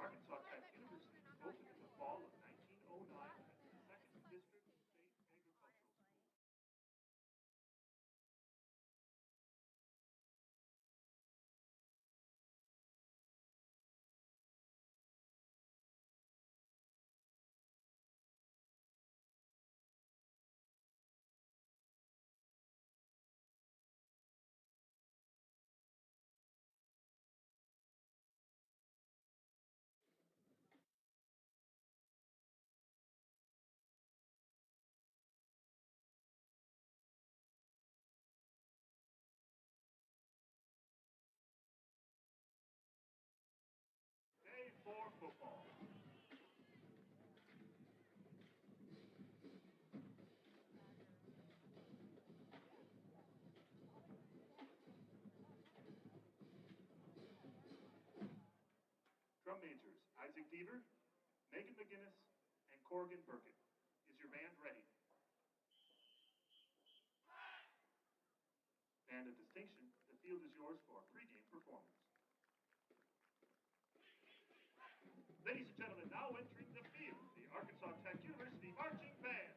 Arkansas Tech University opened in the fall of 1909 as the second district state agricultural school. Day 4 football. Drum majors, Isaac Deaver, Megan McGinnis, and Corrigan Burkett. Is your band ready? Band of distinction, the field is yours for a pregame performance. Ladies and gentlemen, now entering the field, the Arkansas Tech University Marching Band.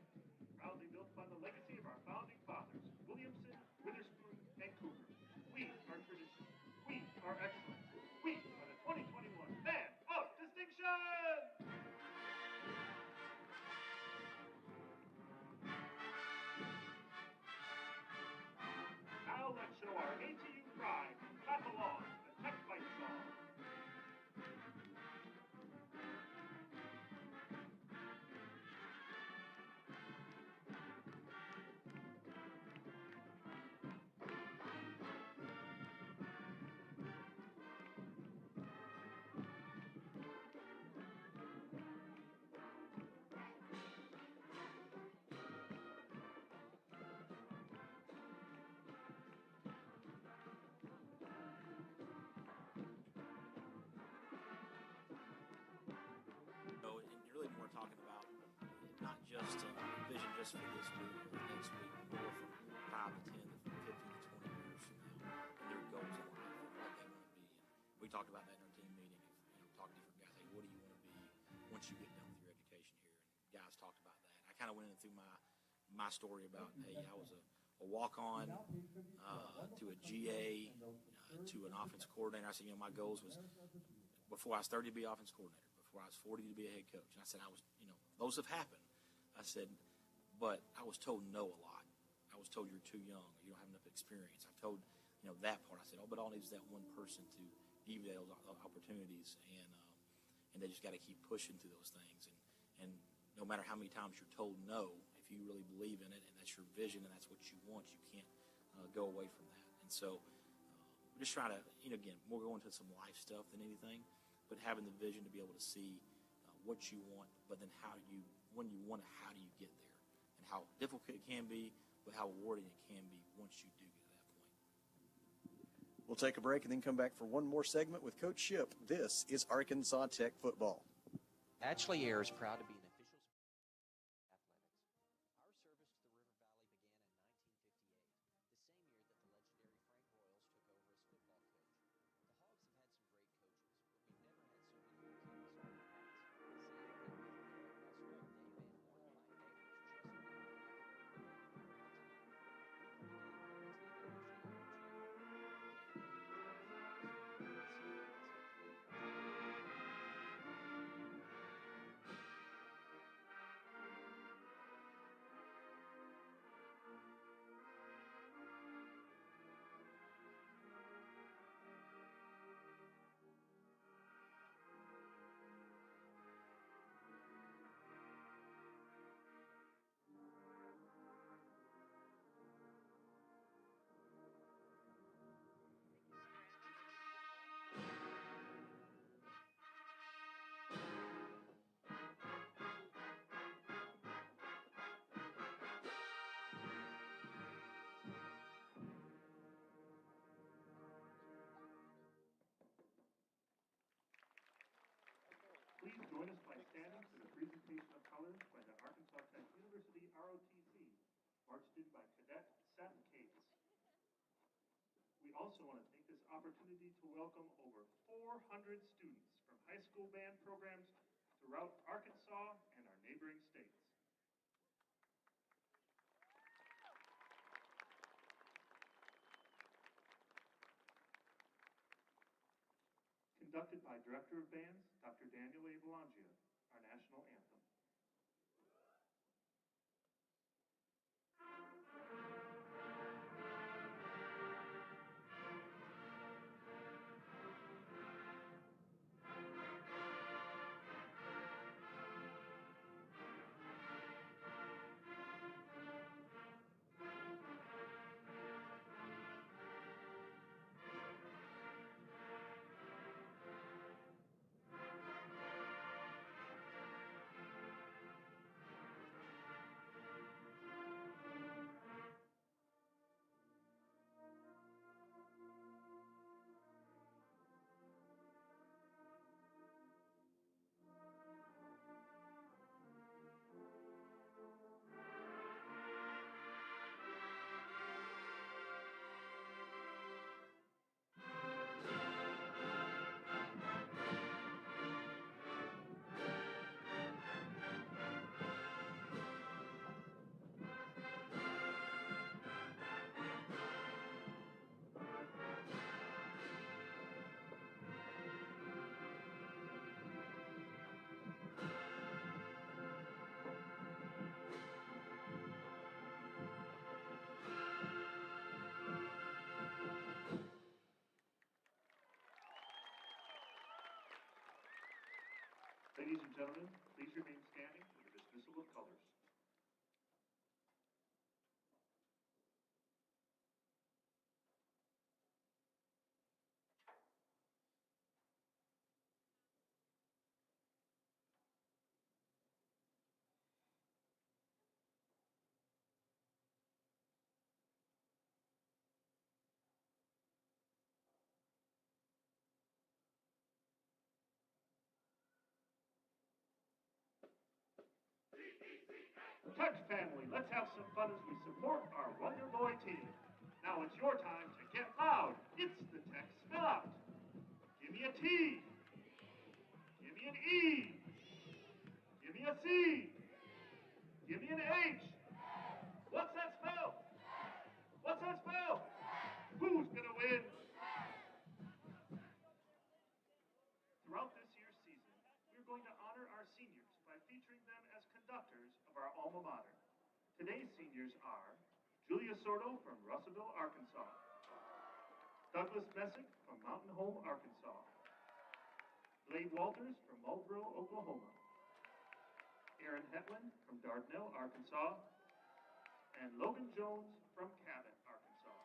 Proudly built by the legacy of our founding fathers, Williamson, Witherspoon, and Cooper. We are tradition. We are excellence. We are the 2021 Band of Distinction! Now let's show our ATU pride and clap along to the Tech Fight song. And really more talking about not just vision just for this week or the next week, more from 5 to 10, from 15 to 20 years from now, and their goals in life and what they want to be. And we talked about that in our team meeting, talking to different guys, hey, what do you want to be once you get done with your education here? And guys talked about that. I kind of went in through my story about, hey, I was a walk-on to a GA to an offense coordinator. I said, my goals was before I was 30 to be offense coordinator, before I was 40 to be a head coach. And I said, those have happened. I said, but I was told no a lot. I was told you're too young, or you don't have enough experience. I told, that part. I said, but all needs is that one person to give you those opportunities, and they just got to keep pushing through those things. And no matter how many times you're told no, if you really believe in it and that's your vision and that's what you want, you can't go away from that. And so we're just trying to, again, more go into some life stuff than anything, but having the vision to be able to see what you want, but then when you want it, how do you get there? And how difficult it can be, but how rewarding it can be once you do get to that point. We'll take a break and then come back for one more segment with Coach Ship. This is Arkansas Tech football. Ashley Air is proud to be an official athletics. Our service to the River Valley began in 1958, the same year that the legendary Frank Royals took over as football coach. The Hogs have had some great coaches, but we've never had so many kids on the fans. Sam Henry, Russell, Dave Van Horn, Mike Neighbors, Chester, and we pregame on TV nationally on Please join us by standing for the presentation of colors by the Arkansas Tech University ROTC, marched in by Cadet Seth Cates. We also want to take this opportunity to welcome over 400 students from high school band programs throughout Arkansas and our neighboring states. Conducted by Director of Bands, Dr. Daniel A. Belangia, our national anthem. Ladies and gentlemen, please remain standing for the dismissal of colors. Tech family, let's have some fun as we support our Wonder Boy team. Now it's your time to get loud. It's the Tech Spell Out. Give me a T. Give me an E. Give me a C. Give me an H. What's that spell? What's that spell? Who's gonna win? Throughout this year's season, we're going to honor our seniors by featuring them as conductors of our alma mater. Today's seniors are Julia Sordo from Russellville, Arkansas, Douglas Messick from Mountain Home, Arkansas, Blade Walters from Mulesboro, Oklahoma, Aaron Hetland from Dardanelle, Arkansas, and Logan Jones from Cabot, Arkansas.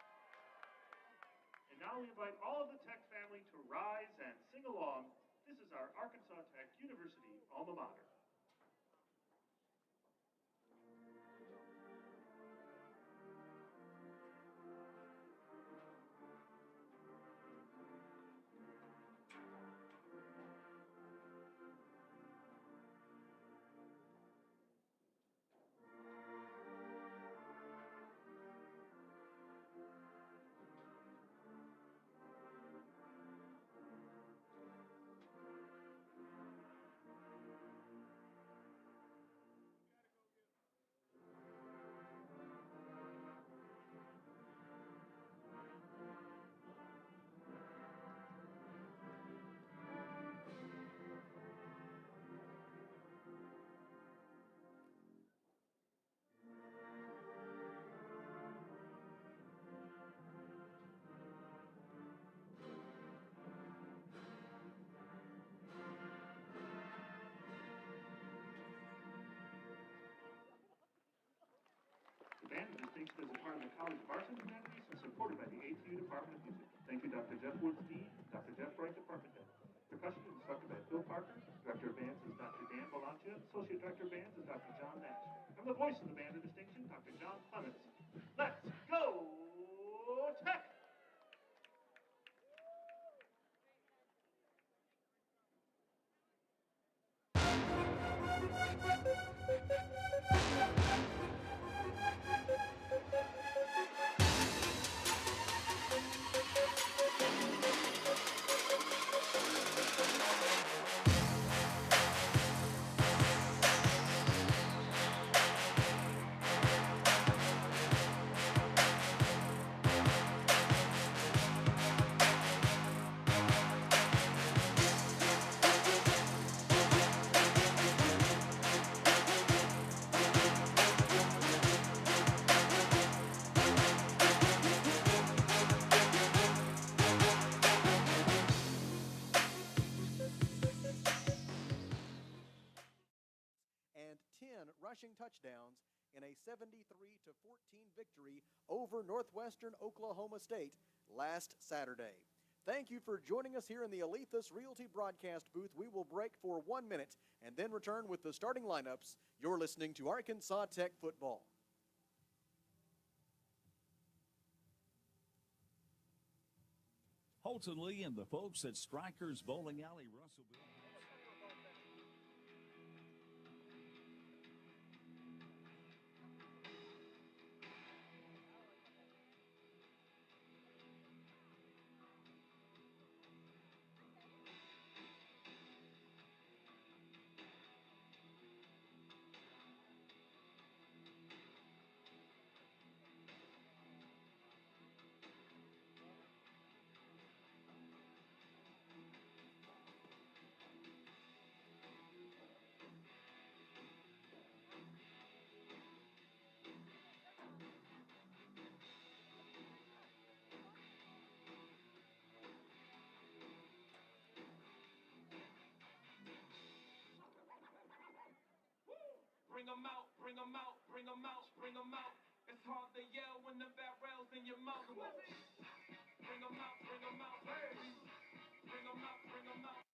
And now we invite all of the Tech family to rise and sing along. This is our Arkansas Tech University alma mater. The band is distinguished as a part of the College of Arts and Humanities and supported by the ATU Department of Music. Thank you, Dr. Jeff Woods, Dean, Dr. Jeff Wright, Department Head. Percussion is instructed by Phil Parker. Director of Bands is Dr. Dan Belangia. Associate Director of Bands is Dr. John Nash. And the voice of the band of distinction, Dr. John Clements. Let's go, Tech! rushing touchdowns in a 73-14 victory over Northwestern Oklahoma State last Saturday. Thank you for joining us here in the Alethus Realty broadcast booth. We will break for 1 minute and then return with the starting lineups. You're listening to Arkansas Tech football. Holton Lee and the folks at Strikers Bowling Alley, Russellville. Bring 'em out, bring 'em out, bring 'em out, bring 'em out. It's hard to yell when the barrel's in your mouth. Bring 'em out, bring 'em out, hey. Bring 'em out, bring 'em out.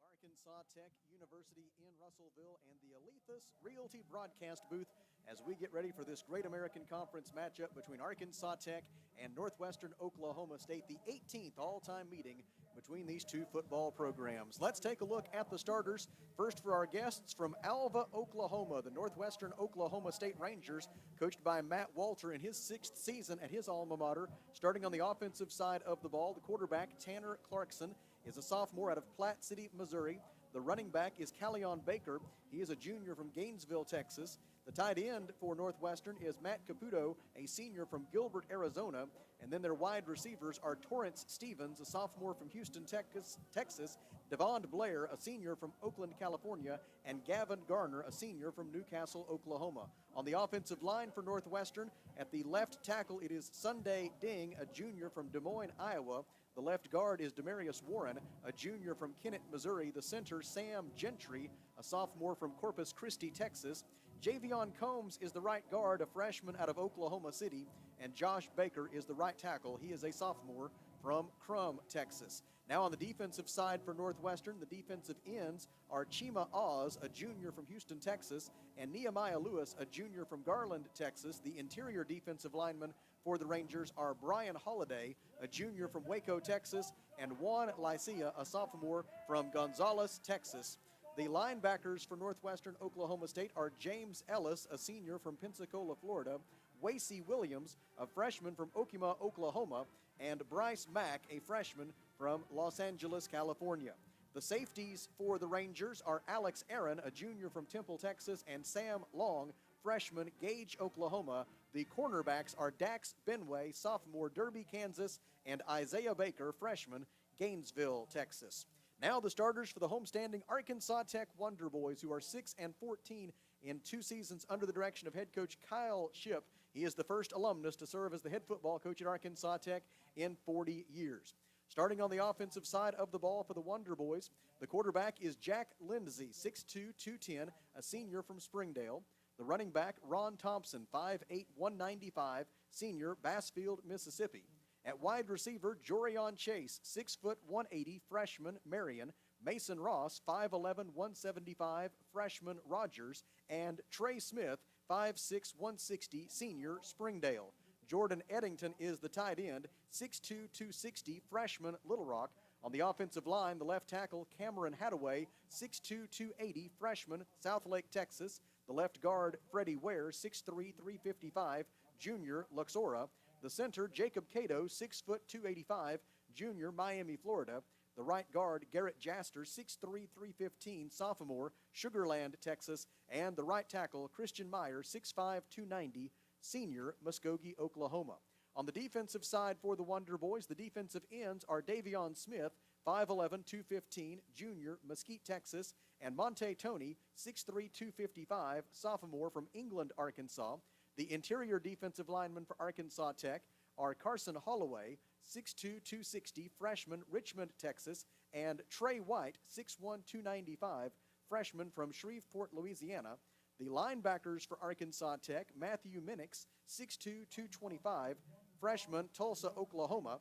Arkansas Tech University in Russellville and the Alethus Realty broadcast booth as we get ready for this Great American Conference matchup between Arkansas Tech and Northwestern Oklahoma State, the 18th all-time meeting between these two football programs. Let's take a look at the starters. First for our guests from Alva, Oklahoma, the Northwestern Oklahoma State Rangers, coached by Matt Walter in his 6th season at his alma mater. Starting on the offensive side of the ball, the quarterback, Tanner Clarkson, is a sophomore out of Platte City, Missouri. The running back is Callion Baker. He is a junior from Gainesville, Texas. The tight end for Northwestern is Matt Caputo, a senior from Gilbert, Arizona. And then their wide receivers are Torrance Stevens, a sophomore from Houston, Texas, Devon Blair, a senior from Oakland, California, and Gavin Garner, a senior from Newcastle, Oklahoma. On the offensive line for Northwestern, at the left tackle, it is Sunday Ding, a junior from Des Moines, Iowa. The left guard is Demarius Warren, a junior from Kennett, Missouri. The center, Sam Gentry, a sophomore from Corpus Christi, Texas. Javion Combs is the right guard, a freshman out of Oklahoma City. And Josh Baker is the right tackle. He is a sophomore from Crum, Texas. Now on the defensive side for Northwestern, the defensive ends are Chima Oz, a junior from Houston, Texas, and Nehemiah Lewis, a junior from Garland, Texas. The interior defensive linemen for the Rangers are Brian Holiday, a junior from Waco, Texas, and Juan Lycia, a sophomore from Gonzales, Texas. The linebackers for Northwestern Oklahoma State are James Ellis, a senior from Pensacola, Florida, Wasey Williams, a freshman from Okima, Oklahoma, and Bryce Mack, a freshman from Los Angeles, California. The safeties for the Rangers are Alex Aaron, a junior from Temple, Texas, and Sam Long, freshman, Gage, Oklahoma. The cornerbacks are Dax Benway, sophomore, Derby, Kansas, and Isaiah Baker, freshman, Gainesville, Texas. Now the starters for the homestanding Arkansas Tech Wonder Boys, who are 6-14 in 2 seasons under the direction of head coach Kyle Shipp. He is the first alumnus to serve as the head football coach at Arkansas Tech in 40 years. Starting on the offensive side of the ball for the Wonder Boys, the quarterback is Jack Lindsey, 6'2", 210, a senior from Springdale. The running back, Ron Thompson, 5'8", 195, senior, Bassfield, Mississippi. At wide receiver, Jorion Chase, 6 foot 180, freshman, Marion. Mason Ross, 5'11", 175, freshman, Rogers. And Trey Smith, 5'6", 160, senior, Springdale. Jordan Eddington is the tight end, 6'2", 260, freshman, Little Rock. On the offensive line, the left tackle, Cameron Hadaway, 6'2", 280, freshman, Southlake, Texas. The left guard, Freddie Ware, 6'3", 355, junior, Luxora. The center, Jacob Cato, 6 foot 285, junior, Miami, Florida. The right guard, Garrett Jaster, 6'3", 315, sophomore, Sugar Land, Texas. And the right tackle, Christian Meyer, 6'5", 290, senior, Muskogee, Oklahoma. On the defensive side for the Wonder Boys, the defensive ends are Davion Smith, 5'11", 215, junior, Mesquite, Texas. And Monte Tony, 6'3", 255, sophomore from England, Arkansas. The interior defensive linemen for Arkansas Tech are Carson Holloway, 6'2", 260, freshman, Richmond, Texas, and Trey White, 6'1", 295, freshman from Shreveport, Louisiana. The linebackers for Arkansas Tech, Matthew Minix, 6'2", 225, freshman, Tulsa, Oklahoma,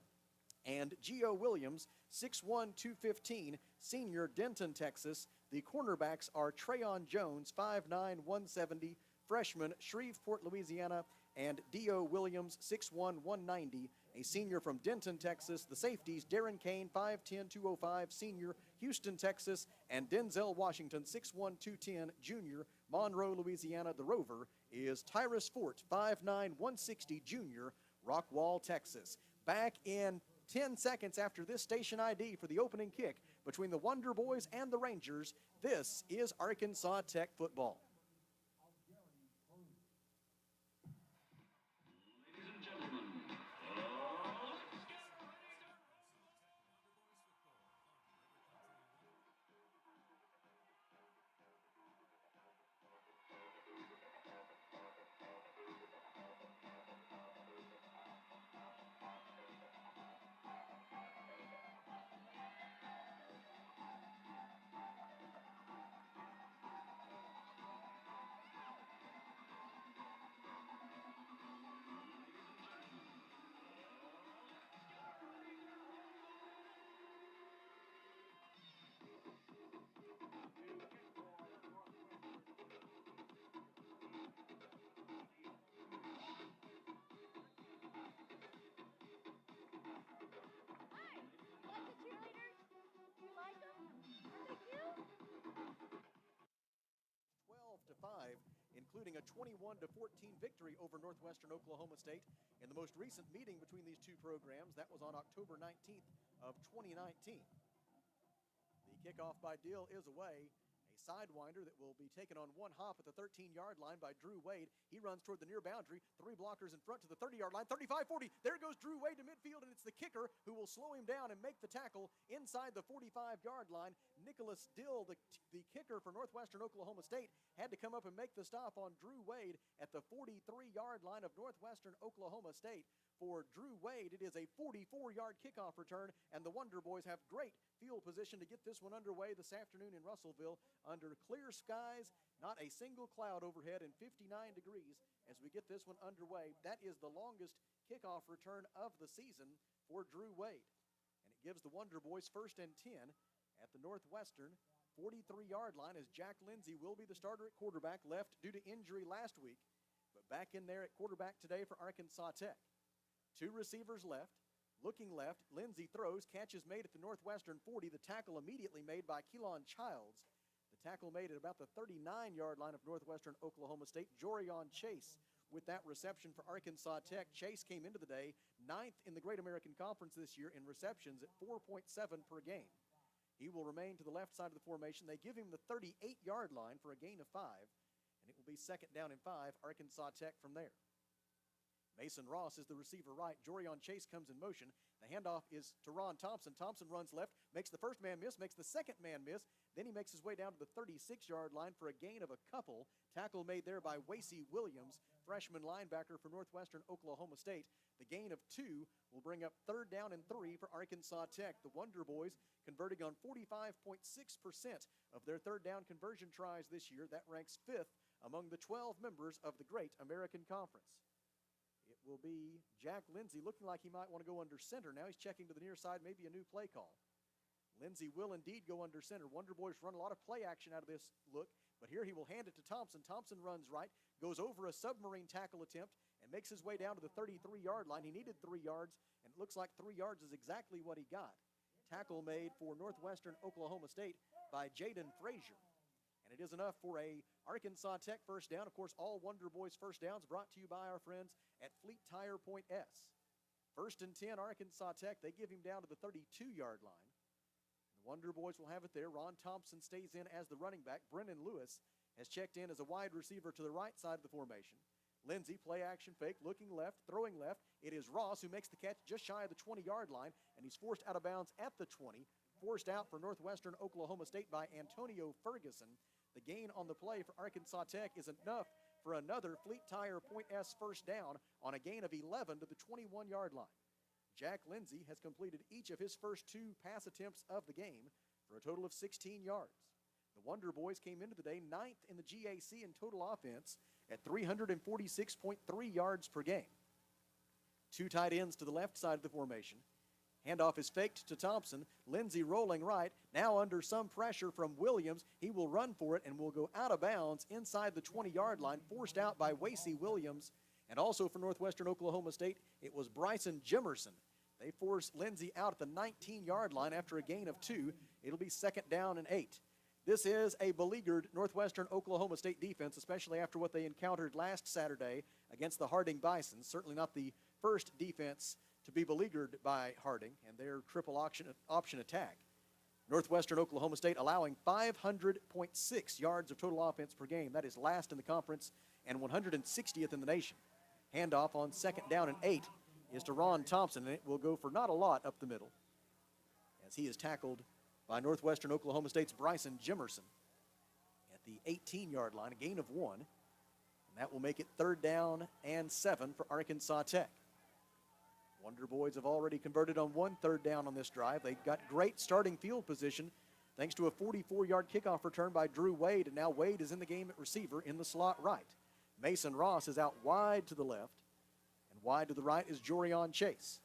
and Gio Williams, 6'1", 215, senior, Denton, Texas. The cornerbacks are Trayon Jones, 5'9", 170, freshman, Shreveport, Louisiana, and Dio Williams, 6'1", 190, a senior from Denton, Texas. The safeties, Darren Kane, 5'10", 205, senior, Houston, Texas, and Denzel Washington, 6'1", 210, junior, Monroe, Louisiana. The rover is Tyrus Fort, 5'9", 160, junior, Rockwall, Texas. Back in 10 seconds after this station ID for the opening kick between the Wonder Boys and the Rangers. This is Arkansas Tech football. Including a 21-14 victory over Northwestern Oklahoma State in the most recent meeting between these two programs. That was on October 19th of 2019. The kickoff by Deal is away. A sidewinder that will be taken on one hop at the 13-yard line by Drew Wade. He runs toward the near boundary. Three blockers in front to the 30-yard line. 35-40. There goes Drew Wade to midfield, and it's the kicker who will slow him down and make the tackle inside the 45-yard line. Nicholas Dill, the kicker for Northwestern Oklahoma State, had to come up and make the stop on Drew Wade at the 43-yard line of Northwestern Oklahoma State. For Drew Wade, it is a 44-yard kickoff return, and the Wonder Boys have great field position to get this one underway this afternoon in Russellville under clear skies, not a single cloud overhead, and 59 degrees as we get this one underway. That is the longest kickoff return of the season for Drew Wade, and it gives the Wonder Boys 1st and 10 at the Northwestern 43-yard line, as Jack Lindsey will be the starter at quarterback, left due to injury last week, but back in there at quarterback today for Arkansas Tech. Two receivers left. Looking left, Lindsey throws, catch is made at the Northwestern 40. The tackle immediately made by Keelan Childs. The tackle made at about the 39-yard line of Northwestern Oklahoma State. Jorion Chase with that reception for Arkansas Tech. Chase came into the day 9th in the Great American Conference this year in receptions at 4.7 per game. He will remain to the left side of the formation. They give him the 38-yard line for a gain of 5, and it will be 2nd down and 5, Arkansas Tech from there. Mason Ross is the receiver right. Jorion Chase comes in motion. The handoff is to Ron Thompson. Thompson runs left, makes the first man miss, makes the second man miss. Then he makes his way down to the 36-yard line for a gain of a couple. Tackle made there by Wasey Williams, freshman linebacker for Northwestern Oklahoma State. The gain of 2 will bring up 3rd down and 3 for Arkansas Tech. The Wonder Boys converting on 45.6% of their 3rd down conversion tries this year. That ranks 5th among the 12 members of the Great American Conference. It will be Jack Lindsey looking like he might want to go under center. Now he's checking to the near side, maybe a new play call. Lindsey will indeed go under center. Wonder Boys run a lot of play action out of this look, but here he will hand it to Thompson. Thompson runs right, goes over a submarine tackle attempt, and makes his way down to the 33-yard line. He needed 3 yards, and it looks like 3 yards is exactly what he got. Tackle made for Northwestern Oklahoma State by Jaden Frazier. And it is enough for a Arkansas Tech 1st down. Of course, all Wonder Boys 1st downs brought to you by our friends at Fleet Tire Point S. 1st and 10, Arkansas Tech. They give him down to the 32-yard line. The Wonder Boys will have it there. Ron Thompson stays in as the running back. Brennan Lewis has checked in as a wide receiver to the right side of the formation. Lindsey, play action fake, looking left, throwing left. It is Ross who makes the catch just shy of the 20-yard line, and he's forced out of bounds at the 20. Forced out for Northwestern Oklahoma State by Antonio Ferguson. The gain on the play for Arkansas Tech is enough for another Fleet Tire Point S 1st down on a gain of 11 to the 21-yard line. Jack Lindsey has completed each of his first 2 pass attempts of the game for a total of 16 yards. The Wonder Boys came into the day 9th in the GAC in total offense at 346.3 yards per game. 2 tight ends to the left side of the formation. Handoff is faked to Thompson. Lindsey rolling right. Now under some pressure from Williams. He will run for it and will go out of bounds inside the 20-yard line, forced out by Wasey Williams. And also for Northwestern Oklahoma State, it was Bryson Jimerson. They force Lindsey out at the 19-yard line after a gain of 2. It'll be 2nd down and 8. This is a beleaguered Northwestern Oklahoma State defense, especially after what they encountered last Saturday against the Harding Bisons. Certainly not the first defense to be beleaguered by Harding and their triple option attack. Northwestern Oklahoma State allowing 500.6 yards of total offense per game. That is last in the conference and 160th in the nation. Handoff on 2nd down and 8 is to Ron Thompson, and it will go for not a lot up the middle as he is tackled by Northwestern Oklahoma State's Bryson Jimerson at the 18-yard line, a gain of 1. And that will make it 3rd down and 7 for Arkansas Tech. Wonder Boys have already converted on 1 3rd down on this drive. They got great starting field position thanks to a 44-yard kickoff return by Drew Wade, and now Wade is in the game at receiver in the slot right. Mason Ross is out wide to the left, and wide to the right is Jorion Chase.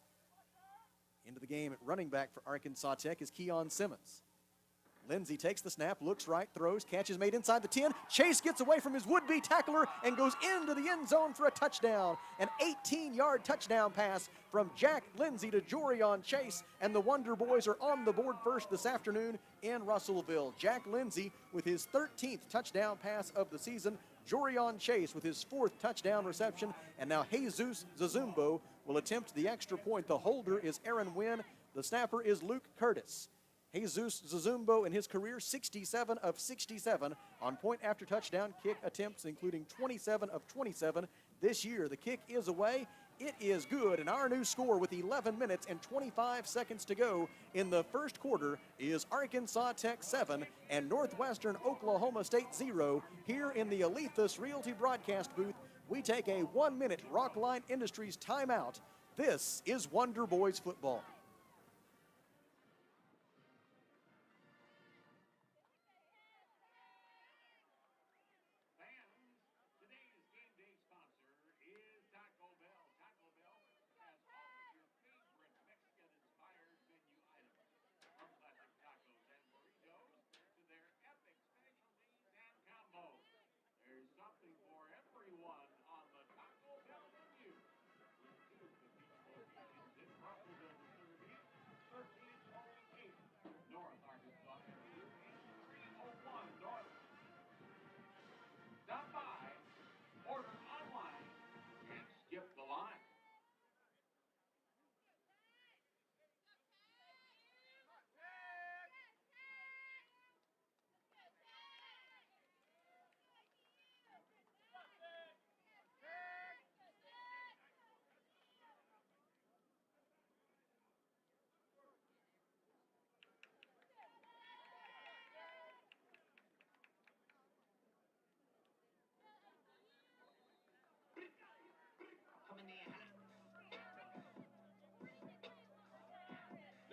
Into the game at running back for Arkansas Tech is Keon Simmons. Lindsey takes the snap, looks right, throws, catch is made inside the 10. Chase gets away from his would-be tackler and goes into the end zone for a touchdown. An 18-yard touchdown pass from Jack Lindsey to Jorion Chase, and the Wonder Boys are on the board first this afternoon in Russellville. Jack Lindsey with his 13th touchdown pass of the season. Jorion Chase with his 4th touchdown reception, and now Jesus Zazumbo will attempt the extra point. The holder is Aaron Wynn. The snapper is Luke Curtis. Jesus Zazumbo in his career, 67 of 67 on point after touchdown kick attempts, including 27 of 27 this year. The kick is away. It is good, and our new score with 11 minutes and 25 seconds to go in the first quarter is Arkansas Tech 7 and Northwestern Oklahoma State 0. Here in the Alethus Realty broadcast booth, we take a 1-minute Rockline Industries timeout. This is Wonder Boys football.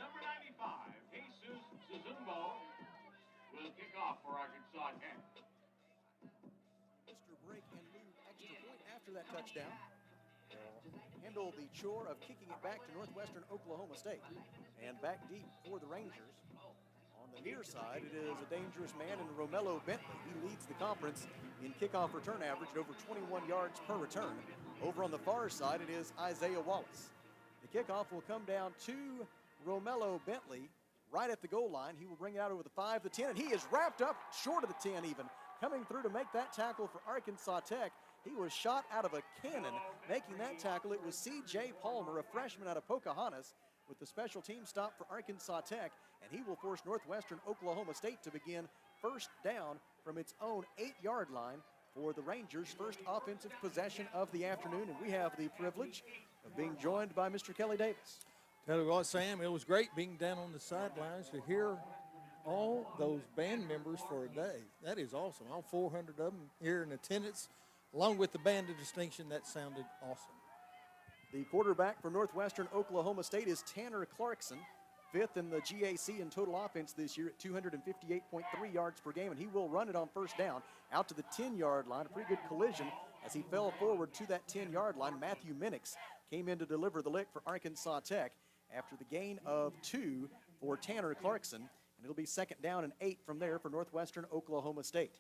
Number 95, Jesus Zazumbo will kick off for Arkansas Tech. Mr. Brake and move extra point after that touchdown. Handle the chore of kicking it back to Northwestern Oklahoma State. And back deep for the Rangers. On the near side, it is a dangerous man in Romello Bentley. He leads the conference in kickoff return average at over 21 yards per return. Over on the far side, it is Isaiah Wallace. The kickoff will come down to Romello Bentley right at the goal line. He will bring it out over the 5, the 10, and he is wrapped up short of the 10 even. Coming through to make that tackle for Arkansas Tech. He was shot out of a cannon making that tackle. It was C.J. Palmer, a freshman out of Pocahontas, with the special team stop for Arkansas Tech, and he will force Northwestern Oklahoma State to begin first down from its own 8-yard line for the Rangers' first offensive possession of the afternoon, and we have the privilege of being joined by Mr. Kelly Davis. Tell you what, Sam, it was great being down on the sidelines to hear all those band members for a day. That is awesome. All 400 of them here in attendance, along with the band of distinction. That sounded awesome. The quarterback for Northwestern Oklahoma State is Tanner Clarkson. fifth in the GAC in total offense this year at 258.3 yards per game, and he will run it on first down out to the 10-yard line. A pretty good collision as he fell forward to that 10-yard line. Matthew Minix came in to deliver the lick for Arkansas Tech after the gain of 2 for Tanner Clarkson, and it'll be second down and 8 from there for Northwestern Oklahoma State.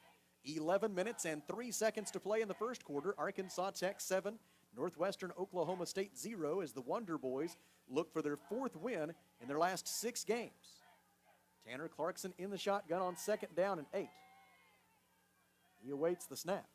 11 minutes and 3 seconds to play in the first quarter. Arkansas Tech 7, Northwestern Oklahoma State 0 as the Wonder Boys look for their 4th win in their last 6 games. Tanner Clarkson in the shotgun on second down and 8. He awaits the snap.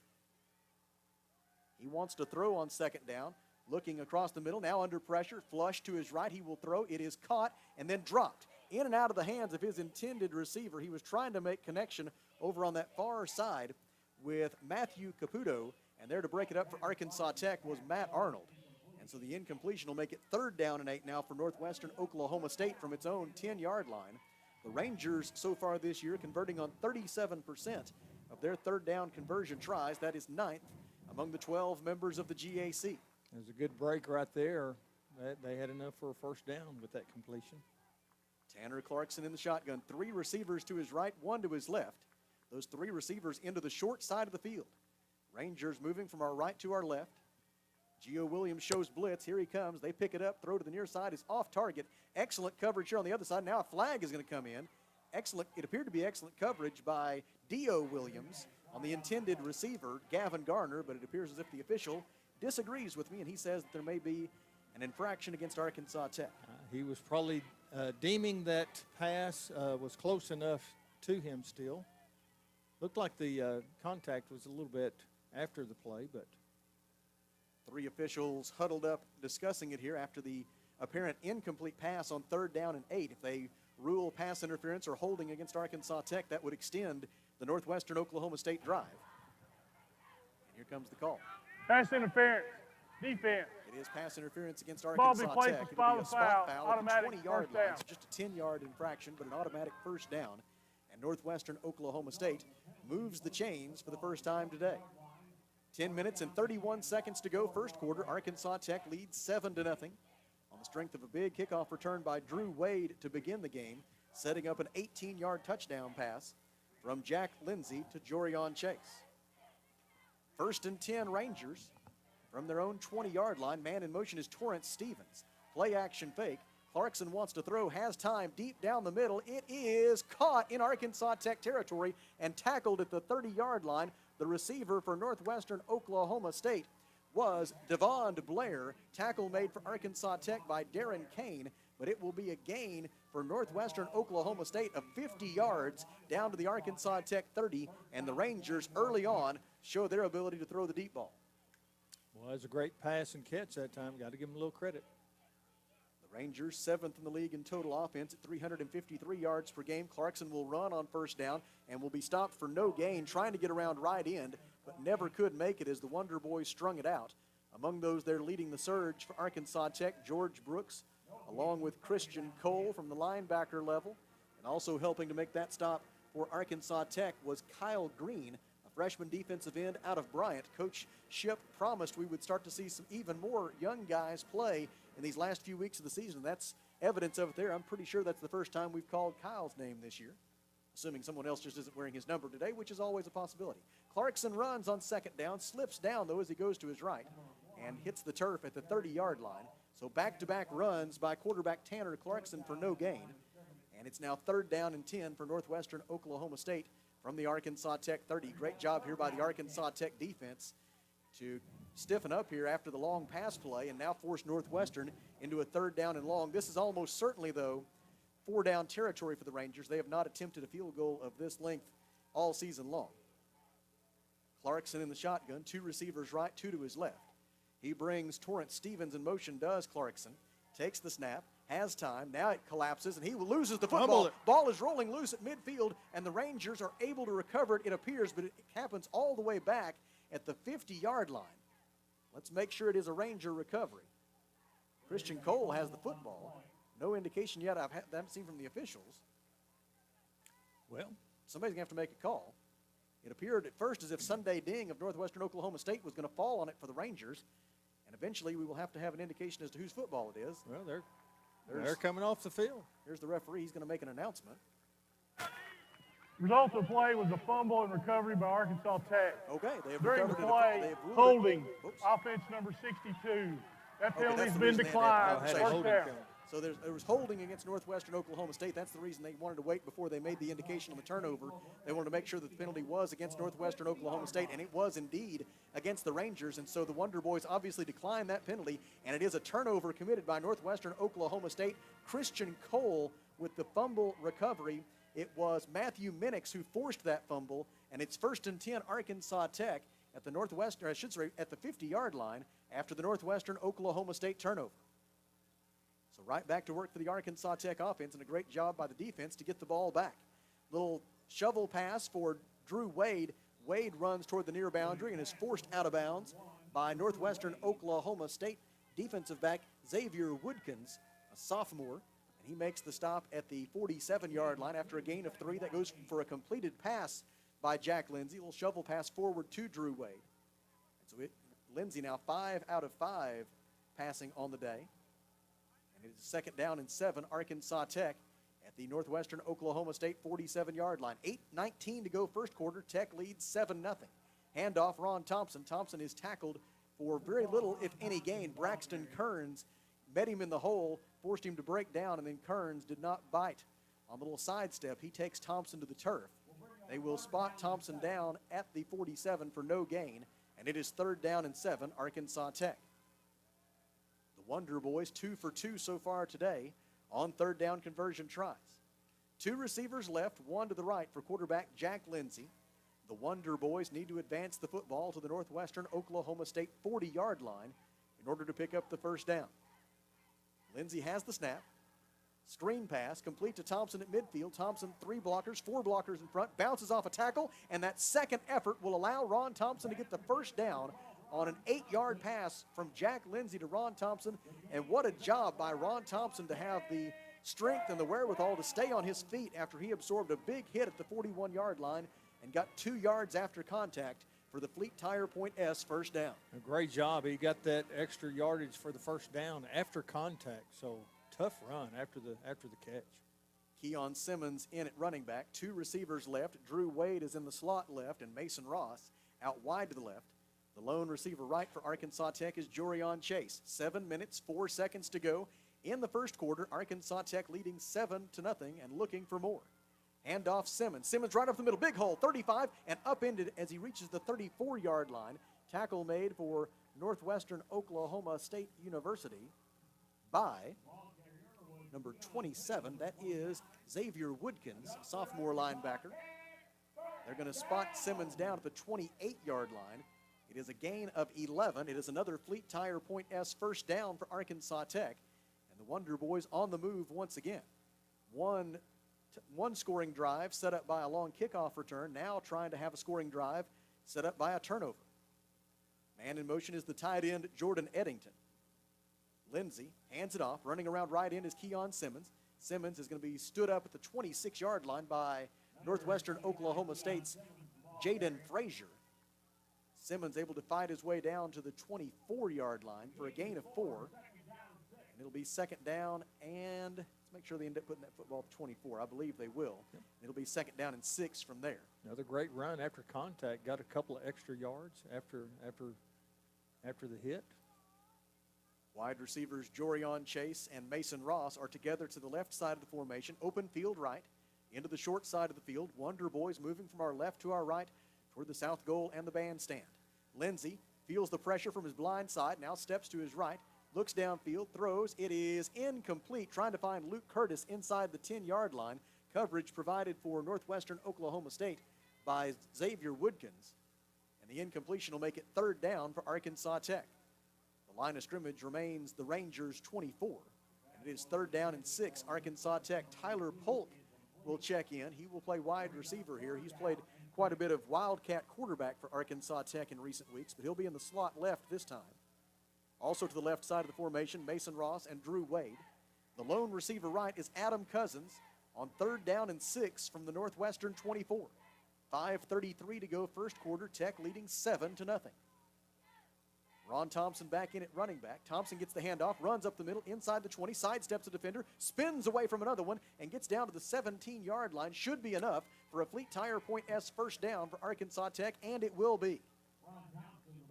He wants to throw on second down. Looking across the middle, now under pressure, flush to his right. He will throw. It is caught and then dropped in and out of the hands of his intended receiver. He was trying to make connection over on that far side with Matthew Caputo, and there to break it up for Arkansas Tech was Matt Arnold. And so the incompletion will make it third down and 8 now for Northwestern Oklahoma State from its own 10-yard line. The Rangers so far this year converting on 37% of their third down conversion tries. That is 9th among the 12 members of the GAC. There's a good break right there. They had enough for a first down with that completion. Tanner Clarkson in the shotgun. 3 receivers to his right, 1 to his left. Those 3 receivers into the short side of the field. Rangers moving from our right to our left. Gio Williams shows blitz. Here he comes. They pick it up. Throw to the near side is off target. Excellent coverage here on the other side. Now a flag is going to come in. Excellent. It appeared to be excellent coverage by Dio Williams on the intended receiver, Gavin Garner, but it appears as if the official disagrees with me, and he says that there may be an infraction against Arkansas Tech. He was probably deeming that pass was close enough to him still. Looked like the contact was a little bit after the play, but 3 officials huddled up discussing it here after the apparent incomplete pass on third down and 8. If they rule pass interference or holding against Arkansas Tech, that would extend the Northwestern Oklahoma State drive. And here comes the call. Pass interference. Defense. It is pass interference against Ball Arkansas be played Tech. for It'll be a spot foul, foul at the automatic 20-yard first line. down. So just a 10-yard infraction, but an automatic first down. And Northwestern Oklahoma State moves the chains for the first time today. 10 minutes and 31 seconds to go. First quarter, Arkansas Tech leads 7-0 on the strength of a big kickoff return by Drew Wade to begin the game, setting up an 18-yard touchdown pass from Jack Lindsey to Jorion Chase. First and 10 Rangers from their own 20-yard line. Man in motion is Torrance Stevens. Play action fake. Clarkson wants to throw, has time deep down the middle. It is caught in Arkansas Tech territory and tackled at the 30-yard line. The receiver for Northwestern Oklahoma State was Devon Blair. Tackle made for Arkansas Tech by Darren Kane, but it will be a gain for Northwestern Oklahoma State of 50 yards down to the Arkansas Tech 30, and the Rangers early on show their ability to throw the deep ball. well, it was a great pass and catch that time. Got to give him a little credit. The Rangers 7th in the league in total offense at 353 yards per game. Clarkson will run on first down and will be stopped for no gain, trying to get around right end, but never could make it as the Wonder Boys strung it out. Among those there leading the surge for Arkansas Tech, George Brooks, along with Christian Cole from the linebacker level. And also helping to make that stop for Arkansas Tech was Kyle Green, a freshman defensive end out of Bryant. Coach Shipp promised we would start to see some even more young guys play in these last few weeks of the season. That's evidence of it there. I'm pretty sure that's the first time we've called Kyle's name this year, assuming someone else just isn't wearing his number today, which is always a possibility. Clarkson runs on second down, slips down, though, as he goes to his right, and hits the turf at the 30-yard line. So back-to-back runs by quarterback Tanner Clarkson for no gain. And it's now third down and 10 for Northwestern Oklahoma State from the Arkansas Tech 30. Great job here by the Arkansas Tech defense to stiffen up here after the long pass play and now force Northwestern into a third down and long. This is almost certainly, though, 4-down territory for the Rangers. They have not attempted a field goal of this length all season long. Clarkson in the shotgun, 2 receivers right, 2 to his left. He brings Torrance Stevens in motion, does Clarkson. Takes the snap, has time. Now it collapses, and he loses the football. Ball is rolling loose at midfield, and the Rangers are able to recover it, it appears, but it happens all the way back at the 50-yard line. Let's make sure it is a Ranger recovery. Christian Cole has the football. No indication yet. I haven't seen from the officials. Well, somebody's going to have to make a call. It appeared at first as if Sunday Ding of Northwestern Oklahoma State was going to fall on it for the Rangers, and eventually we will have to have an indication as to whose football it is. Well, they're They're coming off the field. Here's the referee. He's going to make an announcement. Result of the play was a fumble and recovery by Arkansas Tech. Okay, they have During the recovered play, it. They have ruled holding, it. Oops. offense number 62. That Okay, penalty's that's the been reason they had declined. that. First down. So there was holding against Northwestern Oklahoma State. That's the reason they wanted to wait before they made the indication of the turnover. They wanted to make sure that the penalty was against Northwestern Oklahoma State, and it was indeed against the Rangers. And so the Wonder Boys obviously declined that penalty, and it is a turnover committed by Northwestern Oklahoma State. Christian Cole with the fumble recovery. It was Matthew Minix who forced that fumble, and it's 1st and 10 Arkansas Tech at the Northwestern, I should say, at the 50-yard line after the Northwestern Oklahoma State turnover. So right back to work for the Arkansas Tech offense, and a great job by the defense to get the ball back. Little shovel pass for Drew Wade. Wade runs toward the near boundary and is forced out of bounds by Northwestern Oklahoma State defensive back Xavier Woodkins, a sophomore. And he makes the stop at the 47-yard line after a gain of 3. That goes for a completed pass by Jack Lindsey. A little shovel pass forward to Drew Wade. And so Lindsey now 5 out of 5 passing on the day. And it is 2nd down and 7, Arkansas Tech at the Northwestern Oklahoma State 47-yard line. 8:19 to go first quarter. Tech leads 7-0. Handoff Ron Thompson. Thompson is tackled for very little, if any, gain. Braxton Kearns met him in the hole, forced him to break down, and then Kearns did not bite on the little sidestep. He takes Thompson to the turf. They will spot Thompson down at the 47 for no gain, and it is 3rd down and 7, Arkansas Tech. The Wonder Boys 2 for 2 so far today on 3rd down conversion tries. 2 receivers left, 1 to the right for quarterback Jack Lindsey. The Wonder Boys need to advance the football to the Northwestern Oklahoma State 40-yard line in order to pick up the first down. Lindsey has the snap. Screen pass, complete to Thompson at midfield. Thompson, 3 blockers, 4 blockers in front, bounces off a tackle, and that second effort will allow Ron Thompson to get the first down on an 8-yard pass from Jack Lindsey to Ron Thompson. And what a job by Ron Thompson to have the strength and the wherewithal to stay on his feet after he absorbed a big hit at the 41-yard line and got 2 yards after contact for the Fleet Tire Point S first down. A great job. He got that extra yardage for the first down after contact. So tough run after the catch. Keon Simmons in at running back. 2 receivers left. Drew Wade is in the slot left, and Mason Ross out wide to the left. The lone receiver right for Arkansas Tech is Jorion Chase. 7 minutes, 4 seconds to go in the first quarter. Arkansas Tech leading 7-0 and looking for more. Handoff Simmons. Simmons right up the middle. Big hole, 35, and upended as he reaches the 34-yard line. Tackle made for Northwestern Oklahoma State University by number 27. That is Xavier Woodkins, sophomore linebacker. They're going to spot Simmons down at the 28-yard line. It is a gain of 11. It is another Fleet Tire Point S first down for Arkansas Tech. And the Wonder Boys on the move once again. One scoring drive set up by a long kickoff return, now trying to have a scoring drive set up by a turnover. Man in motion is the tight end, Jordan Eddington. Lindsey hands it off. Running around right end is Keon Simmons. Simmons is going to be stood up at the 26-yard line by Northwestern Oklahoma State's Jaden Frazier. Simmons able to fight his way down to the 24-yard line for a gain of 4. And it'll be 2nd down, and let's make sure they end up putting that football at 24. I believe they will. Yep. It'll be 2nd down and 6 from there. Another great run after contact. Got a couple of extra yards after the hit. Wide receivers Jorion Chase and Mason Ross are together to the left side of the formation. Open field right into the short side of the field. Wonder Boys moving from our left to our right toward the south goal and the bandstand. Lindsey feels the pressure from his blind side, now steps to his right, looks downfield, throws. It is incomplete, trying to find Luke Curtis inside the 10-yard line. Coverage provided for Northwestern Oklahoma State by Xavier Woodkins. And the incompletion will make it 3rd down for Arkansas Tech. The line of scrimmage remains the Rangers' 24. And it is 3rd down and 6, Arkansas Tech. Tyler Polk will check in. He will play wide receiver here. He's played quite a bit of wildcat quarterback for Arkansas Tech in recent weeks, but he'll be in the slot left this time. Also to the left side of the formation, Mason Ross and Drew Wade. The lone receiver right is Adam Cousins on 3rd down and 6 from the Northwestern 24. 5:33 to go first quarter, Tech leading 7-0. Ron Thompson back in at running back. Thompson gets the handoff, runs up the middle, inside the 20, sidesteps a defender, spins away from another one, and gets down to the 17-yard line. Should be enough for a Fleet Tire Point S first down for Arkansas Tech, and it will be.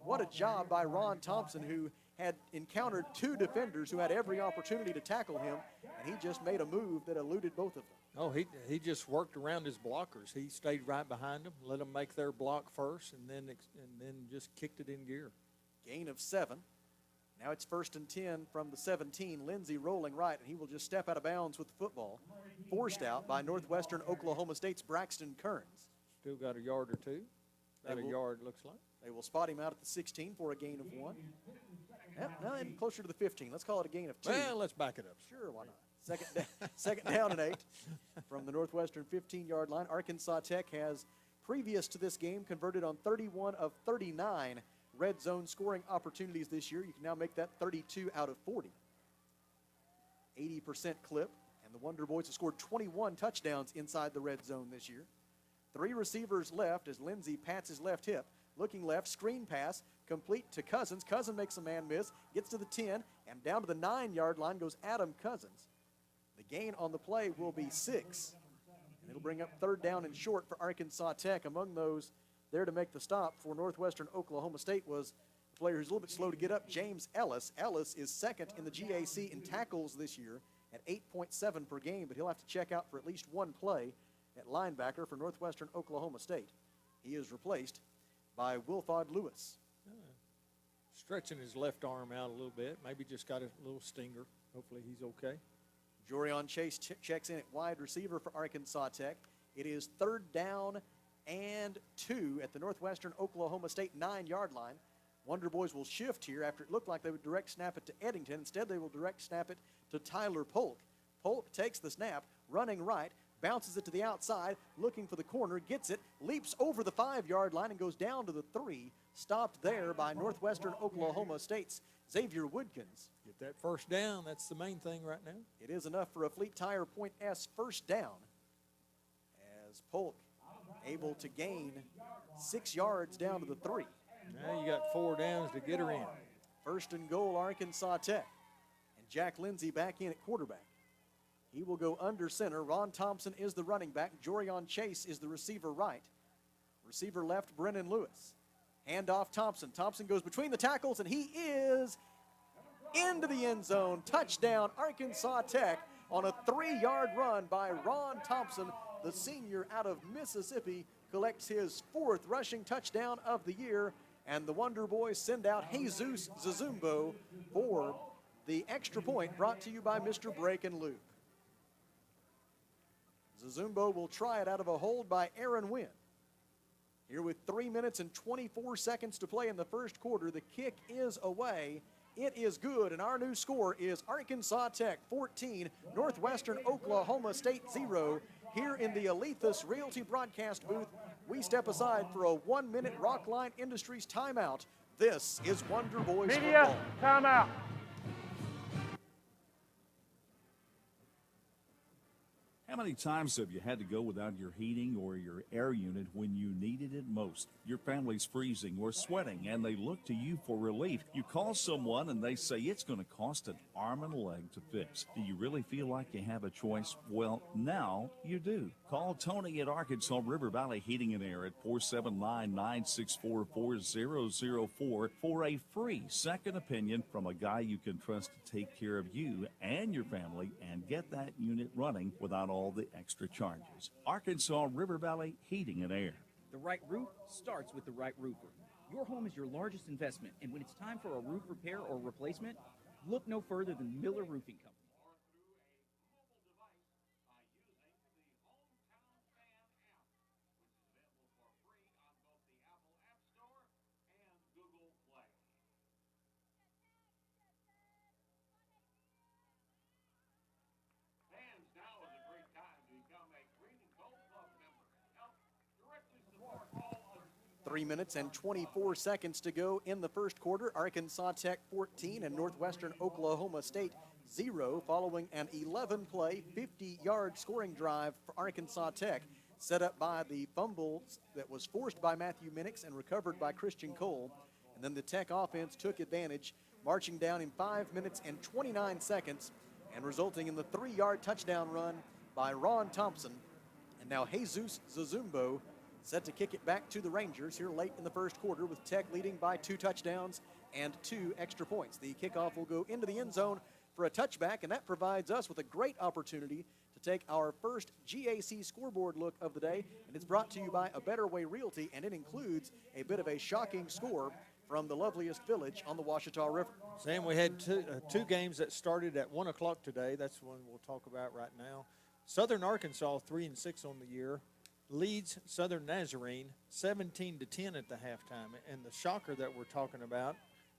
What a job by Ron Thompson, who had encountered two defenders who had every opportunity to tackle him, and he just made a move that eluded both of them. Oh, he just worked around his blockers. He stayed right behind them, let them make their block first, and then just kicked it in gear. Gain of 7. Now it's 1st and 10 from the 17. Lindsey rolling right, and he will just step out of bounds with the football. Forced out by Northwestern Oklahoma State's Braxton Kearns. Still got a yard or two. About a yard, looks like. They will spot him out at the 16 for a gain of 1. Yep, now and closer to the 15. Let's call it a gain of 2. Well, let's back it up. Sure, why not? Second down and 8 from the Northwestern 15-yard line. Arkansas Tech has, previous to this game, converted on 31 of 39 red zone scoring opportunities this year. You can now make that 32 out of 40. 80% clip, and the Wonder Boys have scored 21 touchdowns inside the red zone this year. 3 receivers left as Lindsey pats his left hip. Looking left, screen pass, complete to Cousins. Cousins makes a man miss, gets to the 10, and down to the 9-yard line goes Adam Cousins. The gain on the play will be 6, and it'll bring up 3rd down and short for Arkansas Tech. Among those there to make the stop for Northwestern Oklahoma State was a player who's a little bit slow to get up, James Ellis. Ellis is 2nd in the GAC in tackles this year at 8.7 per game, but he'll have to check out for at least one play at linebacker for Northwestern Oklahoma State. He is replaced by Wilfod Lewis. Stretching his left arm out a little bit. Maybe just got a little stinger. Hopefully he's okay. Jorion Chase checks in at wide receiver for Arkansas Tech. It is 3rd down and 2 at the Northwestern Oklahoma State 9-yard line. Wonder Boys will shift here after it looked like they would direct snap it to Eddington. Instead, they will direct snap it to Tyler Polk. Polk takes the snap, running right, bounces it to the outside, looking for the corner, gets it, leaps over the 5-yard line and goes down to the 3, stopped there by Northwestern Oklahoma State's Xavier Woodkins. Get that first down. That's the main thing right now. It is enough for a Fleet Tire Point S first down as Polk able to gain 6 yards down to the 3. Now you got 4 downs to get her in. 1st and goal, Arkansas Tech. And Jack Lindsey back in at quarterback. He will go under center. Ron Thompson is the running back. Jorion Chase is the receiver right. Receiver left, Brennan Lewis. Handoff Thompson. Thompson goes between the tackles, and he is into the end zone. Touchdown, Arkansas Tech on a 3-yard run by Ron Thompson. The senior out of Mississippi collects his 4th rushing touchdown of the year, and the Wonder Boys send out Jesus Zazumbo for the extra point, brought to you by Mr. Break and Loop. Zazumbo will try it out of a hold by Aaron Wynn. Here with 3 minutes and 24 seconds to play in the first quarter, the kick is away. It is good, and our new score is Arkansas Tech 14, Northwestern Oklahoma State 0. Here in the Alethus Realty broadcast booth, we step aside for a 1-minute Rockline Industries timeout. This is Wonder Boys Media, football. timeout. How many times have you had to go without your heating or your air unit when you needed it most? Your family's freezing or sweating, and they look to you for relief. You call someone, and they say it's going to cost an arm and a leg to fix. Do you really feel like you have a choice? Well, now you do. Call Tony at Arkansas River Valley Heating and Air at 479-964-4004 for a free second opinion from a guy you can trust to take care of you and your family and get that unit running without all the extra charges. Arkansas River Valley Heating and Air. The right roof starts with the right roofer. Your home is your largest investment, and when it's time for a roof repair or replacement, look no further than Miller Roofing Company. Fans, now is a great time to become a Green and Gold Club member and help directly support all of 3 minutes and 24 seconds to go in the first quarter. Arkansas Tech 14 and Northwestern Oklahoma State 0, following an 11-play, 50-yard scoring drive for Arkansas Tech, set up by the fumble that was forced by Matthew Minix and recovered by Christian Cole. And then the Tech offense took advantage, marching down in 5 minutes and 29 seconds and resulting in the 3-yard touchdown run by Ron Thompson. And now Jesus Zazumbo set to kick it back to the Rangers here late in the first quarter, with Tech leading by 2 touchdowns and 2 extra points. The kickoff will go into the end zone for a touchback, and that provides us with a great opportunity to take our first GAC scoreboard look of the day, and it's brought to you by A Better Way Realty, and it includes a bit of a shocking score from the loveliest village on the Ouachita River. Sam, we had two games that started at 1 o'clock today. That's one we'll talk about right now. Southern Arkansas 3-6 on the year leads Southern Nazarene 17-10 at the halftime. And the shocker that we're talking about,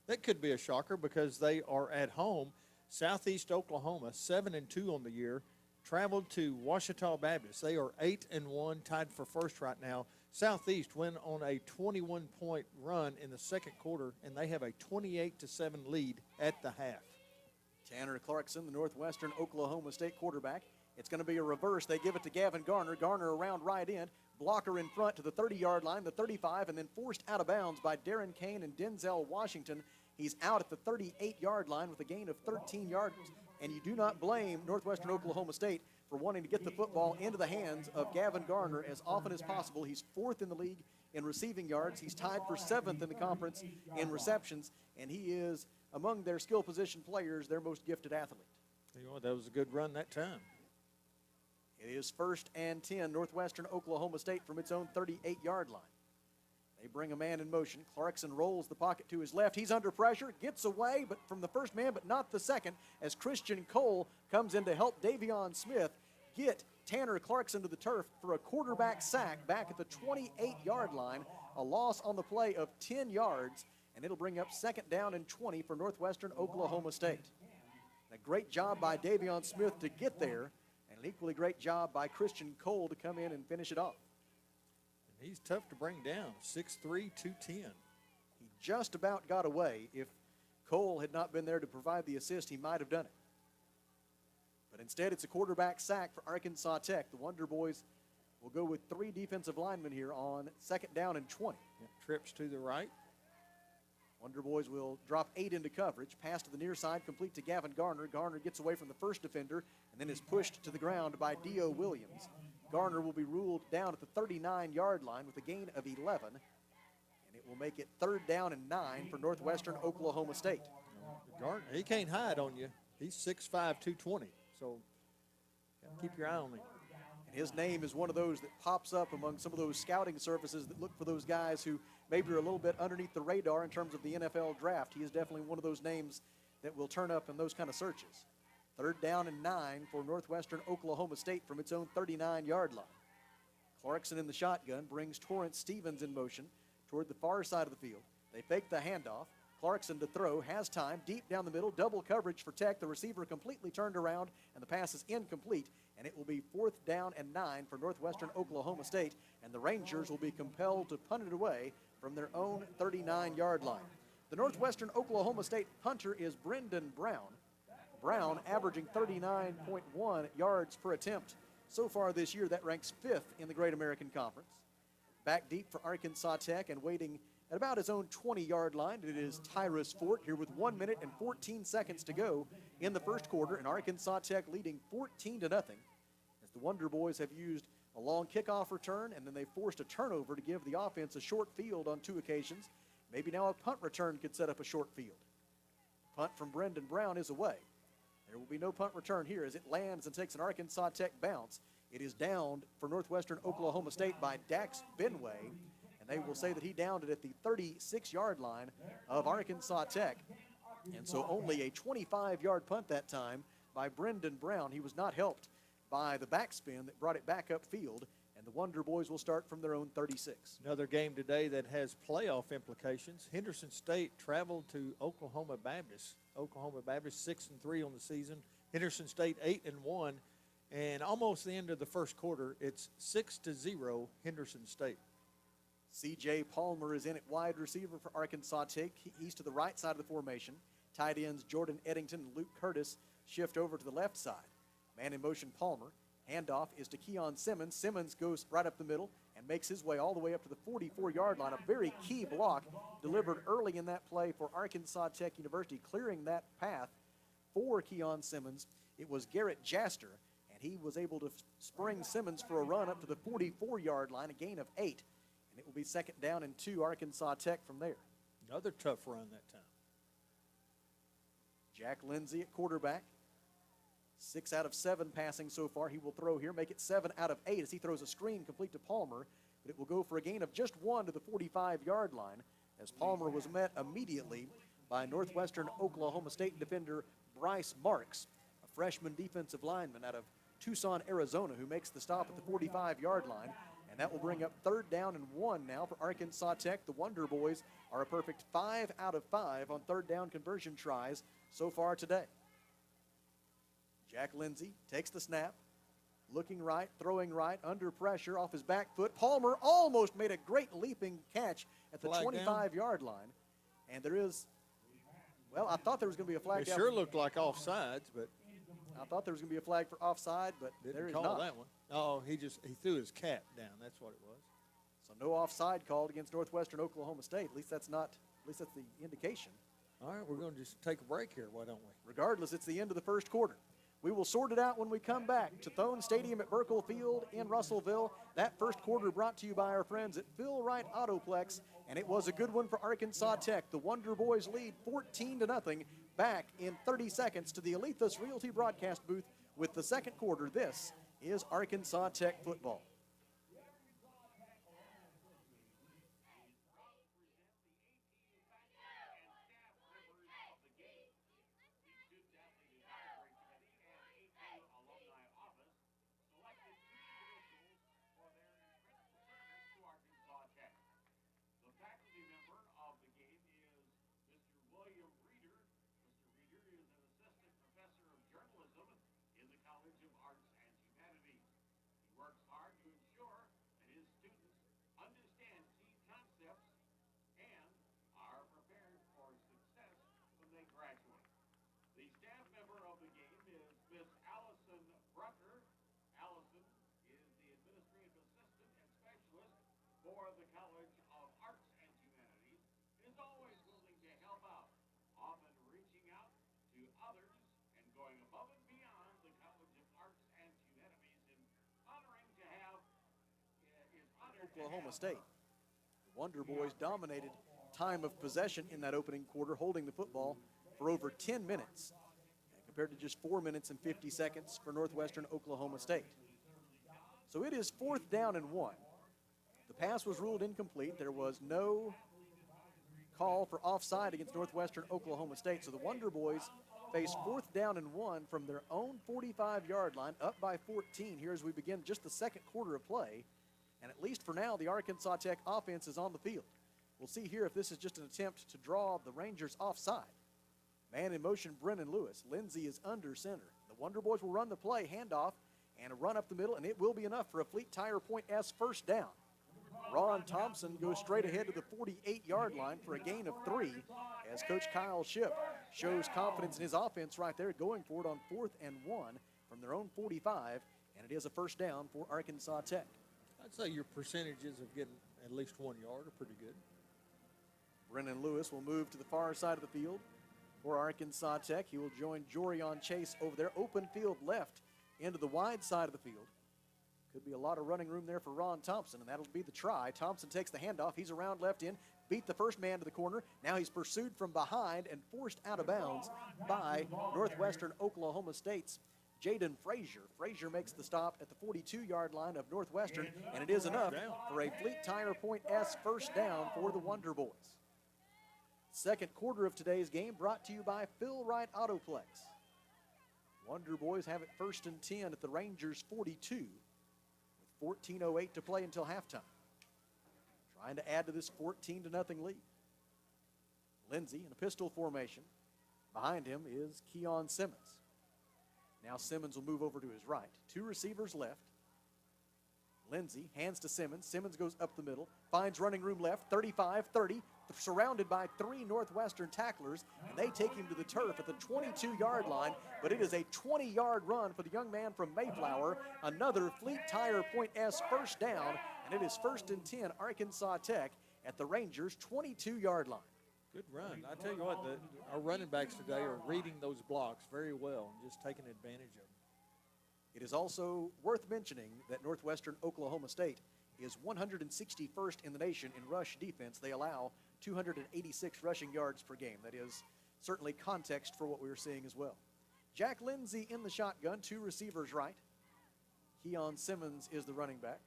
that could be a shocker because they are at home. Southeast Oklahoma 7-2 on the year, traveled to Ouachita Baptist. They are 8-1, tied for first right now. Southeast went on a 21-point run in the second quarter, and they have a 28-7 lead at the half. Tanner Clarkson, the Northwestern Oklahoma State quarterback. It's going to be a reverse. They give it to Gavin Garner. Garner around right end. Blocker in front to the 30-yard line, the 35, and then forced out of bounds by Darren Kane and Denzel Washington. He's out at the 38-yard line with a gain of 13 yards. And you do not blame Northwestern Oklahoma State for wanting to get the football into the hands of Gavin Garner as often as possible. He's 4th in the league in receiving yards. He's tied for 7th in the conference in receptions, and he is, among their skill position players, their most gifted athlete. You know, that was a good run that time. It is 1st and 10, Northwestern Oklahoma State from its own 38-yard line. They bring a man in motion. Clarkson rolls the pocket to his left. He's under pressure, gets away, but from the first man, but not the second, as Christian Cole comes in to help Davion Smith get Tanner Clarkson to the turf for a quarterback sack back at the 28-yard line, a loss on the play of 10 yards, and it'll bring up 2nd down and 20 for Northwestern Oklahoma State. A great job by Davion Smith to get there, and an equally great job by Christian Cole to come in and finish it off. He's tough to bring down, 6'3", 210. He just about got away. If Cole had not been there to provide the assist, he might have done it. But instead, it's a quarterback sack for Arkansas Tech. The Wonder Boys will go with 3 defensive linemen here on 2nd down and 20. Trips to the right. Wonder Boys will drop 8 into coverage. Pass to the near side, complete to Gavin Garner. Garner gets away from the first defender and then is pushed to the ground by Dio Williams. Garner will be ruled down at the 39-yard line with a gain of 11, and it will make it 3rd down and 9 for Northwestern Oklahoma State. Garner, he can't hide on you. He's 6'5", 220, so keep your eye on him. And his name is one of those that pops up among some of those scouting services that look for those guys who maybe are a little bit underneath the radar in terms of the NFL draft. He is definitely one of those names that will turn up in those kind of searches. 3rd down and 9 for Northwestern Oklahoma State from its own 39-yard line. Clarkson in the shotgun brings Torrance Stevens in motion toward the far side of the field. They fake the handoff. Clarkson to throw, has time, deep down the middle, double coverage for Tech. The receiver completely turned around, and the pass is incomplete, and it will be 4th down and 9 for Northwestern Oklahoma State, and the Rangers will be compelled to punt it away from their own 39-yard line. The Northwestern Oklahoma State punter is Brendan Brown. Brown averaging 39.1 yards per attempt. So far this year, that ranks 5th in the Great American Conference. Back deep for Arkansas Tech and waiting at about his own 20-yard line. It is Tyrus Fort here with 1 minute and 14 seconds to go in the first quarter, and Arkansas Tech leading 14-0 as the Wonder Boys have used a long kickoff return, and then they forced a turnover to give the offense a short field on 2 occasions. Maybe now a punt return could set up a short field. Punt from Brendan Brown is away. There will be no punt return here as it lands and takes an Arkansas Tech bounce. It is downed for Northwestern Oklahoma State by Dax Benway, and they will say that he downed it at the 36-yard line of Arkansas Tech. And so only a 25-yard punt that time by Brendan Brown. He was not helped by the backspin that brought it back upfield, and the Wonder Boys will start from their own 36. Another game today that has playoff implications. Henderson State traveled to Oklahoma Baptist. Oklahoma Baptist 6-3 on the season. Henderson State 8-1, and almost the end of the first quarter, it's 6-0 Henderson State. C.J. Palmer is in at wide receiver for Arkansas Tech. He's to the right side of the formation. Tight ends Jordan Eddington and Luke Curtis shift over to the left side. Man in motion Palmer. Handoff is to Keon Simmons. Simmons goes right up the middle and makes his way all the way up to the 44-yard line. A very key block delivered early in that play for Arkansas Tech University, clearing that path for Keon Simmons. It was Garrett Jaster, and he was able to spring Simmons for a run up to the 44-yard line, a gain of 8. And it will be 2nd down and 2, Arkansas Tech from there. Another tough run that time. Jack Lindsey at quarterback. 6 out of 7 passing so far. He will throw here, make it 7 out of 8 as he throws a screen complete to Palmer. But it will go for a gain of just 1 to the 45-yard line as Palmer was met immediately by Northwestern Oklahoma State defender Bryce Marks, a freshman defensive lineman out of Tucson, Arizona, who makes the stop at the 45-yard line. And that will bring up 3rd down and 1 now for Arkansas Tech. The Wonder Boys are a perfect 5 out of 5 on 3rd down conversion tries so far today. Jack Lindsey takes the snap, looking right, throwing right, under pressure, off his back foot. Palmer almost made a great leaping catch at the 25-yard line. And there is, well, I thought there was going to be a flag down. It sure looked like offsides, but I thought there was going to be a flag for offside, but there is not. Didn't call that one. Oh, he threw his cap down. That's what it was. So no offside called against Northwestern Oklahoma State. At least that's the indication. All right, we're going to just take a break here, why don't we? Regardless, it's the end of the first quarter. We will sort it out when we come back to Thone Stadium at Burkle Field in Russellville. That first quarter brought to you by our friends at Phil Wright Autoplex, and it was a good one for Arkansas Tech. The Wonder Boys lead 14-0. Back in 30 seconds to the Alethus Realty broadcast booth with the second quarter. This is Arkansas Tech football. For the College of Arts and Humanities, is always willing to help out, often reaching out to others and going above and beyond the College of Arts and Humanities in honoring to have Oklahoma State. The Wonder Boys dominated time of possession in that opening quarter, holding the football for over 10 minutes, compared to just 4 minutes and 50 seconds for Northwestern Oklahoma State. So it is 4th down and 1. The pass was ruled incomplete. There was no call for offside against Northwestern Oklahoma State. So the Wonder Boys face 4th down and 1 from their own 45-yard line, up by 14 here as we begin just the second quarter of play. And at least for now, the Arkansas Tech offense is on the field. We'll see here if this is just an attempt to draw the Rangers offside. Man in motion, Brennan Lewis. Lindsey is under center. The Wonder Boys will run the play, handoff, and a run up the middle, and it will be enough for a Fleet Tire Point-S first down. Ron Thompson goes straight ahead to the 48-yard line for a gain of 3 as Coach Kyle Shipp shows confidence in his offense right there, going for it on 4th and 1 from their own 45, and it is a first down for Arkansas Tech. I'd say your percentages of getting at least 1 yard are pretty good. Brennan Lewis will move to the far side of the field for Arkansas Tech. He will join Jorion Chase over there, open field left into the wide side of the field. Could be a lot of running room there for Ron Thompson, and that'll be the try. Thompson takes the handoff. He's around left in, beat the first man to the corner. Now he's pursued from behind and forced out of bounds by Northwestern Oklahoma State's Jaden Frazier. Frazier makes the stop at the 42-yard line of Northwestern, and it is enough for a Fleet Tire Point-S first down for the Wonder Boys. Second quarter of today's game brought to you by Phil Wright Autoplex. Wonder Boys have it 1st and 10 at the Rangers' 42. 14:08 to play until halftime. Trying to add to this 14-0 lead. Lindsey in a pistol formation. Behind him is Keon Simmons. Now Simmons will move over to his right. 2 receivers left. Lindsey hands to Simmons. Simmons goes up the middle, finds running room left, 35-30, surrounded by 3 Northwestern tacklers, and they take him to the turf at the 22-yard line, but it is a 20-yard run for the young man from Mayflower. Another Fleet Tire Point S first down, and it is 1st and 10 Arkansas Tech at the Rangers' 22-yard line. Good run. I tell you what, our running backs today are reading those blocks very well and just taking advantage of them. It is also worth mentioning that Northwestern Oklahoma State is 161st in the nation in rush defense. They allow 286 rushing yards per game. That is certainly context for what we were seeing as well. Jack Lindsey in the shotgun, 2 receivers right. Keon Simmons is the running back.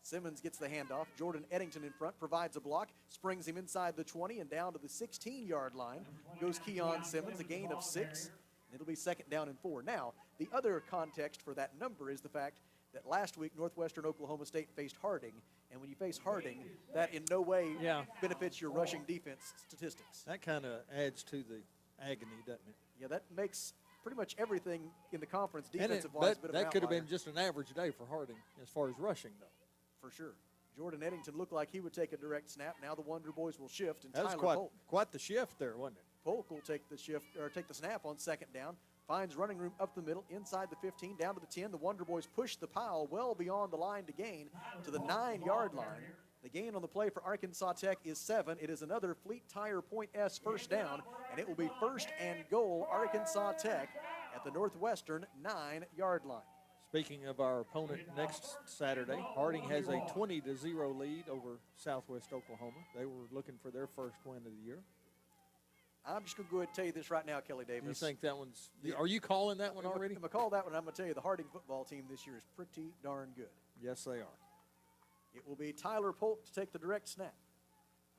Simmons gets the handoff. Jordan Eddington in front, provides a block, springs him inside the 20 and down to the 16-yard line. Goes Keon Simmons, a gain of 6. It'll be 2nd down and 4. Now, the other context for that number is the fact that last week Northwestern Oklahoma State faced Harding, and when you face Harding, that in no way benefits your rushing defense statistics. That kind of adds to the agony, doesn't it? Yeah, that makes pretty much everything in the conference defensive-wise a bit of an that could have outlier. been just an average day for Harding as far as rushing, though. For sure. Jordan Eddington looked like he would take a direct snap. Now the Wonder Boys will shift, and That was Tyler Polk. quite the shift there, wasn't it? Polk will take the shift or take the snap on 2nd down. Finds running room up the middle, inside the 15, down to the 10. The Wonder Boys push the pile well beyond the line to gain to the 9-yard line. The gain on the play for Arkansas Tech is 7. It is another Fleet Tire Point S first down, and it will be 1st and goal Arkansas Tech at the Northwestern 9-yard line. Speaking of our opponent next Saturday, Harding has a 20-0 lead over Southwest Oklahoma. They were looking for their first win of the year. I'm just going to go ahead and tell you this right now, Kelly Davis. You think that one's – are you calling that one already? I'm going to call that one. I'm going to tell you the Harding football team this year is pretty darn good. Yes, they are. It will be Tyler Polk to take the direct snap.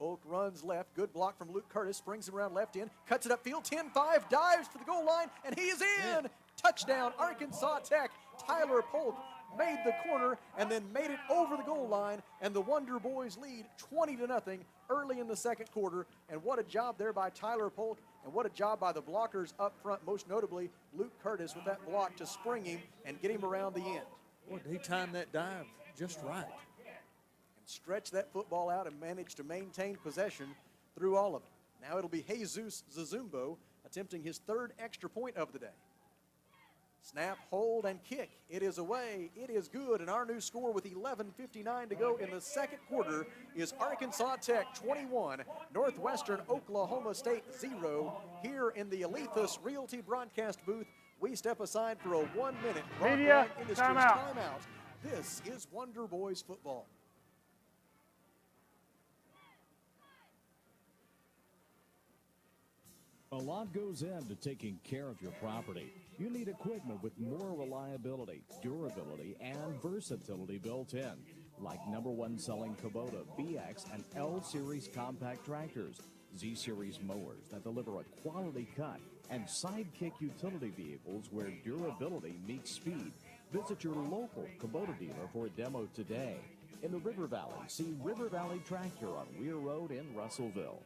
Polk runs left. Good block from Luke Curtis. Springs him around left end. Cuts it upfield. 10-5. Dives for the goal line. And he is in. Yeah. Touchdown, Arkansas Tech. Tyler Polk made the corner and then made it over the goal line. And the Wonder Boys lead 20-0 early in the 2nd quarter. And what a job there by Tyler Polk. And what a job by the blockers up front, most notably Luke Curtis with that block to spring him and get him around the end. Boy, did he time that dive just right. Stretch that football out and manage to maintain possession through all of it. Now it'll be Jesus Zazumbo attempting his 3rd extra point of the day. Snap, hold, and kick. It is away. It is good. And our new score with 11:59 to go in the 2nd quarter is Arkansas Tech 21, Northwestern Oklahoma State 0. Here in the Alethus Realty broadcast booth, we step aside for a 1-minute Broadline Industries timeout. This is Wonder Boys football. A lot goes into taking care of your property. You need equipment with more reliability, durability, and versatility built in, like #1 selling Kubota BX and L Series compact tractors, Z Series mowers that deliver a quality cut, and Sidekick utility vehicles where durability meets speed. Visit your local Kubota dealer for a demo today. In the River Valley, see River Valley Tractor on Weir Road in Russellville.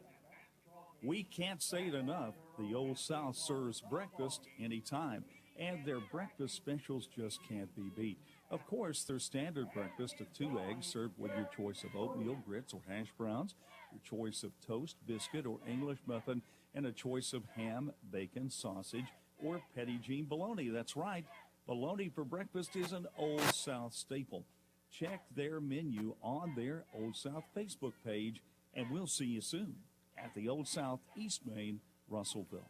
We can't say it enough. The Old South serves breakfast anytime, and their breakfast specials just can't be beat. Of course, their standard breakfast of 2 eggs served with your choice of oatmeal, grits, or hash browns, your choice of toast, biscuit, or English muffin, and a choice of ham, bacon, sausage, or Petit Jean bologna. That's right, bologna for breakfast is an Old South staple. Check their menu on their Old South Facebook page, and we'll see you soon at the Old South, East Main, Russellville.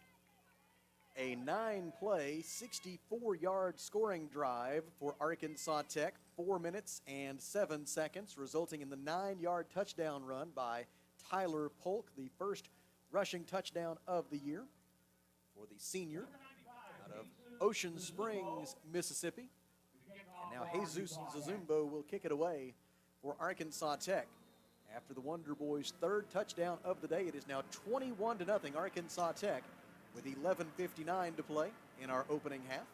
A 9-play, 64-yard scoring drive for Arkansas Tech, 4 minutes and 7 seconds, resulting in the 9-yard touchdown run by Tyler Polk, the first rushing touchdown of the year for the senior out of Ocean Springs, Mississippi. And now Jesus Zazumbo will kick it away for Arkansas Tech. After the Wonder Boys' 3rd touchdown of the day, it is now 21-0 Arkansas Tech with 11:59 to play in our opening half.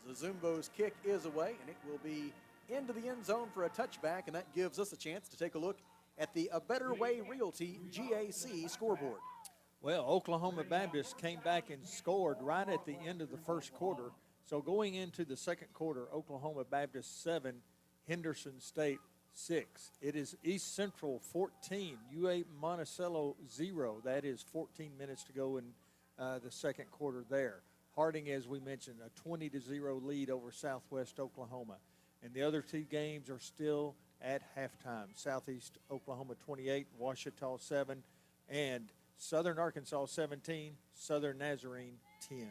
Zazumbo's kick is away, and it will be into the end zone for a touchback, and that gives us a chance to take a look at the A Better Way Realty GAC scoreboard. Well, Oklahoma Baptist came back and scored right at the end of the 1st quarter. So going into the 2nd quarter, Oklahoma Baptist 7, Henderson State 6. It is East Central 14, UA Monticello 0. That is 14 minutes to go in the second quarter there. Harding, as we mentioned, a 20-0 lead over Southwest Oklahoma. And the other two games are still at halftime. Southeast Oklahoma 28, Ouachita 7, and Southern Arkansas 17, Southern Nazarene 10.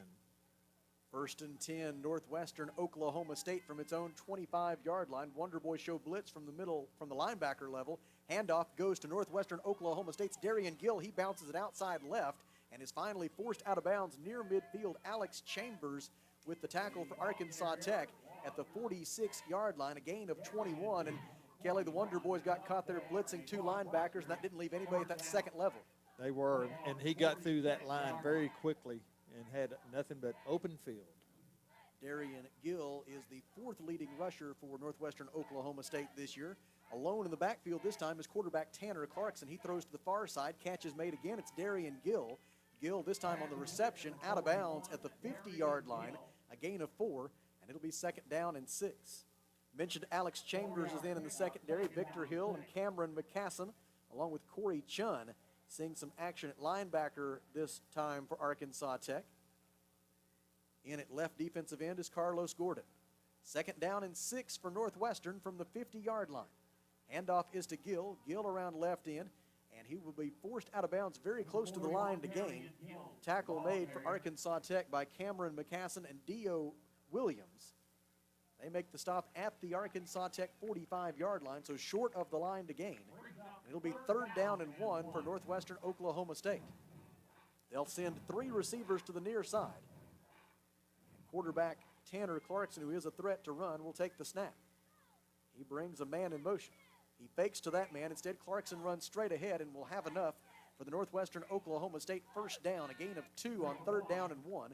First and 10, Northwestern Oklahoma State from its own 25-yard line. Wonder Boys show blitz from the middle, from the linebacker level. Handoff goes to Northwestern Oklahoma State's Darian Gill. He bounces it outside left and is finally forced out of bounds near midfield. Alex Chambers with the tackle for Arkansas Tech at the 46-yard line, a gain of 21. And Kelly, the Wonder Boys got caught there blitzing two linebackers, and that didn't leave anybody at that second level. They were, and he got through that line very quickly and had nothing but open field. Darian Gill is the fourth leading rusher for Northwestern Oklahoma State this year. Alone in the backfield this time is quarterback Tanner Clarkson. He throws to the far side. Catch is made again. It's Darian Gill. Gill this time on the reception, out of bounds at the 50-yard line, a gain of 4, and it'll be second down and 6. Mentioned Alex Chambers is in the secondary. Victor Hill and Cameron McCasson, along with Corey Chun, seeing some action at linebacker this time for Arkansas Tech. In at left defensive end is Carlos Gordon. Second down and 6 for Northwestern from the 50-yard line. Handoff is to Gill. Gill around left end, and he will be forced out of bounds very close to the line to gain. Tackle made for Arkansas Tech by Cameron McCasson and Dio Williams. They make the stop at the Arkansas Tech 45-yard line, so short of the line to gain. It'll be third down and 1 for Northwestern Oklahoma State. They'll send 3 receivers to the near side. Quarterback Tanner Clarkson, who is a threat to run, will take the snap. He brings a man in motion. He fakes to that man. Instead, Clarkson runs straight ahead and will have enough for the Northwestern Oklahoma State first down, a gain of 2 on third down and 1.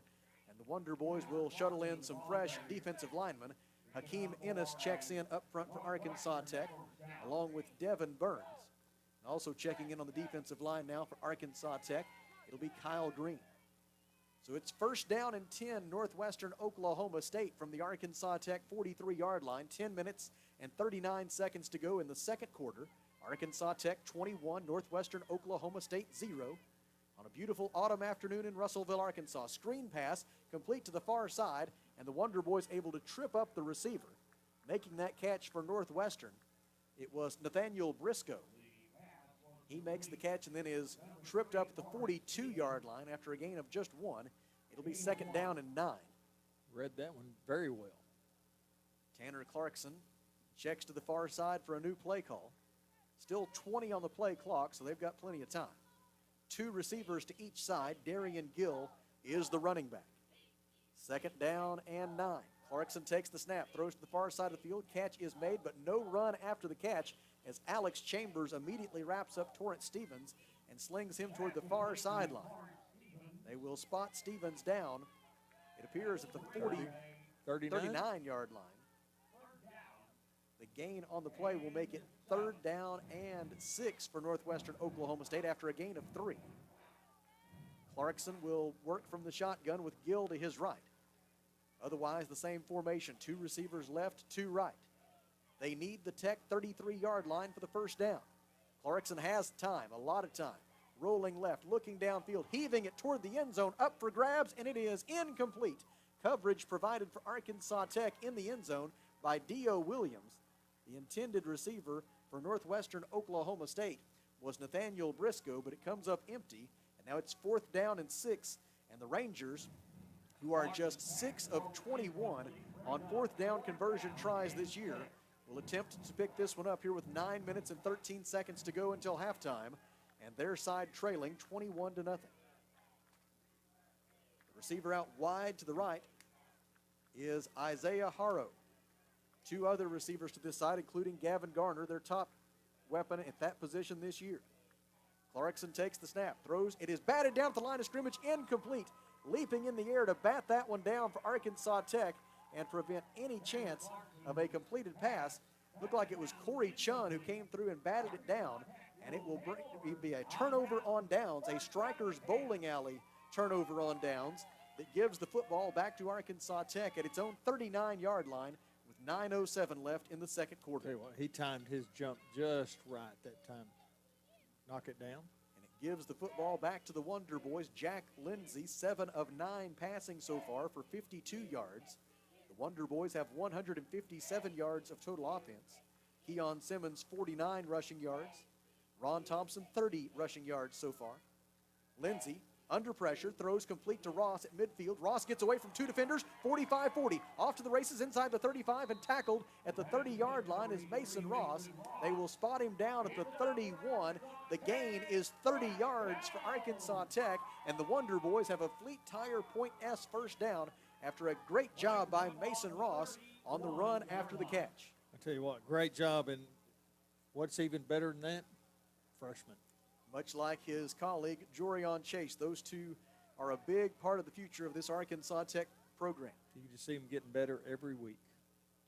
And the Wonder Boys will shuttle in some fresh defensive linemen. Hakeem Ennis checks in up front for Arkansas Tech, along with Devin Burns. And also checking in on the defensive line now for Arkansas Tech, it'll be Kyle Green. So it's first down and 10, Northwestern Oklahoma State from the Arkansas Tech 43-yard line. 10 minutes and 39 seconds to go in the second quarter. Arkansas Tech 21, Northwestern Oklahoma State 0. On a beautiful autumn afternoon in Russellville, Arkansas. Screen pass complete to the far side, and the Wonder Boys able to trip up the receiver. Making that catch for Northwestern, it was Nathaniel Briscoe. He makes the catch and then is tripped up at the 42-yard line after a gain of just 1. It'll be second down and 9. Read that one very well. Tanner Clarkson checks to the far side for a new play call. Still 20 on the play clock, so they've got plenty of time. 2 receivers to each side. Darian Gill is the running back. Second down and 9. Clarkson takes the snap, throws to the far side of the field. Catch is made, but no run after the catch as Alex Chambers immediately wraps up Torrance Stevens and slings him toward the far sideline. They will spot Stevens down, it appears, at the 39-yard line. The gain on the play will make it third down and 6 for Northwestern Oklahoma State after a gain of 3. Clarkson will work from the shotgun with Gill to his right. Otherwise, the same formation, 2 receivers left, 2 right. They need the Tech 33-yard line for the first down. Clarkson has time, a lot of time. Rolling left, looking downfield, heaving it toward the end zone, up for grabs, and it is incomplete. Coverage provided for Arkansas Tech in the end zone by Dio Williams. The intended receiver for Northwestern Oklahoma State was Nathaniel Briscoe, but it comes up empty, and now it's fourth down and 6, and the Rangers, who are just 6 of 21 on fourth down conversion tries this year, will attempt to pick this one up here with 9 minutes and 13 seconds to go until halftime, and their side trailing 21-0. The receiver out wide to the right is Isaiah Haro. 2 other receivers to this side, including Gavin Garner, their top weapon at that position this year. Clarkson takes the snap, throws. It is batted down at the line of scrimmage, incomplete. Leaping in the air to bat that one down for Arkansas Tech and prevent any chance of a completed pass. Looked like it was Corey Chun who came through and batted it down, and it will be a turnover on downs, a Strikers bowling alley turnover on downs that gives the football back to Arkansas Tech at its own 39-yard line with 9:07 left in the second quarter. Tell you what, he timed his jump just right that time. Knock it down. And it gives the football back to the Wonder Boys. Jack Lindsey, 7 of 9 passing so far for 52 yards. The Wonder Boys have 157 yards of total offense. Keon Simmons, 49 rushing yards. Ron Thompson, 30 rushing yards so far. Lindsey, under pressure, throws complete to Ross at midfield. Ross gets away from 2 defenders, 45-40. Off to the races inside the 35 and tackled at the 30-yard line is Mason Ross. They will spot him down at the 31. The gain is 30 yards for Arkansas Tech, and the Wonder Boys have a Fleet Tire Point S first down after a great job by Mason Ross on the run after the catch. I tell you what, great job, and what's even better than that? Freshman. Much like his colleague, Jorion Chase. Those two are a big part of the future of this Arkansas Tech program. You can just see him getting better every week.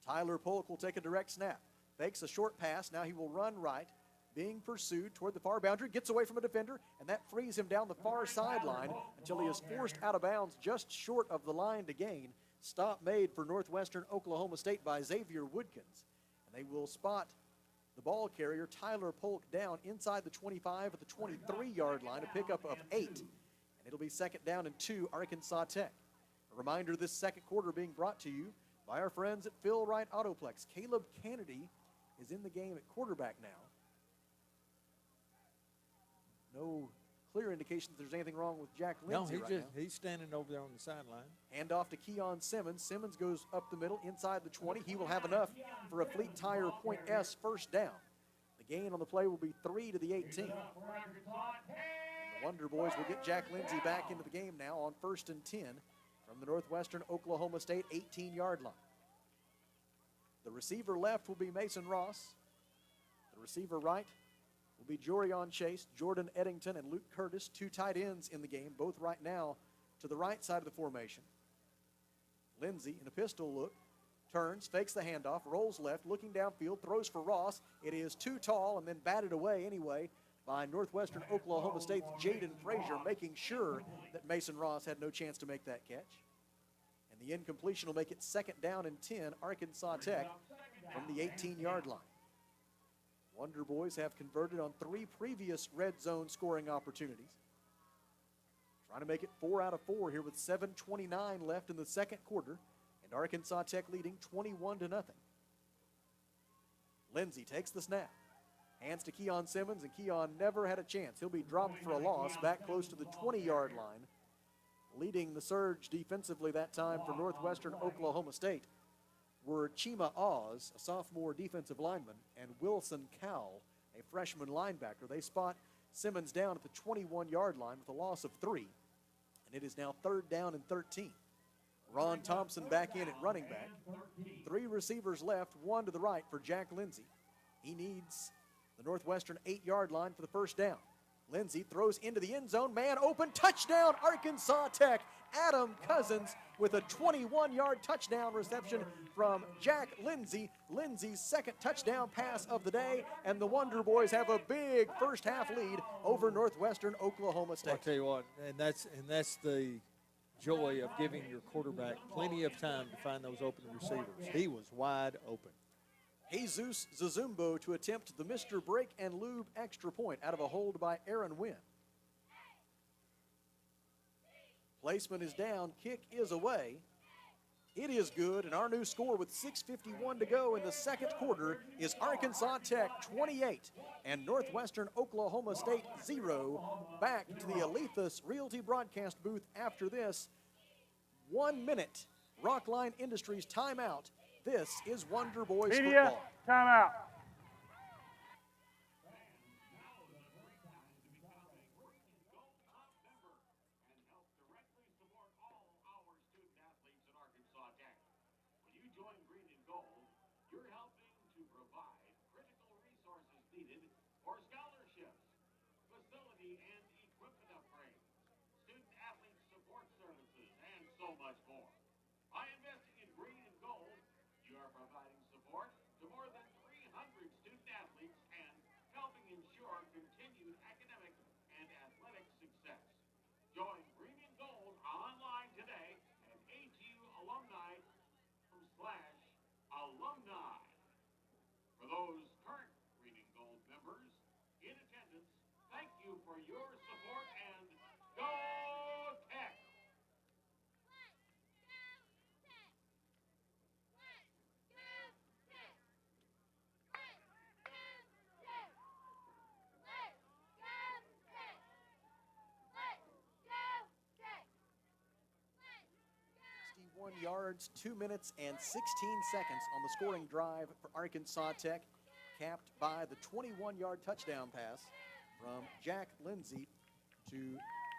Tyler Polk will take a direct snap. Fakes a short pass. Now he will run right. Being pursued toward the far boundary. Gets away from a defender, and that frees him down the far sideline until he is forced out of bounds just short of the line to gain. Stop made for Northwestern Oklahoma State by Xavier Woodkins. And they will spot the ball carrier, Tyler Polk, down inside the 25 at the 23-yard line, a pickup of 8. And it'll be second down and 2, Arkansas Tech. A reminder, this second quarter being brought to you by our friends at Phil Wright Autoplex. Caleb Kennedy is in the game at quarterback now. No clear indication that there's anything wrong with Jack Lindsey now. He's standing over there on the sideline. Hand off to Keon Simmons. Simmons goes up the middle inside the 20. He will have enough for a Fleet Tire Point S first down. The gain on the play will be 3 to the 18. And the Wonder Boys will get Jack Lindsey back into the game now on 1st and 10 from the Northwestern Oklahoma State 18-yard line. The receiver left will be Mason Ross. The receiver right will be Jorion Chase, Jordan Eddington, and Luke Curtis, 2 tight ends in the game, both right now to the right side of the formation. Lindsey in a pistol look, turns, fakes the handoff, rolls left, looking downfield, throws for Ross. It is too tall and then batted away anyway by Northwestern Oklahoma State's Jaden Frazier, making sure that Mason Ross had no chance to make that catch. And the incompletion will make it second down and 10, Arkansas Tech from the 18-yard line. Wonder Boys have converted on 3 previous red zone scoring opportunities. Trying to make it 4 out of 4 here with 7:29 left in the second quarter, and Arkansas Tech leading 21-0. Lindsey takes the snap. Hands to Keon Simmons, and Keon never had a chance. He'll be dropped for a loss back close to the 20-yard line. Leading the surge defensively that time for Northwestern Oklahoma State were Chima Oz, a sophomore defensive lineman, and Wilson Cowell, a freshman linebacker. They spot Simmons down at the 21-yard line with a loss of 3, and it is now 3rd down and 13. Ron Thompson back in at running back. 3 receivers left, 1 to the right for Jack Lindsey. He needs the Northwestern 8-yard line for the first down. Lindsey throws into the end zone, man open, touchdown, Arkansas Tech. Adam Cousins with a 21-yard touchdown reception from Jack Lindsey. Lindsey's second touchdown pass of the day, and the Wonder Boys have a big first half lead over Northwestern Oklahoma State. I'll tell you what, and that's the joy of giving your quarterback plenty of time to find those open receivers. He was wide open. Jesus Zazumbo to attempt the Mr. Break and Lube extra point out of a hold by Aaron Wynn. Placement is down, kick is away. It is good, and our new score with 6:51 to go in the second quarter is Arkansas Tech 28 and Northwestern Oklahoma State 0. Back to the Alethus Realty broadcast booth after this 1-minute Rockline Industries timeout. This is Wonder Boys Media, football. timeout. Join Green and Gold online today at ATU alumni.com/alumni. 41 yards, 2 minutes and 16 seconds on the scoring drive for Arkansas Tech, capped by the 21-yard touchdown pass from Jack Lindsey to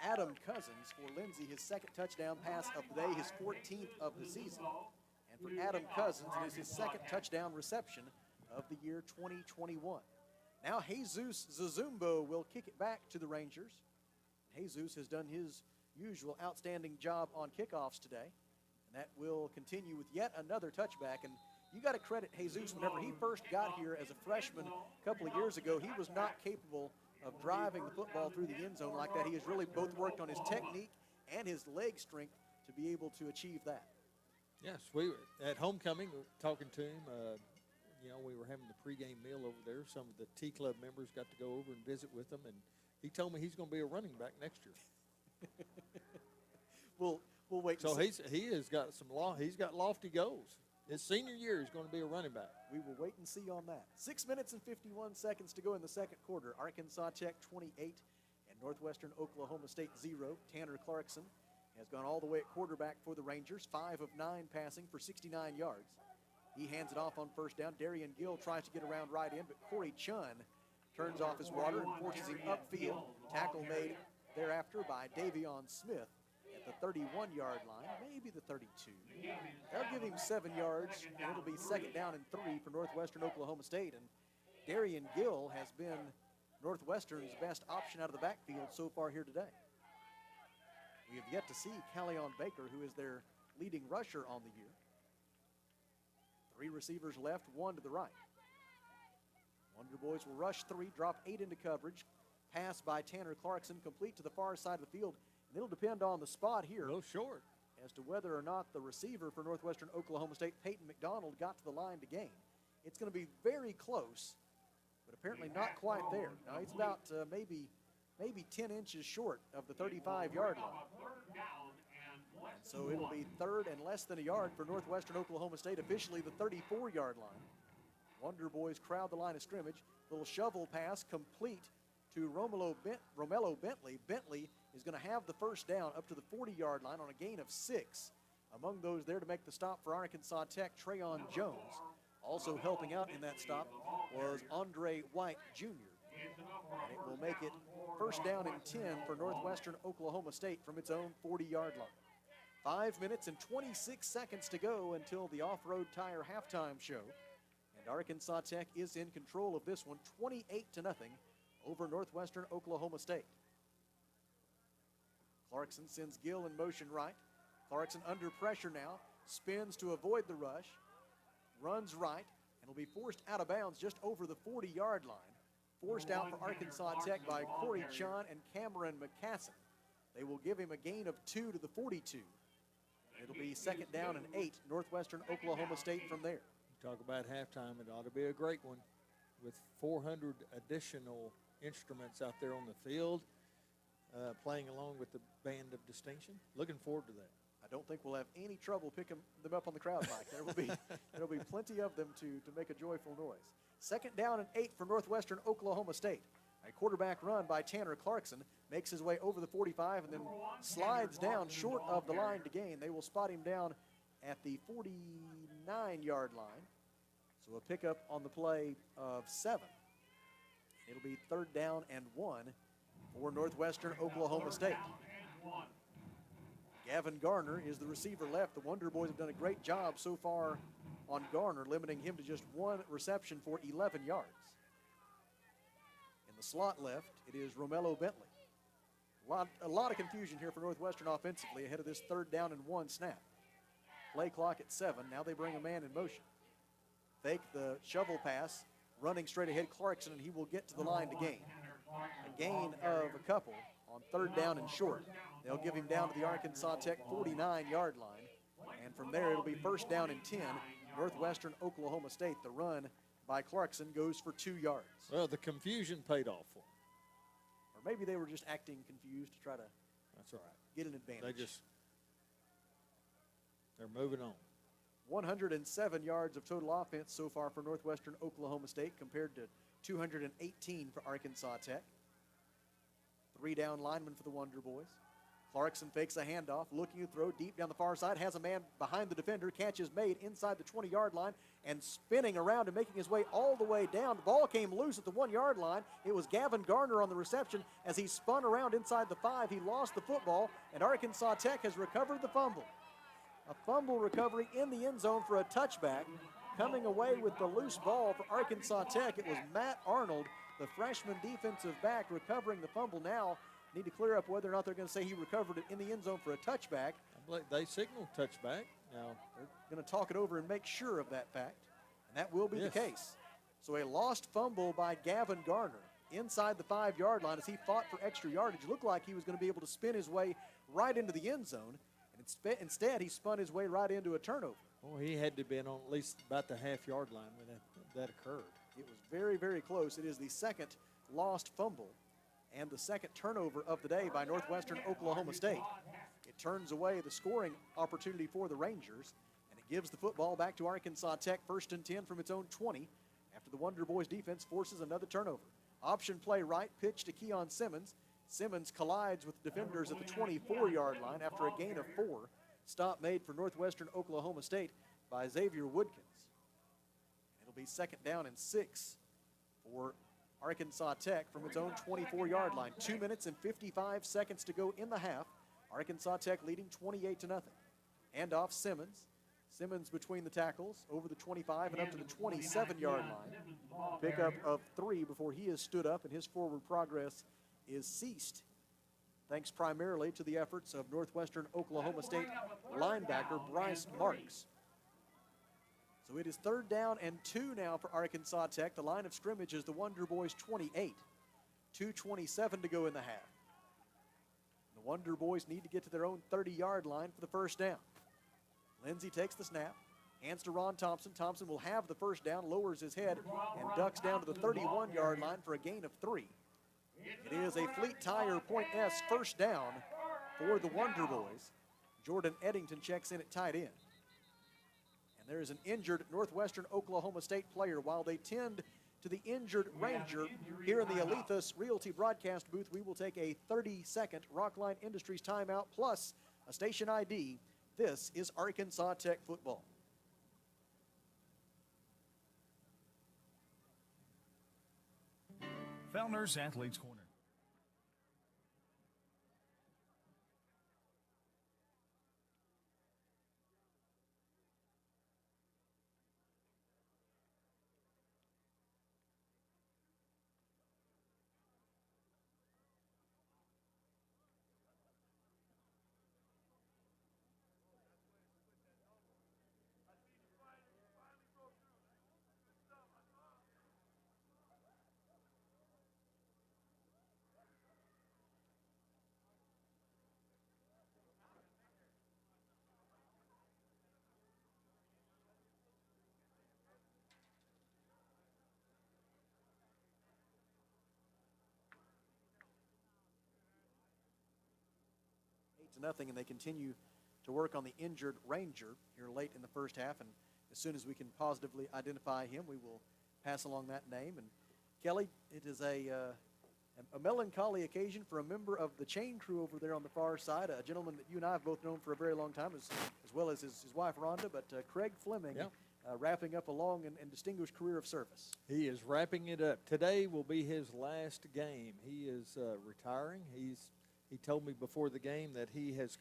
Adam Cousins. For Lindsey, his second touchdown pass of the day, his 14th of the season. And for Adam Cousins, it is his second touchdown reception of the year 2021. Now Jesus Zazumbo will kick it back to the Rangers. Jesus has done his usual outstanding job on kickoffs today, and that will continue with yet another touchback. And you got to credit Jesus. Whenever he first got here as a freshman a couple of years ago, he was not capable of driving the football through the end zone like that. He has really both worked on his technique and his leg strength to be able to achieve that. Yes, we were at homecoming talking to him. We were having the pregame meal over there. Some of the T Club members got to go over and visit with him, and he told me he's going to be a running back next year. We'll wait. So he has got he's got lofty goals. His senior year is going to be a running back. We will wait and see on that. 6 minutes and 51 seconds to go in the second quarter. Arkansas Tech 28 and Northwestern Oklahoma State 0. Tanner Clarkson has gone all the way at quarterback for the Rangers, 5 of 9 passing for 69 yards. He hands it off on first down. Darian Gill tries to get around right in, but Corey Chun turns off his water and forces him upfield. Tackle made thereafter by Davion Smith at the 31-yard line, maybe the 32. They'll give him 7 yards, and it'll be second down and 3 for Northwestern Oklahoma State. And Darian Gill has been Northwestern's best option out of the backfield so far here today. We have yet to see Callion Baker, who is their leading rusher on the year. 3 receivers left, 1 to the right. Wonder Boys will rush 3, drop 8 into coverage. Pass by Tanner Clarkson, complete to the far side of the field. And it'll depend on the spot here. A little short. As to whether or not the receiver for Northwestern Oklahoma State, Peyton McDonald, got to the line to gain. It's going to be very close, but apparently not quite there. Now he's about maybe 10 inches short of the 35-yard line. And so it'll be third and less than a yard for Northwestern Oklahoma State, officially the 34-yard line. Wonder Boys crowd the line of scrimmage. Little shovel pass complete to Romello Bentley. Bentley is going to have the first down up to the 40-yard line on a gain of 6. Among those there to make the stop for Arkansas Tech, Trayon Jones. Also helping out in that stop was Andre White Jr. And it will make it first down and 10 for Northwestern Oklahoma State from its own 40-yard line. 5 minutes and 26 seconds to go until the off-road tire halftime show. And Arkansas Tech is in control of this one, 28-0 over Northwestern Oklahoma State. Clarkson sends Gill in motion right. Clarkson under pressure now, spins to avoid the rush, runs right, and will be forced out of bounds just over the 40-yard line. Forced out for Arkansas Tech by Corey Chun and Cameron McCassin. They will give him a gain of 2 to the 42. It'll be second down and 8, Northwestern Oklahoma State from there. Talk about halftime, it ought to be a great one with 400 additional instruments out there on the field, playing along with the band of distinction. Looking forward to that. I don't think we'll have any trouble picking them up on the crowd mic. There will be plenty of them to make a joyful noise. Second down and 8 for Northwestern Oklahoma State. A quarterback run by Tanner Clarkson makes his way over the 45 and then slides down short of the line to gain. They will spot him down at the 49-yard line. So a pickup on the play of 7. It'll be third down and 1 for Northwestern Oklahoma State. Gavin Garner is the receiver left. The Wonder Boys have done a great job so far on Garner, limiting him to just 1 reception for 11 yards. In the slot left, it is Romello Bentley. A lot of confusion here for Northwestern offensively ahead of this third down and 1 snap. Play clock at 7. Now they bring a man in motion. Fake the shovel pass, running straight ahead Clarkson, and he will get to the line to gain. A gain of a couple on third down and short. They'll give him down to the Arkansas Tech 49-yard line. And from there, it'll be first down and 10, Northwestern Oklahoma State. The run by Clarkson goes for 2 yards. Well, the confusion paid off for them. Or maybe they were just acting confused to try to That's all right. get an advantage. They're moving on. 107 yards of total offense so far for Northwestern Oklahoma State compared to 218 for Arkansas Tech. 3 down linemen for the Wonder Boys. Clarkson fakes a handoff, looking to throw deep down the far side, has a man behind the defender, catch is made inside the 20-yard line, and spinning around and making his way all the way down. The ball came loose at the 1-yard line. It was Gavin Garner on the reception. As he spun around inside the 5, he lost the football, and Arkansas Tech has recovered the fumble. A fumble recovery in the end zone for a touchback. Coming away with the loose ball for Arkansas Tech, it was Matt Arnold, the freshman defensive back, recovering the fumble now. Need to clear up whether or not they're going to say he recovered it in the end zone for a touchback. I believe they signaled touchback. Now they're going to talk it over and make sure of that fact, and that will be the case. So a lost fumble by Gavin Garner inside the 5-yard line as he fought for extra yardage. Looked like he was going to be able to spin his way right into the end zone, and instead he spun his way right into a turnover. Oh, he had to have been on at least about the half-yard line when that occurred. It was very, very close. It is the second lost fumble and the second turnover of the day by Northwestern Oklahoma State. It turns away the scoring opportunity for the Rangers, and it gives the football back to Arkansas Tech, 1st and 10 from its own 20, after the Wonder Boys defense forces another turnover. Option play right, pitch to Keon Simmons. Simmons collides with defenders at the 24-yard line after a gain of 4. Stop made for Northwestern Oklahoma State by Xavier Woodkins. It'll be 2nd down and 6 for Arkansas Tech from its own 24-yard line. 2 minutes and 55 seconds to go in the half. Arkansas Tech leading 28-0. Hand off Simmons. Simmons between the tackles, over the 25 and up to the 27-yard line. Pickup of 3 before he is stood up, and his forward progress is ceased, thanks primarily to the efforts of Northwestern Oklahoma State linebacker Bryce Marks. So it is 3rd down and 2 now for Arkansas Tech. The line of scrimmage is the Wonder Boys 28. 2:27 to go in the half. The Wonder Boys need to get to their own 30-yard line for the first down. Lindsey takes the snap, hands to Ron Thompson. Thompson will have the first down, lowers his head, and ducks down to the 31-yard line for a gain of 3. It is a Fleet Tire Point S first down for the Wonder Boys. Jordan Eddington checks in at tight end. And there is an injured Northwestern Oklahoma State player. While they tend to the injured Ranger here in the Alethus Realty broadcast booth, we will take a 30-second Rockline Industries timeout plus a station ID. This is Arkansas Tech football. Founders Athletes Corner. Nothing, and they continue to work on the injured Ranger here late in the first half, and as soon as we can positively identify him, we will pass along that name. And Kelly, it is a melancholy occasion for a member of the chain crew over there on the far side, a gentleman that you and I have both known for a very long time, as well as his wife Rhonda, but Craig Fleming, wrapping up a long and distinguished career of service. He is wrapping it up. Today will be his last game. He is retiring. He told me before the game that he has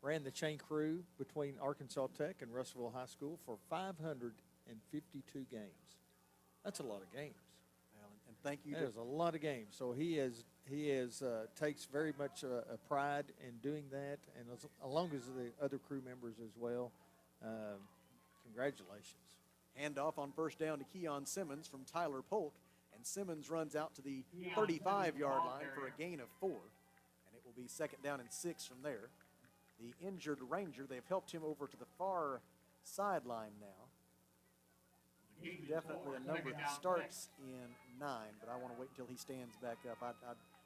ran the chain crew between Arkansas Tech and Russellville High School for 552 games. That's a lot of games. Well, and thank you. That is a lot of games. So he takes very much a pride in doing that, and along as the other crew members as well. Congratulations. Handoff on first down to Keon Simmons from Tyler Polk, and Simmons runs out to the 35-yard line for a gain of 4. Will be 2nd down and 6 from there. The injured Ranger, they've helped him over to the far sideline now. Definitely a number that starts in 9, but I want to wait until he stands back up. I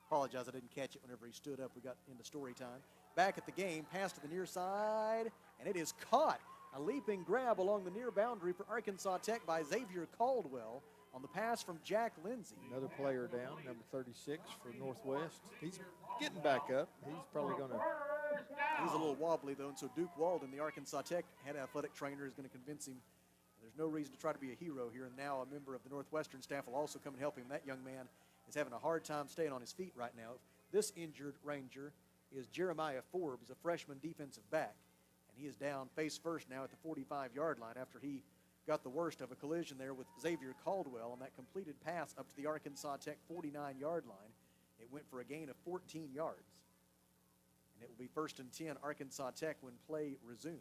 apologize, I didn't catch it whenever he stood up. We got into story time. Back at the game, pass to the near side, and it is caught. A leaping grab along the near boundary for Arkansas Tech by Xavier Caldwell on the pass from Jack Lindsay. Another player down, number 36 for Northwest. He's getting back up. He's probably going to. He's a little wobbly, though, and so Duke Walden, the Arkansas Tech head athletic trainer, is going to convince him there's no reason to try to be a hero here. And now a member of the Northwestern staff will also come and help him. That young man is having a hard time staying on his feet right now. This injured Ranger is Jeremiah Forbes, a freshman defensive back. And he is down face first now at the 45-yard line after he got the worst of a collision there with Xavier Caldwell on that completed pass up to the Arkansas Tech 49-yard line. It went for a gain of 14 yards. And it will be 1st and 10 Arkansas Tech when play resumes.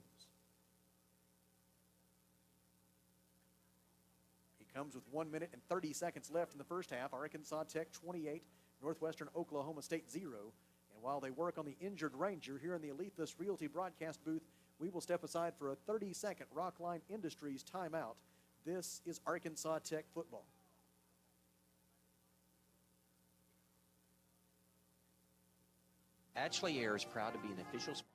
He comes with 1 minute and 30 seconds left in the first half. Arkansas Tech 28, Northwestern Oklahoma State 0. And while they work on the injured Ranger here in the Alethus Realty broadcast booth, we will step aside for a 30-second Rockline Industries timeout. This is Arkansas Tech football. Ashley Air is proud to be an official sponsor.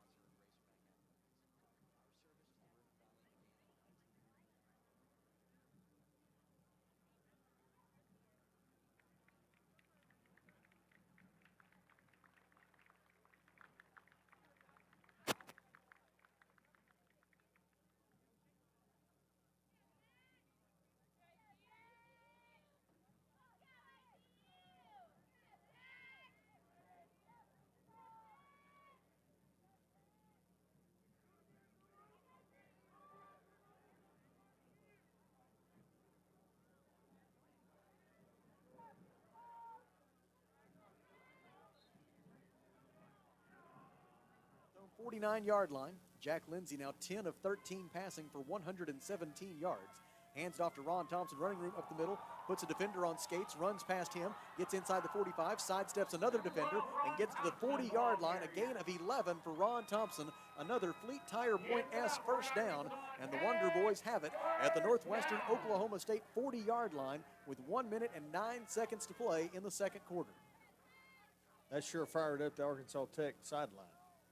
So 49-yard line. Jack Lindsay now 10 of 13 passing for 117 yards. Hands it off to Ron Thompson, running room up the middle, puts a defender on skates, runs past him, gets inside the 45, sidesteps another defender, and gets to the 40-yard line. A gain of 11 for Ron Thompson. Another Fleet Tire Point-esque first down, and the Wonder Boys have it at the Northwestern Oklahoma State 40-yard line with 1 minute and 9 seconds to play in the second quarter. That sure fired up the Arkansas Tech sideline.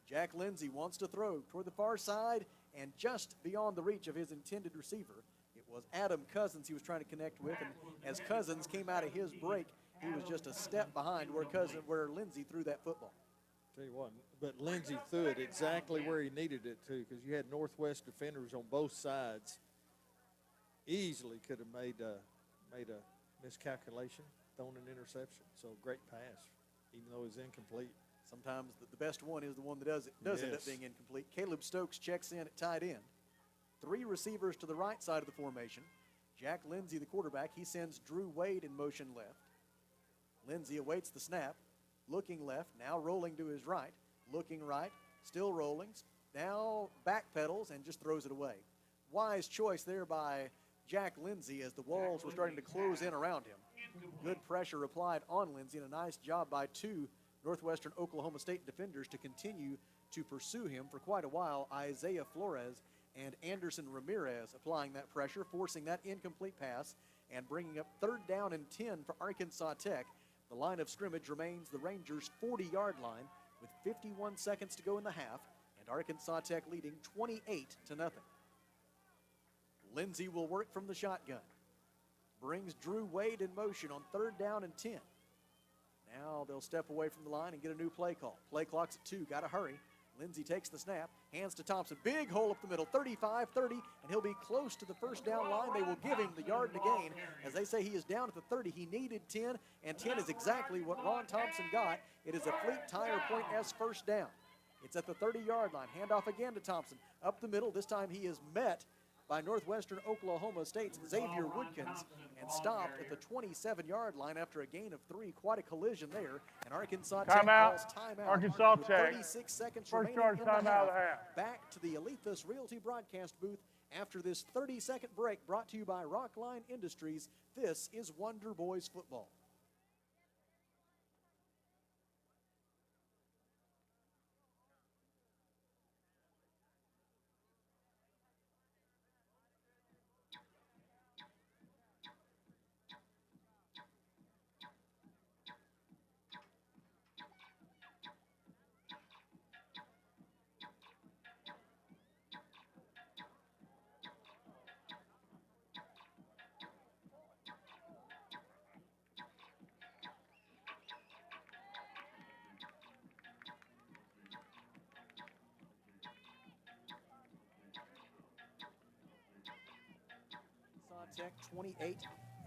Jack Lindsay wants to throw toward the far side and just beyond the reach of his intended receiver. It was Adam Cousins he was trying to connect with, and as Cousins came out of his break, he was just a step behind where Lindsay threw that football. Tell you what, but Lindsay threw it exactly where he needed it to, because you had Northwest defenders on both sides. Easily could have made a miscalculation, thrown an interception. So great pass, even though it was incomplete. Sometimes the best one is the one that does end up being incomplete. Caleb Stokes checks in at tight end. 3 receivers to the right side of the formation. Jack Lindsay, the quarterback, he sends Drew Wade in motion left. Lindsay awaits the snap, looking left, now rolling to his right, looking right, still rolling, now backpedals and just throws it away. Wise choice there by Jack Lindsay as the walls were starting to close in around him. Good pressure applied on Lindsay, and a nice job by 2 Northwestern Oklahoma State defenders to continue to pursue him for quite a while. Isaiah Flores and Anderson Ramirez applying that pressure, forcing that incomplete pass, and bringing up 3rd down and 10 for Arkansas Tech. The line of scrimmage remains the Rangers' 40-yard line with 51 seconds to go in the half, and Arkansas Tech leading 28-0. Lindsay will work from the shotgun. Brings Drew Wade in motion on 3rd down and 10. Now they'll step away from the line and get a new play call. Play clock's at 2, got to hurry. Lindsay takes the snap, hands to Thompson. Big hole up the middle, 35, 30, and he'll be close to the first down line. They will give him the yard to gain. As they say, he is down at the 30. He needed 10, and 10 is exactly what Ron Thompson got. It is a Fleet Tire Point-esque first down. It's at the 30-yard line. Handoff again to Thompson. Up the middle. This time he is met by Northwestern Oklahoma State's Xavier Woodkins and stopped at the 27-yard line after a gain of 3. Quite a collision there. And Arkansas Tech calls timeout. Arkansas Tech. 36 seconds First remaining charge in the timeout of the half. half. Back to the Alethus Realty broadcast booth after this 30-second break brought to you by Rockline Industries. This is Wonder Boys football. Tech 28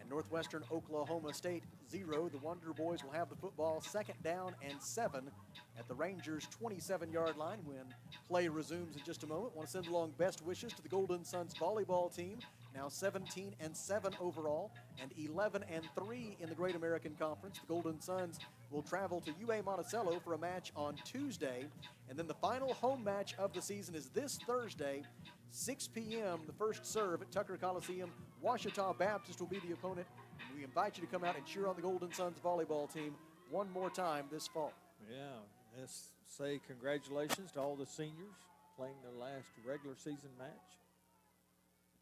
and Northwestern Oklahoma State 0. The Wonder Boys will have the football 2nd down and 7 at the Rangers' 27-yard line when play resumes in just a moment. Want to send along best wishes to the Golden Suns volleyball team, now 17 and 7 overall and 11 and 3 in the Great American Conference. The Golden Suns will travel to UA Monticello for a match on Tuesday, and then the final home match of the season is this Thursday, 6 p.m., the first serve at Tucker Coliseum. Ouachita Baptist will be the opponent. We invite you to come out and cheer on the Golden Suns volleyball team one more time this fall. Yeah, let's say congratulations to all the seniors playing their last regular season match.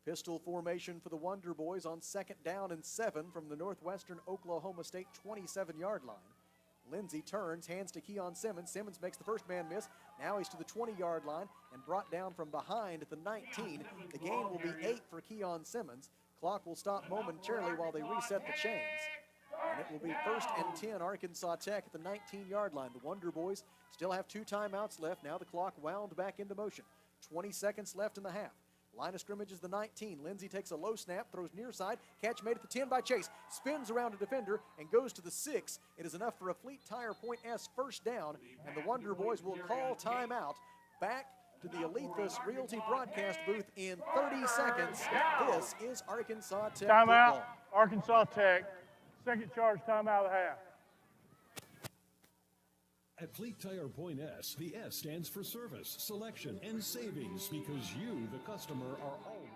Pistol formation for the Wonder Boys on 2nd down and 7 from the Northwestern Oklahoma State 27-yard line. Lindsey turns, hands to Keon Simmons. Simmons makes the first man miss. Now he's to the 20-yard line and brought down from behind at the 19. The gain will be 8 for Keon Simmons. Clock will stop momentarily while they reset the chains. And it will be 1st and 10 Arkansas Tech at the 19-yard line. The Wonder Boys still have 2 timeouts left. Now the clock wound back into motion. 20 seconds left in the half. Line of scrimmage is the 19. Lindsey takes a low snap, throws near side. Catch made at the 10 by Chase. Spins around a defender and goes to the 6. It is enough for a Fleet Tire Point-S first down, and the Wonder Boys will call timeout. Back to the Alethus Realty broadcast booth in 30 seconds. This is Arkansas Tech Timeout, football. Arkansas Tech. Second charge timeout of the half. At Fleet Tire Point S, the S stands for service, selection, and savings because you, the customer, are always.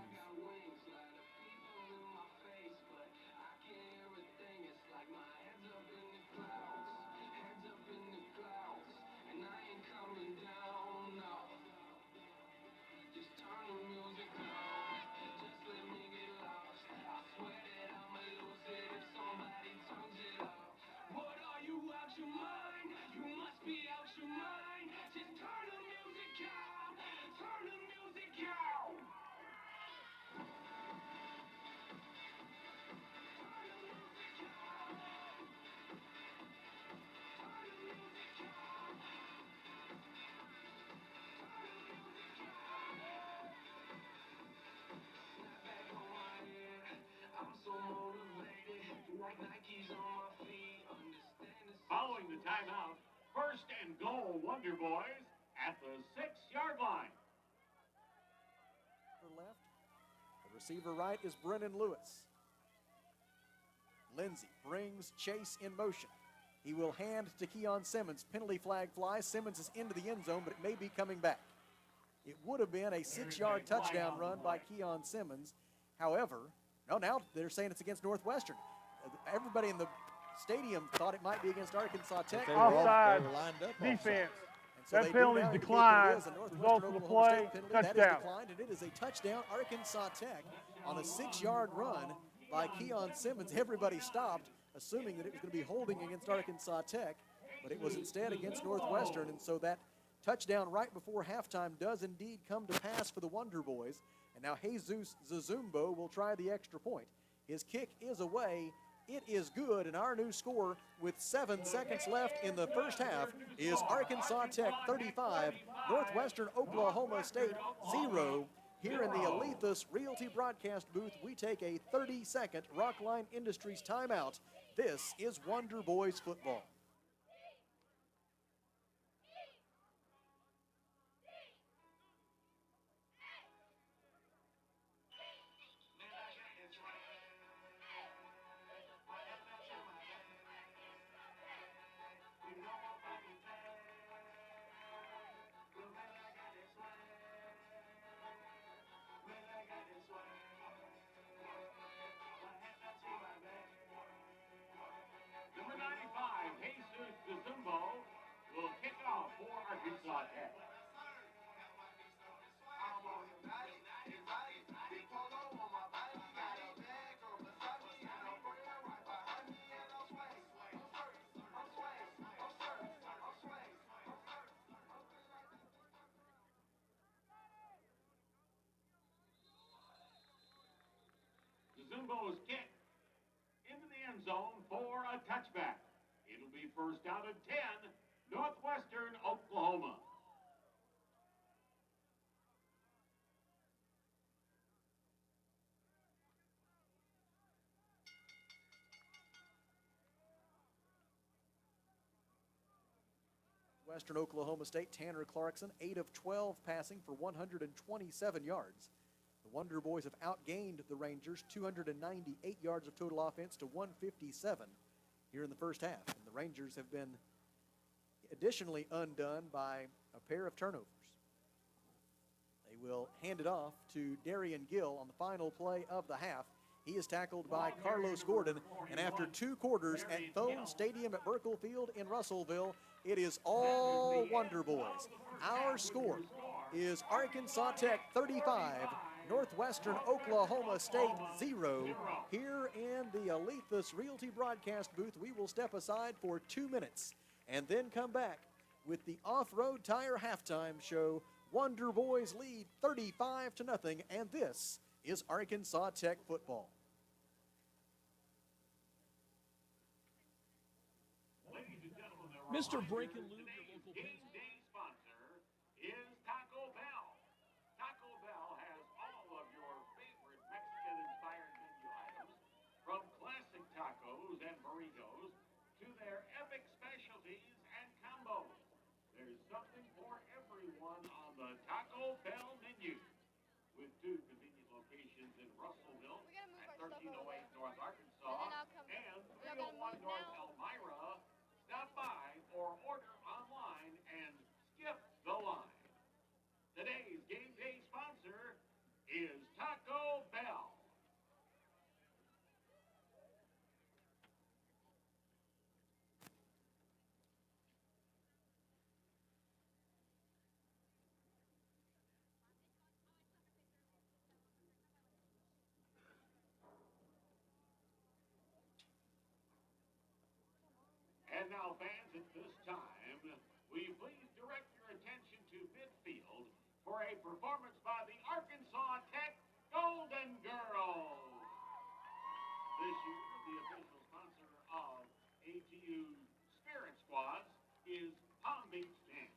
Following the timeout, 1st and goal, Wonder Boys at the 6-yard line. Left. The receiver right is Brennan Lewis. Lindsey brings Chase in motion. He will hand to Keon Simmons. Penalty flag flies. Simmons is into the end zone, but it may be coming back. It would have been a 6-yard touchdown run by Keon Simmons. However, no, now they're saying it's against Northwestern. Everybody in the stadium thought it might be against Arkansas Tech. Offside, lined up defense. So that penalty's declined. Result of the play, touchdown. That is declined, and it is a touchdown, Arkansas Tech, on a 6-yard run by Keon Simmons. Everybody stopped, assuming that it was going to be holding against Arkansas Tech, but it was instead against Northwestern, and so that touchdown right before halftime does indeed come to pass for the Wonder Boys. And now Jesus Zazumbo will try the extra point. His kick is away. It is good, and our new score with 7 seconds left in the first half is Arkansas Tech 35, Northwestern Oklahoma State 0. Here in the Alethus Realty broadcast booth, we take a 30-second Rockline Industries timeout. This is Wonder Boys football. Number 95, Jesus Zazumbo, will kick off for Arkansas Tech. Zazumbo's kick into the end zone for a touchback. It'll be 1st down and 10, Northwestern Oklahoma. Western Oklahoma State, Tanner Clarkson, 8 of 12 passing for 127 yards. The Wonder Boys have outgained the Rangers 298 yards of total offense to 157 here in the first half. And the Rangers have been additionally undone by a pair of turnovers. They will hand it off to Darian Gill on the final play of the half. He is tackled by Carlos Gordon, and after 2 quarters at Thone Stadium at Burkle Field in Russellville, it is all Wonder Boys. Our score is Arkansas Tech 35, Northwestern Oklahoma State 0. Here in the Alethus Realty broadcast booth, we will step aside for 2 minutes and then come back with the Off-Road Tire halftime show. Wonder Boys lead 35-0, and this is Arkansas Tech football. Mr. Brinkenloop, your local Game day sponsor is Taco Bell. Taco Bell has all of your favorite Mexican-inspired menu items, from classic tacos and burritos to their epic specialties and combos. There's something for everyone on the Taco Bell menu. With 2 convenient locations in Russellville at 1308 North Arkansas and 301 North Elmira, stop by or order online and skip the line. Today's game day sponsor is Taco Bell. And now, fans, at this time, will you please direct your attention to midfield for a performance by the Arkansas Tech Golden Girls. This year, the official sponsor of ATU Spirit Squads is Palm Beach Dance.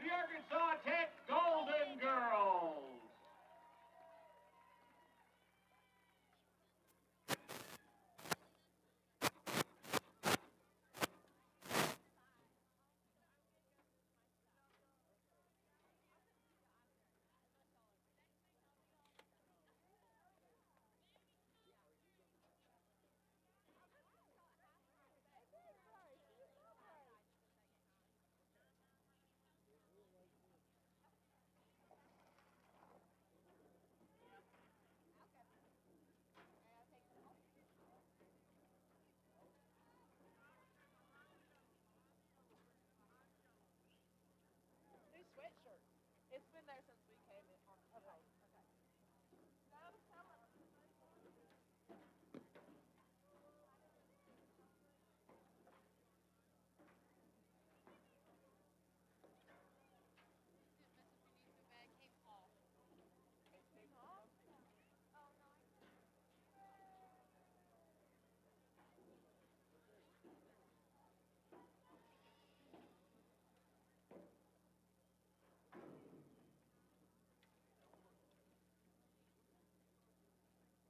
The Arkansas Tech Golden Girls. New sweatshirt. It's been there since we came in. Okay.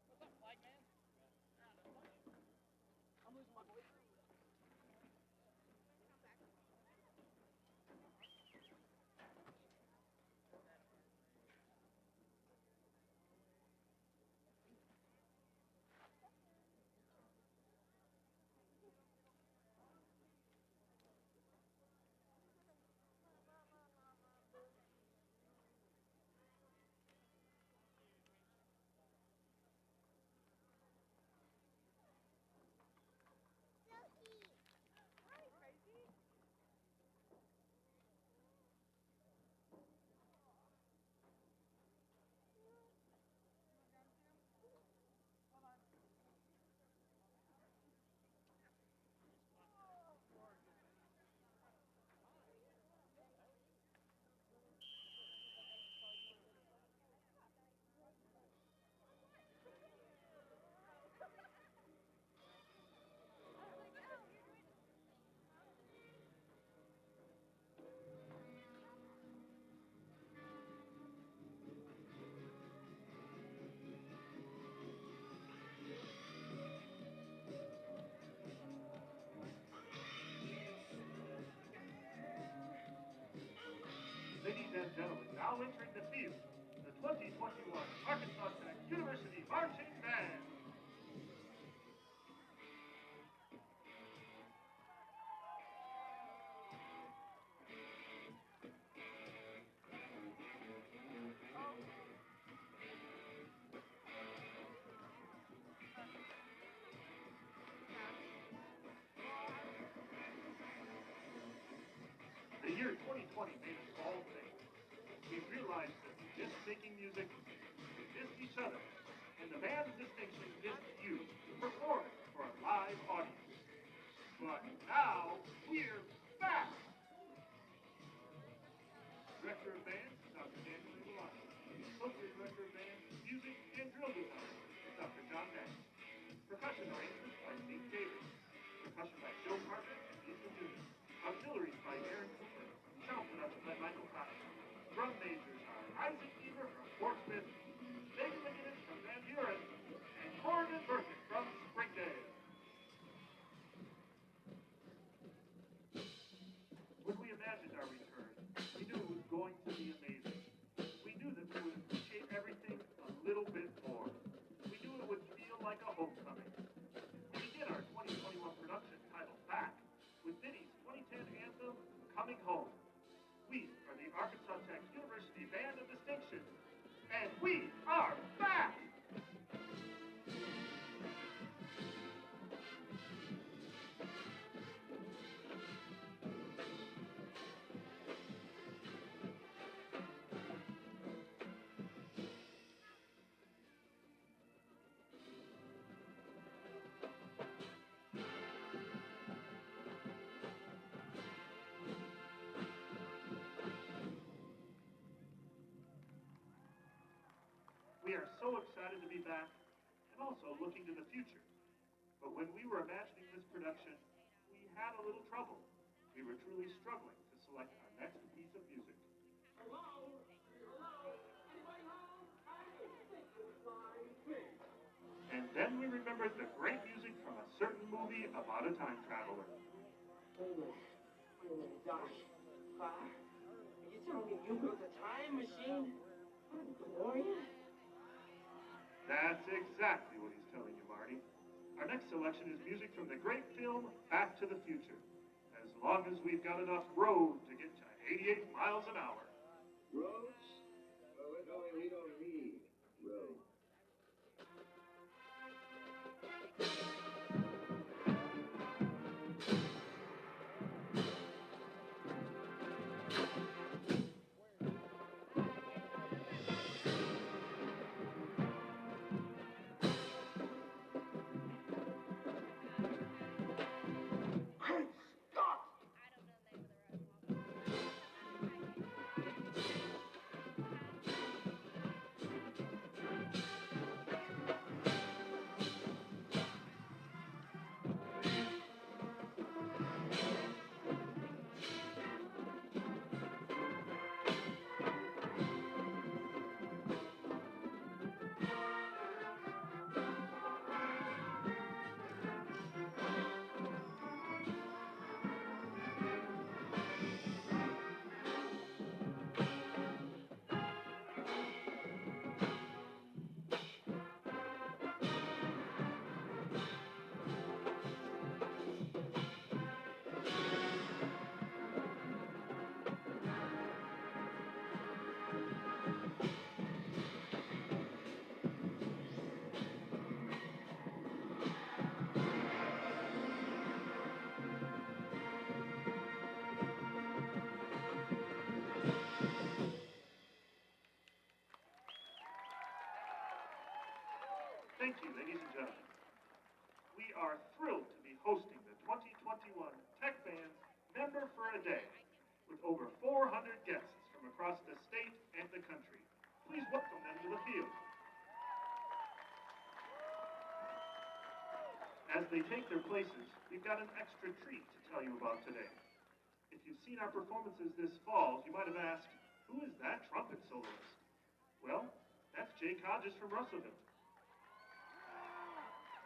What's up, flag man? I'm losing my voice. year 2020 made us all think. We realized that we missed making music, we missed each other, and the band of distinction missed you, performing for a live audience. But now, we're back! Director of Band, Dr. Daniel Milano. Associate Director of Band, Music and Drill Design, Dr. John Nash. Percussion arrangements by Steve Davis. Percussion by Joe Parker and Lisa Newman. Auxiliaries by Aaron Cooper. Sound production by Michael Cotton. Drum majors are Isaac Beaver from Fort Smith, David McGinnis from Van Buren, and Corbin Burkett from Springdale. When we imagined our return, we knew it was going to be amazing. We knew that we would appreciate everything a little bit more. We knew it would feel like a homecoming. We begin our 2021 production titled Back with Vinny's 2010 anthem, Coming Home. We are the Arkansas Tech University Band of Distinction, and we are back! We are so excited to be back and also looking to the future. But when we were imagining this production, we had a little trouble. We were truly struggling to select our next piece of music. Hello? Hello? Anybody home? I think it's fine. And then we remembered the great music from a certain movie about a time traveler. Wait a minute, Doc. Are you telling me you built a time machine? What, DeLorean? That's exactly what he's telling you, Marty. Our next selection is music from the great film Back to the Future. As long as we've got enough road to get to 88 miles an hour. Roads? Well, we're going, we don't need roads. Thank you, ladies and gentlemen. We are thrilled to be hosting the 2021 Tech Band's Member for a Day with over 400 guests from across the state and the country. Please welcome them to the field. As they take their places, we've got an extra treat to tell you about today. If you've seen our performances this fall, you might have asked, who is that trumpet soloist? Well, that's Jake Hodges from Russellville.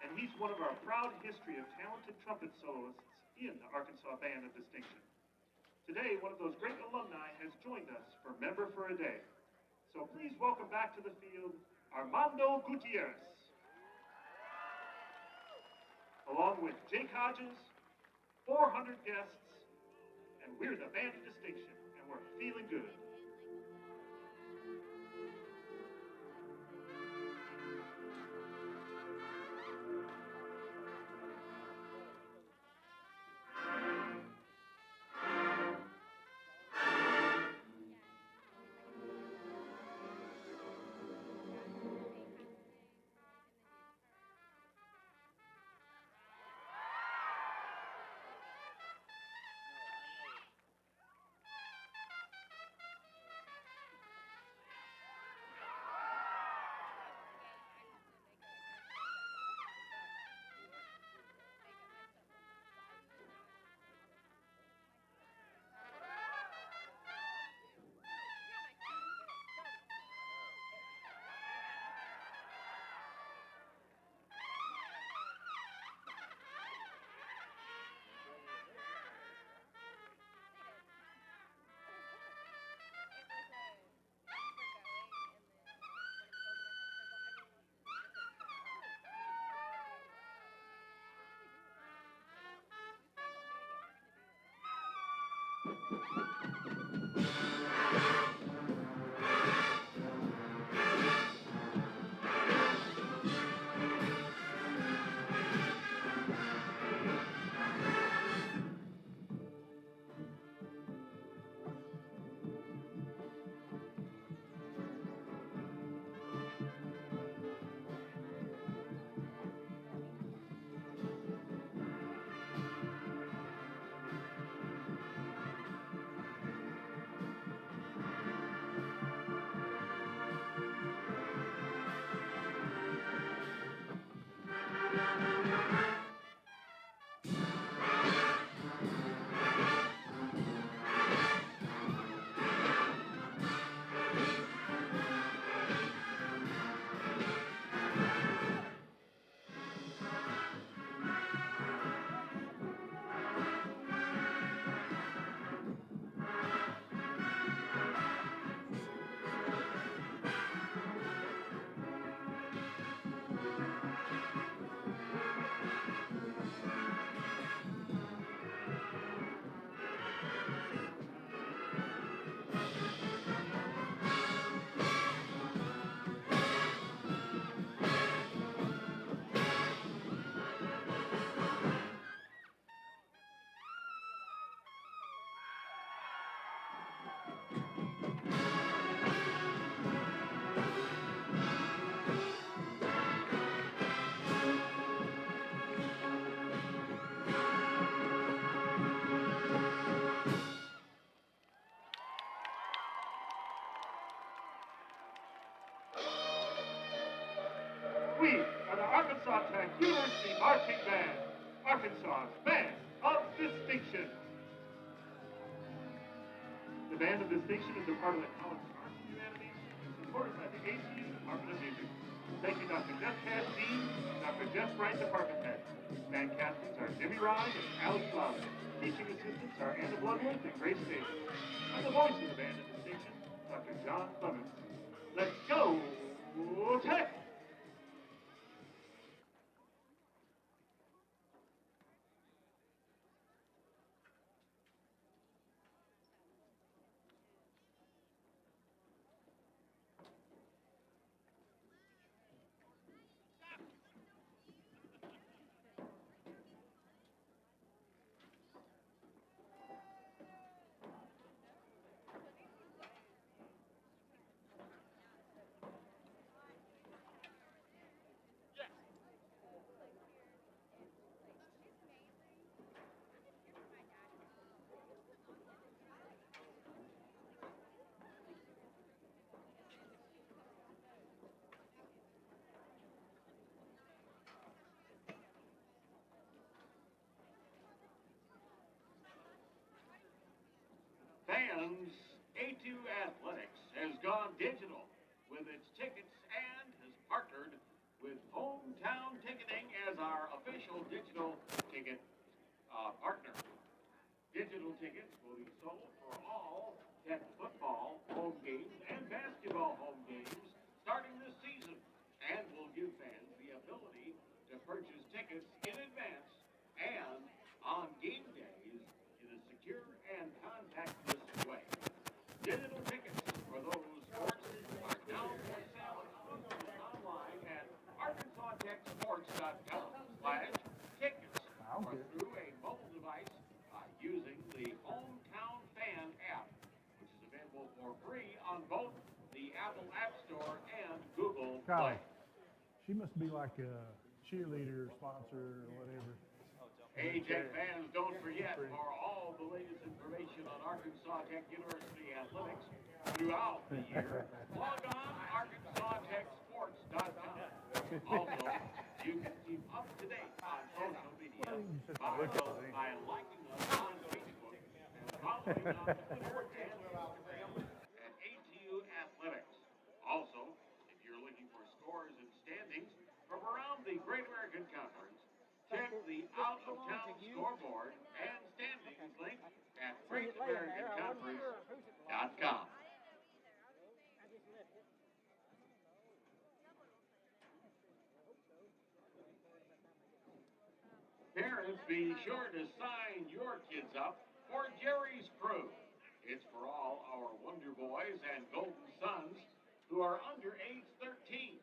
And he's one of our proud history of talented trumpet soloists in the Arkansas Band of Distinction. Today, one of those great alumni has joined us for Member for a Day. So please welcome back to the field, Armando Gutierrez. Along with Jake Hodges, 400 guests, and we're the Band of Distinction, and we're feeling good. We are the Arkansas Tech University Marching Band, Arkansas's band of distinction. The band of distinction is a part of the College of Arts and Humanities and supported by the ACU Department of Music. Thank you, Dr. Jeff Castine, Dr. Jeff Wright, department head. Band captains are Jimmy Rod and Alex Lowry. Teaching assistants are Anna Bloodworth and Grace Davis. And the voice of the band of distinction, Dr. John Clemens. Let's go, Tech! Fans, A2 Athletics has gone digital with its tickets and has partnered with Hometown Ticketing as our official digital ticket partner. Digital tickets will be sold for all Tech football home games and basketball home games starting this season and will give fans the ability to purchase tickets in advance and on game days in a secure and contactless way. Digital tickets for those sports are now for sale exclusively online at arkansastechsports.com/tickets or through a mobile device by using the Hometown Fan app, which is available for free on both the Apple App Store and Google Play. She must be like a cheerleader sponsor or whatever. Hey, Tech fans, don't forget, for all the latest information on Arkansas Tech University athletics throughout the year, log on arkansastechsports.com. Also, you can keep up to date on social media by liking us on Facebook and following on Twitter and Instagram at ATU Athletics. Also, if you're looking for scores and standings from around the Great American Conference, check the out-of-town scoreboard and standings link at greatamericanconference.com. Parents, be sure to sign your kids up for Jerry's Crew. It's for all our Wonder Boys and Golden Sons who are under age 13.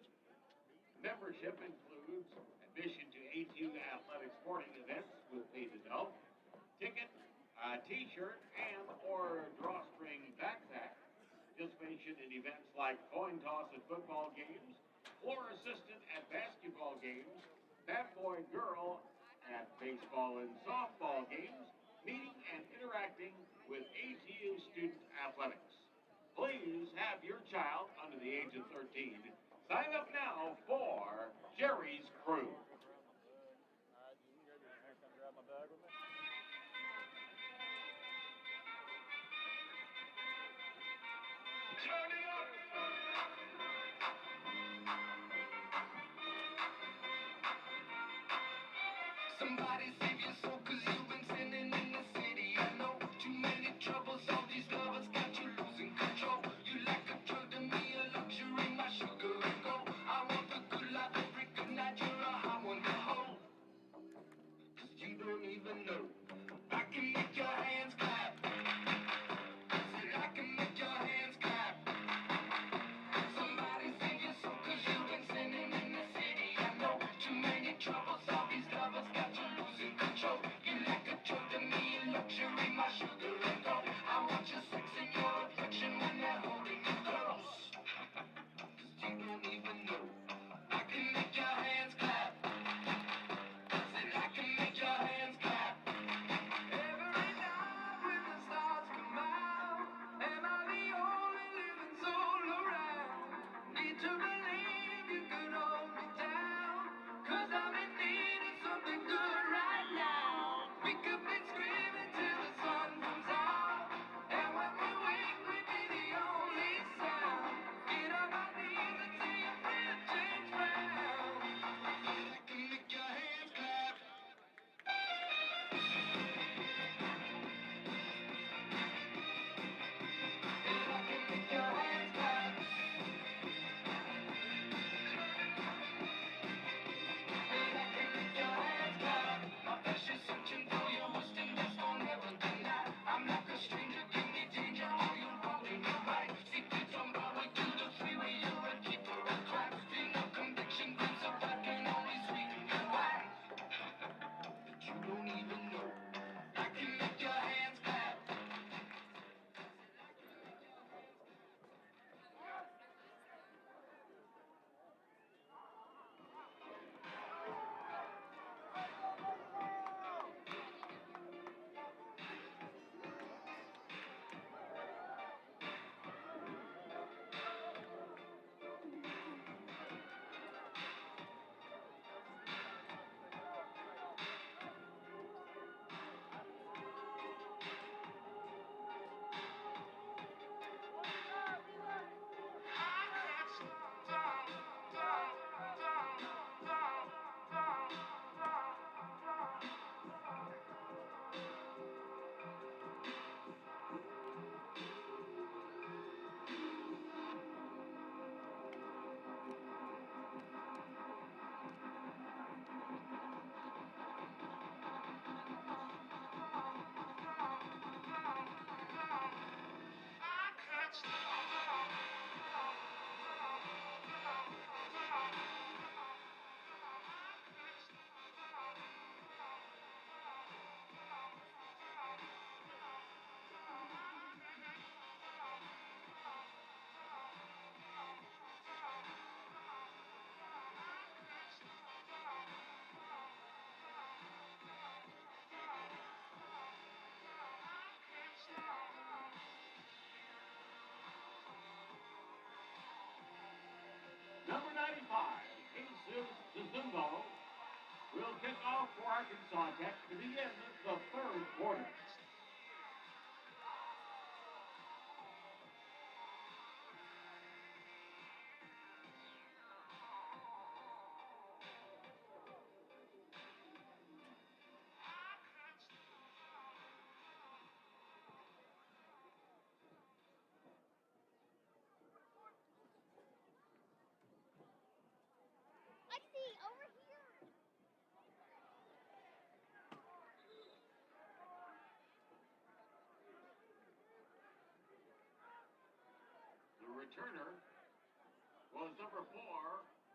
Membership includes admission to ATU athletic sporting events with paid adults, ticket, a t-shirt, and or drawstring backpack. Participation in events like coin toss at football games, floor assistant at basketball games, bat boy girl at baseball and softball games, meeting and interacting with ATU student athletics. Please have your child under the age of 13 sign up now for Jerry's Crew. Turn it up. Somebody save your soul, cause you've been sinning in the city. I know too many troubles, all these lovers got you losing control. You like a drug to me, a luxury, my sugar and gold. I want the good life every good night, you're a high one to hold. Cause you don't even know. I can make your hands clap. Said I can make your hands clap. Somebody save your soul, cause you've been sinning in the city. I know too many troubles, all these lovers got you losing control. You like a drug to me, a luxury, my sugar and gold. I want your sex and your affection when they're holding you close. Cause you don't even know. I can make your hands clap. Said I can make your hands clap. Every night when the stars come out, am I the only living soul around? Need to believe you could hold me down, cause I'm in need of something good right now. We could be screaming till the sun comes out, and when we wake we'd be the only sound. Get on my knees and see your friends change round. I can make your hands clap. Number 95, Jesus Zumbo, will kick off for Arkansas Tech to begin the third quarter. returner was number 4,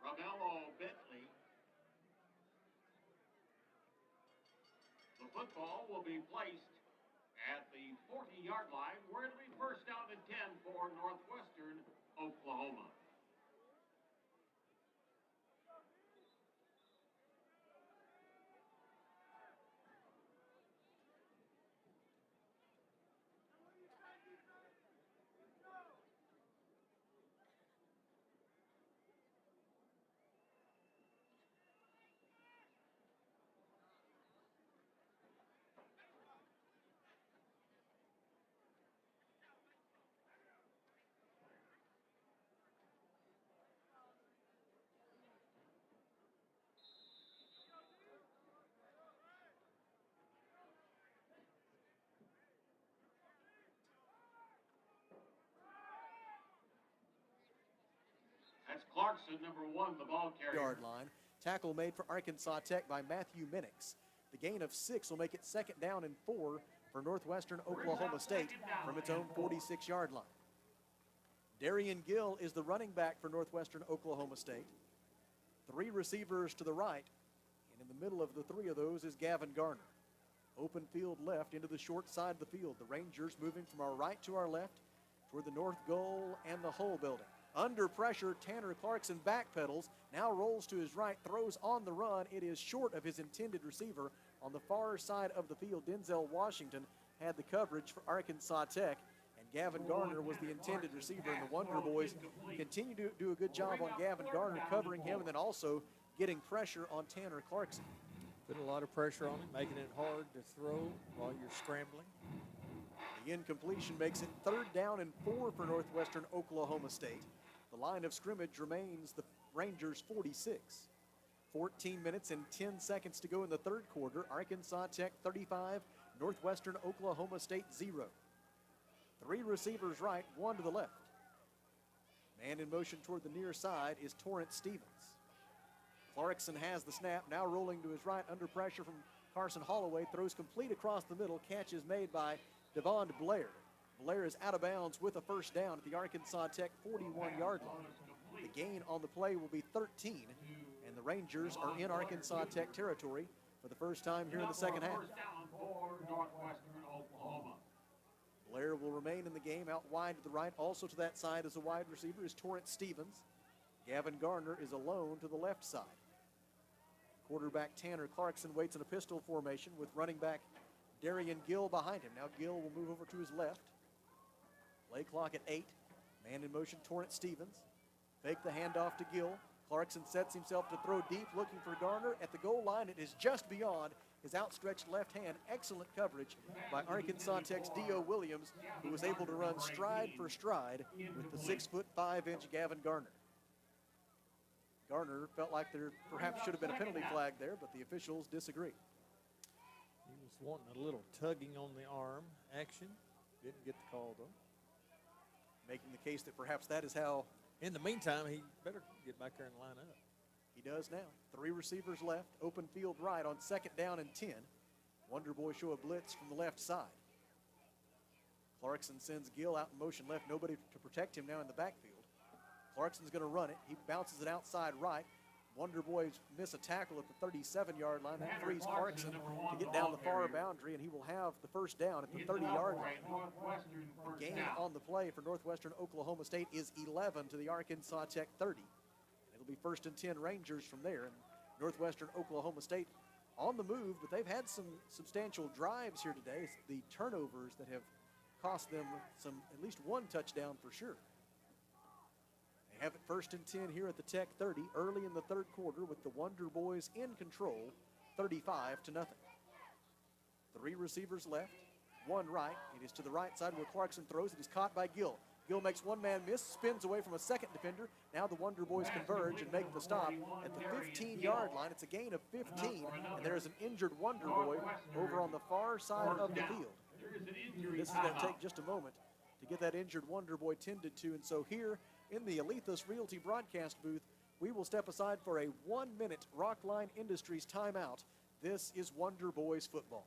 Ramello Bentley. The football will be placed at the 40-yard line, where it'll be first down and 10 for Northwestern, Oklahoma. That's Clarkson, number 1, the ball carrier. Yard line. Tackle made for Arkansas Tech by Matthew Minix. The gain of 6 will make it 2nd down and 4 for Northwestern Oklahoma State from its own 46-yard line. Darian Gill is the running back for Northwestern Oklahoma State. 3 receivers to the right, and in the middle of the 3 of those is Gavin Garner. Open field left into the short side of the field. The Rangers moving from our right to our left toward the north goal and the Hull building. Under pressure, Tanner Clarkson backpedals, now rolls to his right, throws on the run. It is short of his intended receiver. On the far side of the field, Denzel Washington had the coverage for Arkansas Tech, and Gavin Garner was the intended receiver, and the Wonder Boys continue to do a good job on Gavin Garner, covering him, and then also getting pressure on Tanner Clarkson. Put a lot of pressure on him, making it hard to throw while you're scrambling. The incompletion makes it 3rd down and 4 for Northwestern Oklahoma State. The line of scrimmage remains the Rangers 46. 14 minutes and 10 seconds to go in the 3rd quarter. Arkansas Tech 35, Northwestern Oklahoma State 0. 3 receivers right, 1 to the left. Man in motion toward the near side is Torrance Stevens. Clarkson has the snap, now rolling to his right under pressure from Carson Holloway. Throws complete across the middle. Catch is made by Devon Blair. Blair is out of bounds with a 1st down at the Arkansas Tech 41-yard line. The gain on the play will be 13, and the Rangers are in Arkansas Tech territory for the first time here in the 2nd half. Blair will remain in the game out wide to the right. Also to that side as a wide receiver is Torrance Stevens. Gavin Garner is alone to the left side. Quarterback Tanner Clarkson waits in a pistol formation with running back Darian Gill behind him. Now Gill will move over to his left. Play clock at 8. Man in motion, Torrance Stevens. Fake the handoff to Gill. Clarkson sets himself to throw deep, looking for Garner. At the goal line, it is just beyond his outstretched left hand. Excellent coverage by Arkansas Tech's D.O. Williams, who was able to run stride for stride with the 6'5" Gavin Garner. Garner felt like there perhaps should have been a penalty flag there, but the officials disagree. He was wanting a little tugging on the arm action. Didn't get the call, though. Making the case that perhaps that is how. In the meantime, he better get back there and line up. He does now. 3 receivers left. Open field right on 2nd down and 10. Wonder Boys show a blitz from the left side. Clarkson sends Gill out in motion left. Nobody to protect him now in the backfield. Clarkson's going to run it. He bounces it outside right. Wonder Boys miss a tackle at the 37-yard line. That frees Clarkson to get down the far boundary, and he will have the 1st down at the 30-yard line. The gain on the play for Northwestern Oklahoma State is 11 to the Arkansas Tech 30. It'll be 1st and 10 Rangers from there. And Northwestern Oklahoma State on the move, but they've had some substantial drives here today. It's the turnovers that have cost them at least 1 touchdown for sure. They have it 1st and 10 here at the Tech 30 early in the 3rd quarter with the Wonder Boys in control, 35-0. 3 receivers left, 1 right. It is to the right side where Clarkson throws. It is caught by Gill. Gill makes 1 man miss, spins away from a 2nd defender. Now the Wonder Boys converge and make the stop at the 15-yard line. It's a gain of 15, and there is an injured Wonder Boy over on the far side of the field. This is going to take just a moment to get that injured Wonder Boy tended to, and so here in the Alethus Realty broadcast booth, we will step aside for a 1-minute Rockline Industries timeout. This is Wonder Boys football.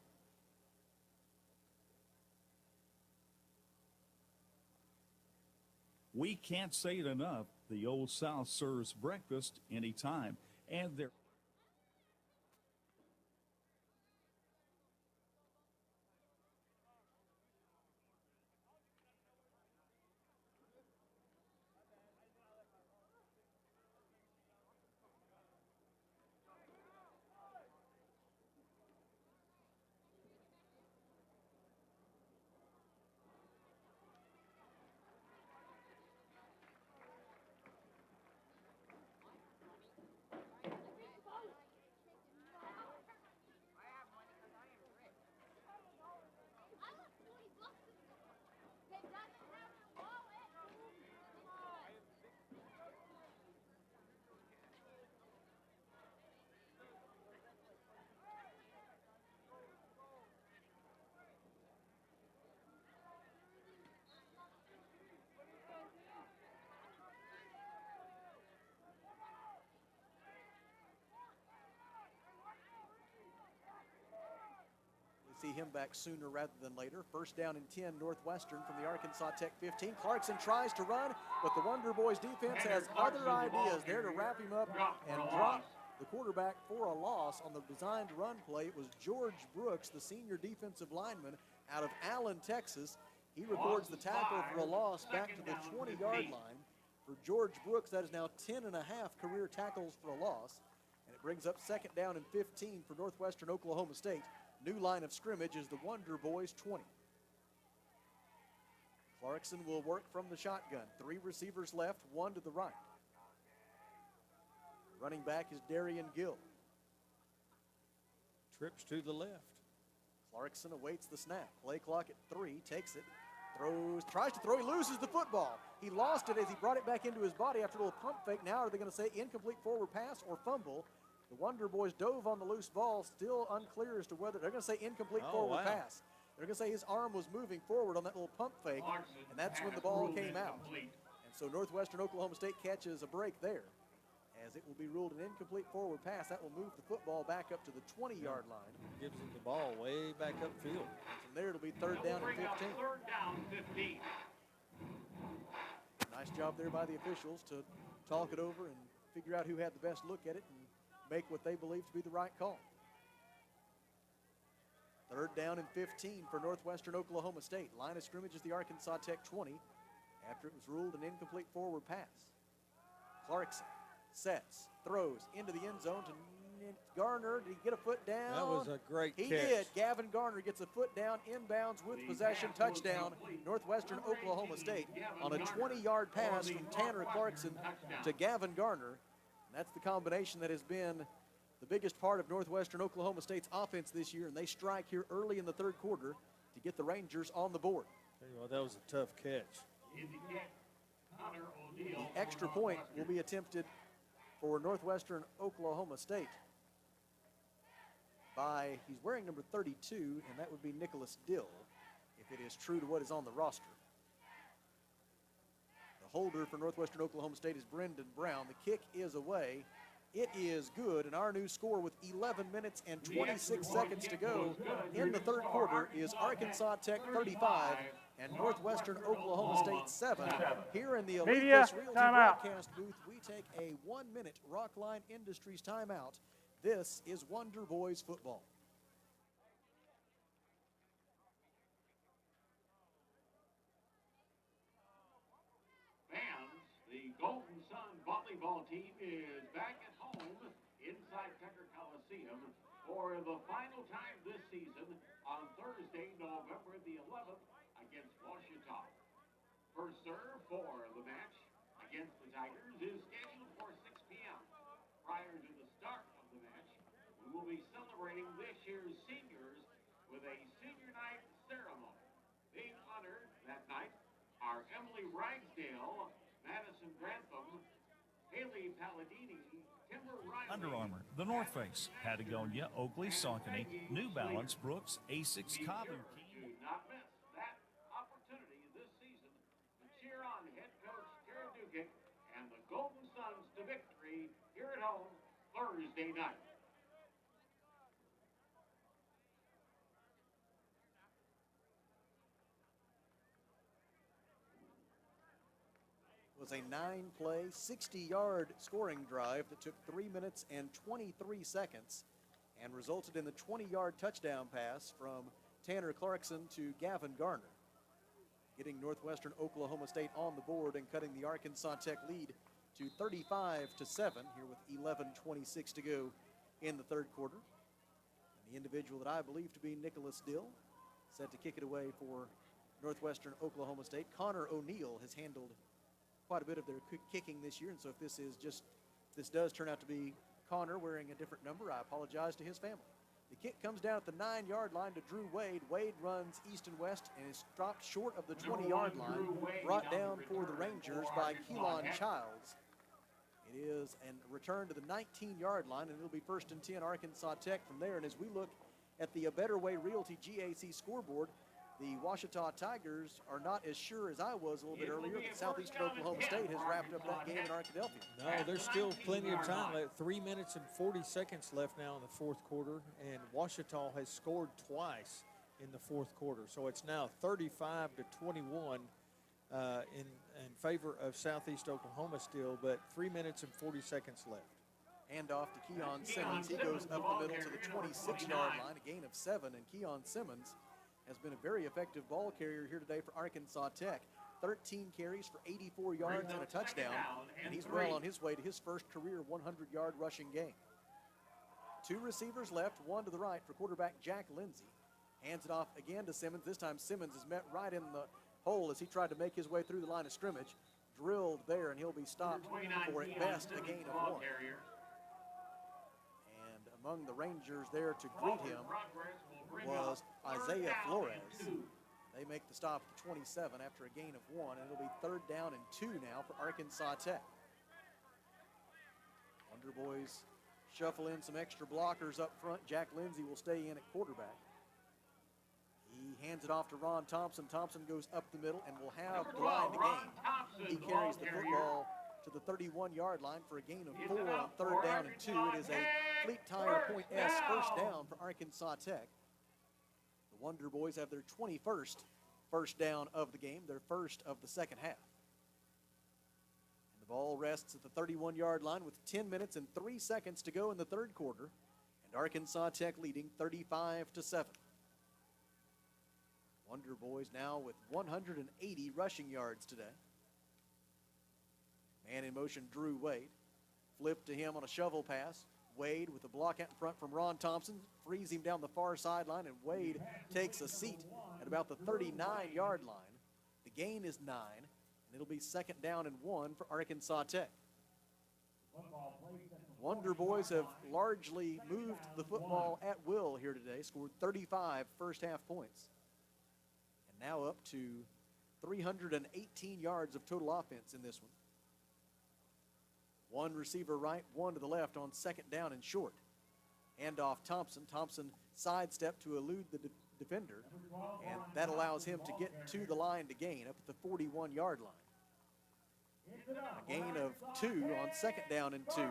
We can't say it enough. The Old South serves breakfast anytime, and they're see him back sooner rather than later. First down and 10, Northwestern from the Arkansas Tech 15. Clarkson tries to run, but the Wonder Boys defense has other ideas there to wrap him up and drop the quarterback for a loss on the designed run play. It was George Brooks, the senior defensive lineman out of Allen, Texas. He records the tackle for a loss back to the 20-yard line. For George Brooks, that is now 10.5 career tackles for a loss. And it brings up second down and 15 for Northwestern Oklahoma State. New line of scrimmage is the Wonder Boys 20. Clarkson will work from the shotgun. 3 receivers left, 1 to the right. Running back is Darian Gill. Trips to the left. Clarkson awaits the snap. Play clock at 3, takes it, throws, tries to throw, he loses the football. He lost it as he brought it back into his body after a little pump fake. Now are they going to say incomplete forward pass or fumble? The Wonder Boys dove on the loose ball, still unclear as to whether they're going to say incomplete forward pass. They're going to say his arm was moving forward on that little pump fake, and that's when the ball came out. And so Northwestern Oklahoma State catches a break there, as it will be ruled an incomplete forward pass. That will move the football back up to the 20-yard line. Gives him the ball way back upfield. And from there, it'll be third down and 15. Third down, 15. Nice job there by the officials to talk it over and figure out who had the best look at it and make what they believe to be the right call. Third down and 15 for Northwestern Oklahoma State. Line of scrimmage is the Arkansas Tech 20 after it was ruled an incomplete forward pass. Clarkson sets, throws into the end zone to Garner. Did he get a foot down? That was a great catch. He did. Gavin Garner gets a foot down, inbounds with possession, touchdown, Northwestern Oklahoma State on a 20-yard pass from Tanner Clarkson to Gavin Garner. And that's the combination that has been the biggest part of Northwestern Oklahoma State's offense this year, and they strike here early in the third quarter to get the Rangers on the board. Tell you what, that was a tough catch. The extra point will be attempted for Northwestern Oklahoma State by, he's wearing number 32, and that would be Nicholas Dill, if it is true to what is on the roster. The holder for Northwestern Oklahoma State is Brendan Brown. The kick is away. It is good, and our new score with 11 minutes and 26 seconds to go in the third quarter is Arkansas Tech 35 and Northwestern Oklahoma State 7. Here in the Alita's Realty broadcast booth, we take a 1-minute Rockline Industries timeout. This is Wonder Boys football. Fans, the Golden Sun volleyball team is back at home inside Tucker Coliseum for the final time this season on Thursday, November the 11th against Washita. First serve for the match against the Tigers is scheduled for 6 p.m. Prior to the start of the match, we will be celebrating this year's seniors with a senior night ceremony. Being honored that night are Emily Ragsdale, Madison Grantham, Haley Palladini, Timber Riley. Under Armour, the North Face, Patagonia, Oakley, Saucony, New Balance, Brooks, Asics, Cobb, and Do not miss that opportunity this season to cheer on head coach Kara Dukic and the Golden Suns to victory here at home Thursday night. was a 9-play, 60-yard scoring drive that took 3 minutes and 23 seconds and resulted in the 20-yard touchdown pass from Tanner Clarkson to Gavin Garner, getting Northwestern Oklahoma State on the board and cutting the Arkansas Tech lead to 35-7 here with 11:26 to go in the third quarter. And the individual that I believe to be Nicholas Dill, set to kick it away for Northwestern Oklahoma State. Connor O'Neill has handled quite a bit of their kicking this year, and so if this does turn out to be Connor wearing a different number, I apologize to his family. The kick comes down at the 9-yard line to Drew Wade. Wade runs east and west and is stopped short of the 20-yard line, brought down for the Rangers by Keelan Childs. It is a return to the 19-yard line, and it'll be 1st and 10 Arkansas Tech from there. And as we look at the A Better Way Realty GAC scoreboard, the Ouachita Tigers are not as sure as I was a little bit earlier that Southeastern Oklahoma State has wrapped up that game in Arkadelphia. No, there's still plenty of time left. 3 minutes and 40 seconds left now in the fourth quarter, and Ouachita has scored twice in the fourth quarter. So it's now 35-21 in favor of Southeast Oklahoma still, but 3 minutes and 40 seconds left. Hand off to Keon Simmons. He goes up the middle to the 26-yard line, a gain of 7, and Keon Simmons has been a very effective ball carrier here today for Arkansas Tech. 13 carries for 84 yards and a touchdown, and he's well on his way to his first career 100-yard rushing game. 2 receivers left, one to the right for quarterback Jack Lindsey. Hands it off again to Simmons. This time Simmons is met right in the hole as he tried to make his way through the line of scrimmage. Drilled there, and he'll be stopped for at best a gain of 1. And among the Rangers there to greet him was Isaiah Flores. They make the stop at the 27 after a gain of 1, and it'll be 3rd down and 2 now for Arkansas Tech. Wonder Boys shuffle in some extra blockers up front. Jack Lindsey will stay in at quarterback. He hands it off to Ron Thompson. Thompson goes up the middle and will have the line to gain. He carries the football to the 31-yard line for a gain of 4 on 3rd down and 2. It is a Fleet Tire Point S first down for Arkansas Tech. The Wonder Boys have their 21st first down of the game, their first of the second half. And the ball rests at the 31-yard line with 10 minutes and 3 seconds to go in the third quarter, and Arkansas Tech leading 35-7. Wonder Boys now with 180 rushing yards today. Man in motion, Drew Wade. Flipped to him on a shovel pass. Wade with a block out in front from Ron Thompson, frees him down the far sideline, and Wade takes a seat at about the 39-yard line. The gain is 9, and it'll be 2nd down and 1 for Arkansas Tech. Wonder Boys have largely moved the football at will here today, scored 35 first-half points, and now up to 318 yards of total offense in this one. 1 receiver right, 1 to the left on 2nd down and short. Hand off Thompson. Thompson sidestep to elude the defender, and that allows him to get to the line to gain up at the 41-yard line. A gain of 2 on 2nd down and 2.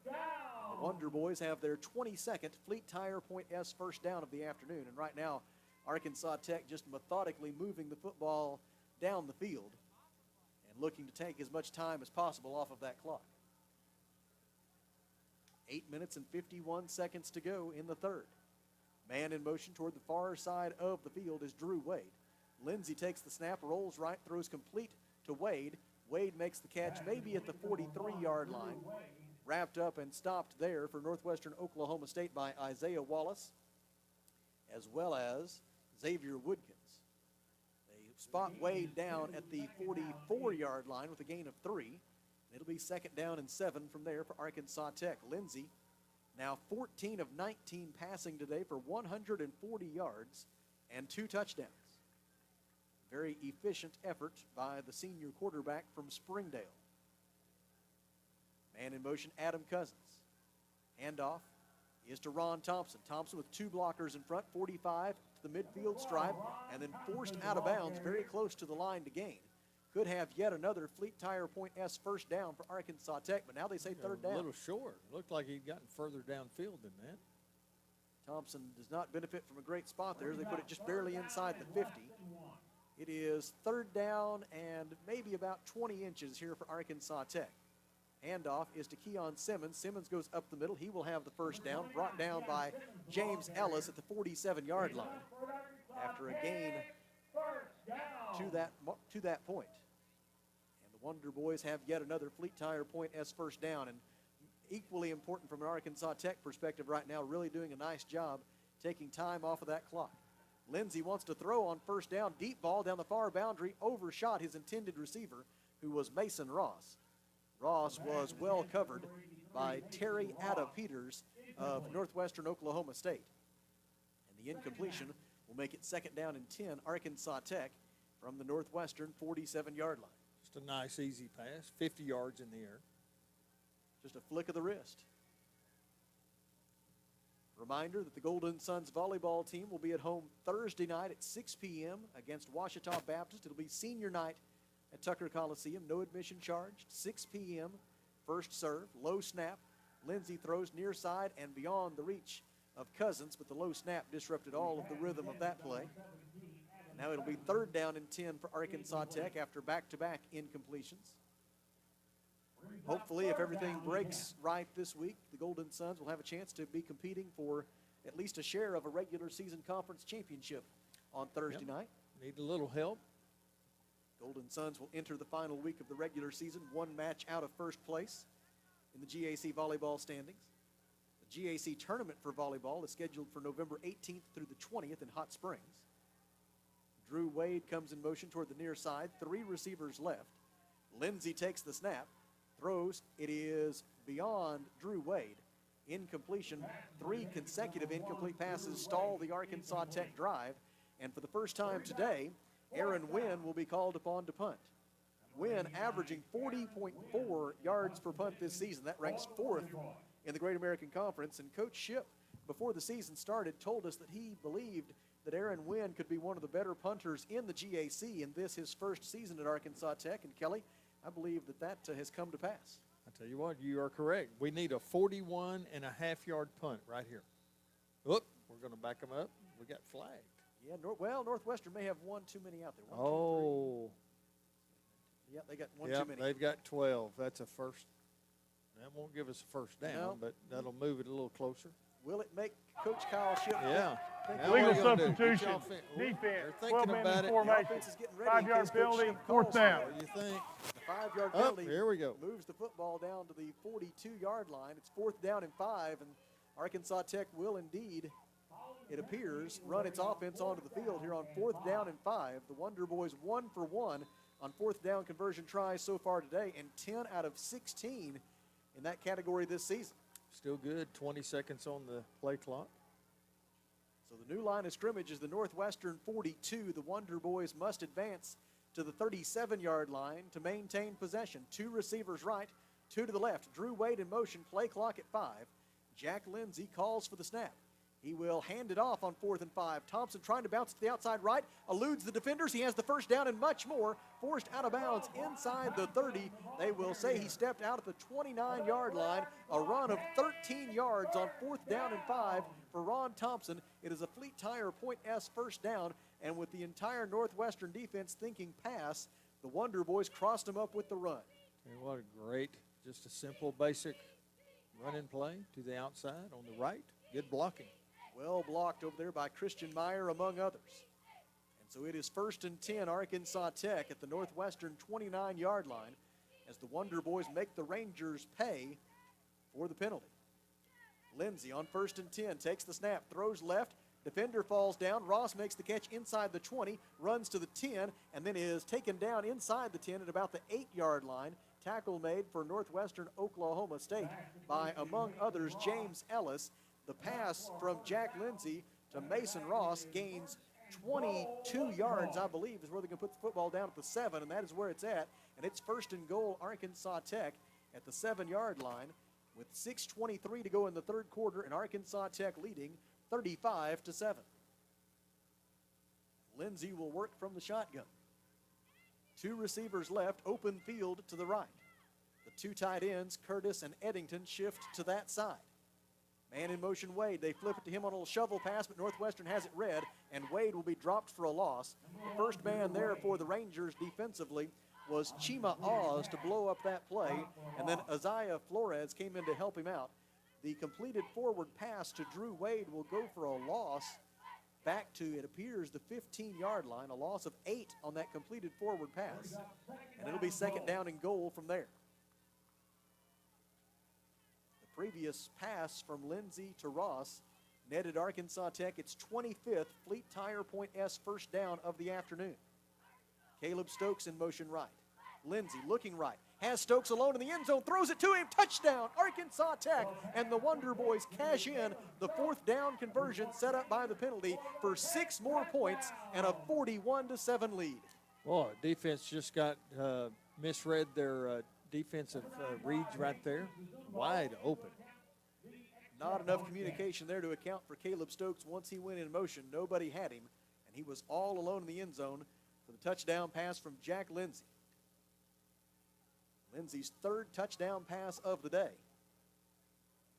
The Wonder Boys have their 22nd Fleet Tire Point S first down of the afternoon, and right now Arkansas Tech just methodically moving the football down the field and looking to take as much time as possible off of that clock. 8 minutes and 51 seconds to go in the third. Man in motion toward the far side of the field is Drew Wade. Lindsey takes the snap, rolls right, throws complete to Wade. Wade makes the catch maybe at the 43-yard line. Wrapped up and stopped there for Northwestern Oklahoma State by Isaiah Wallace, as well as Xavier Woodkins. They spot Wade down at the 44-yard line with a gain of 3. It'll be 2nd down and 7 from there for Arkansas Tech. Lindsey now 14 of 19 passing today for 140 yards and 2 touchdowns. Very efficient effort by the senior quarterback from Springdale. Man in motion, Adam Cousins. Handoff is to Ron Thompson. Thompson with 2 blockers in front, 45 to the midfield stripe, and then forced out of bounds very close to the line to gain. Could have yet another Fleet Tire Point S first down for Arkansas Tech, but now they say 3rd down. A little short. Looked like he'd gotten further downfield than that. Thompson does not benefit from a great spot there. They put it just barely inside the 50. It is 3rd down and maybe about 20 inches here for Arkansas Tech. Handoff is to Keon Simmons. Simmons goes up the middle. He will have the first down, brought down by James Ellis at the 47-yard line after a gain to that point. And the Wonder Boys have yet another Fleet Tire Point S first down, and equally important from an Arkansas Tech perspective right now, really doing a nice job taking time off of that clock. Lindsey wants to throw on first down, deep ball down the far boundary, overshot his intended receiver, who was Mason Ross. Ross was well covered by Terry Ada Peters of Northwestern Oklahoma State. And the incompletion will make it 2nd down and 10, Arkansas Tech from the Northwestern 47-yard line. Just a nice, easy pass, 50 yards in the air. Just a flick of the wrist. Reminder that the Golden Suns volleyball team will be at home Thursday night at 6 p.m. against Ouachita Baptist. It'll be senior night at Tucker Coliseum. No admission charged. 6 p.m. First serve, low snap. Lindsey throws near side and beyond the reach of Cousins, but the low snap disrupted all of the rhythm of that play. Now it'll be 3rd down and 10 for Arkansas Tech after back-to-back incompletions. Hopefully, if everything breaks right this week, the Golden Suns will have a chance to be competing for at least a share of a regular season conference championship on Thursday night. Need a little help. Golden Suns will enter the final week of the regular season, 1 match out of first place in the GAC volleyball standings. The GAC tournament for volleyball is scheduled for November 18th through the 20th in Hot Springs. Drew Wade comes in motion toward the near side, 3 receivers left. Lindsey takes the snap, throws. It is beyond Drew Wade. Incompletion. 3 consecutive incomplete passes stall the Arkansas Tech drive. And for the first time today, Aaron Wynn will be called upon to punt. Wynn averaging 40.4 yards per punt this season. That ranks 4th in the Great American Conference. And Coach Shipp, before the season started, told us that he believed that Aaron Wynn could be one of the better punters in the GAC in this, his first season at Arkansas Tech. And Kelly, I believe that has come to pass. I tell you what, you are correct. We need a 41.5-yard punt right here. Oop, we're going to back them up. We got flagged. Yeah, Northwestern may have 1 too many out there. 1, 2, 3. Yeah, they got 1 too many. They've got 12. That's a first. That won't give us a first down, but that'll move it a little closer. Will it make Coach Kyle Shipp? Yeah. Legal substitution. Defense. 12-man formation. 5-yard penalty. 4th down. What do you think? The 5-yard penalty. Here we go. Moves the football down to the 42-yard line. It's 4th down and 5, and Arkansas Tech will indeed, it appears, run its offense onto the field here on 4th down and 5. The Wonder Boys 1 for 1 on 4th down conversion tries so far today, and 10 out of 16 in that category this season. Still good. 20 seconds on the play clock. So the new line of scrimmage is the Northwestern 42. The Wonder Boys must advance to the 37-yard line to maintain possession. 2 receivers right, 2 to the left. Drew Wade in motion, play clock at 5. Jack Lindsey calls for the snap. He will hand it off on 4th and 5. Thompson trying to bounce to the outside right, eludes the defenders. He has the first down and much more. Forced out of bounds inside the 30. They will say he stepped out at the 29-yard line. A run of 13 yards on 4th down and 5 for Ron Thompson. It is a Fleet Tire Point S first down, and with the entire Northwestern defense thinking pass, the Wonder Boys crossed him up with the run. And what a great, just a simple, basic run and play to the outside on the right. Good blocking. Well blocked over there by Christian Meyer, among others. And so it is 1st and 10, Arkansas Tech at the Northwestern 29-yard line as the Wonder Boys make the Rangers pay for the penalty. Lindsey on 1st and 10 takes the snap, throws left. Defender falls down. Ross makes the catch inside the 20, runs to the 10, and then is taken down inside the 10 at about the 8-yard line. Tackle made for Northwestern Oklahoma State by, among others, James Ellis. The pass from Jack Lindsey to Mason Ross gains 22 yards, I believe, is where they can put the football down at the 7, and that is where it's at. And it's 1st and goal, Arkansas Tech at the 7-yard line with 6:23 to go in the 3rd quarter, and Arkansas Tech leading 35-7. Lindsey will work from the shotgun. 2 receivers left, open field to the right. The 2 tight ends, Curtis and Eddington, shift to that side. Man in motion, Wade. They flip it to him on a little shovel pass, but Northwestern has it read, and Wade will be dropped for a loss. The first man there for the Rangers defensively was Chima Oz to blow up that play, and then Isaiah Flores came in to help him out. The completed forward pass to Drew Wade will go for a loss back to, it appears, the 15-yard line, a loss of 8 on that completed forward pass, and it'll be second down and goal from there. Previous pass from Lindsey to Ross netted Arkansas Tech its 25th Fleet Tire Point S first down of the afternoon. Caleb Stokes in motion right. Lindsey looking right. Has Stokes alone in the end zone. Throws it to him. Touchdown, Arkansas Tech. And the Wonder Boys cash in the fourth down conversion set up by the penalty for 6 more points and a 41-7 lead. Boy, defense just got misread their defensive reads right there. Wide open. Not enough communication there to account for Caleb Stokes. Once he went in motion, nobody had him, and he was all alone in the end zone for the touchdown pass from Jack Lindsey. Lindsey's 3rd touchdown pass of the day.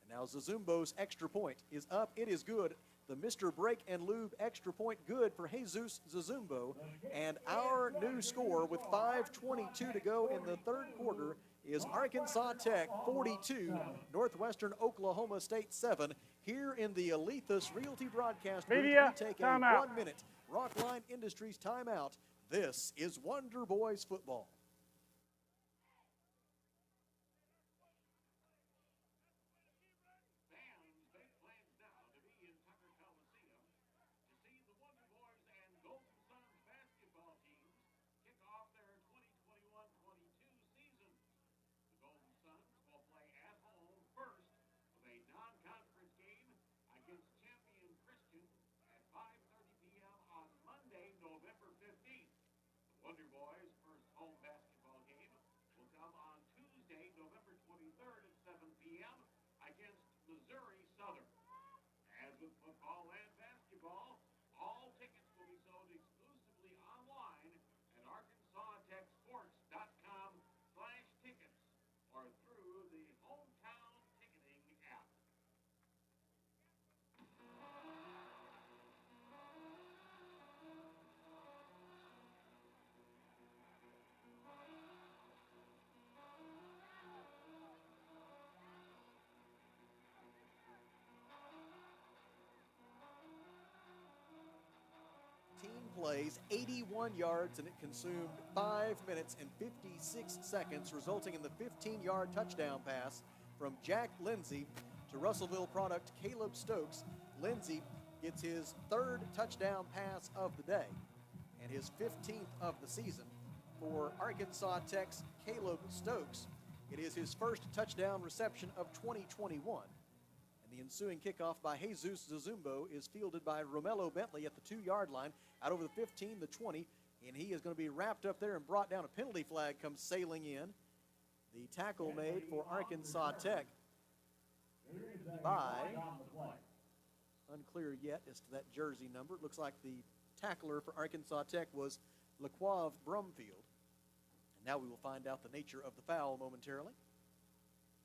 And now Zazumbo's extra point is up. It is good. The Mr. Break and Lube extra point good for Jesus Zazumbo. And our new score with 5:22 to go in the third quarter is Arkansas Tech 42, Northwestern Oklahoma State 7. Here in the Alethus Realty Broadcast booth, we take a 1-minute Rockline Industries timeout. This is Wonder Boys football. Wonder Boys' first home basketball game will come on Tuesday, November 23rd at 7 p.m. against Missouri Southern. As with football and basketball, all tickets will be sold exclusively online at ArkansasTechSports.com/tickets or through the Hometown Ticketing app. Plays 81 yards, and it consumed 5 minutes and 56 seconds, resulting in the 15-yard touchdown pass from Jack Lindsey to Russellville product Caleb Stokes. Lindsey gets his 3rd touchdown pass of the day and his 15th of the season. For Arkansas Tech's Caleb Stokes, it is his first touchdown reception of 2021. The ensuing kickoff by Jesus Zazumbo is fielded by Romello Bentley at the 2-yard line, out over the 15, the 20, and he is going to be wrapped up there and brought down. A penalty flag comes sailing in. The tackle made for Arkansas Tech by, unclear yet as to that jersey number. It looks like the tackler for Arkansas Tech was LaQuave Brumfield. And now we will find out the nature of the foul momentarily.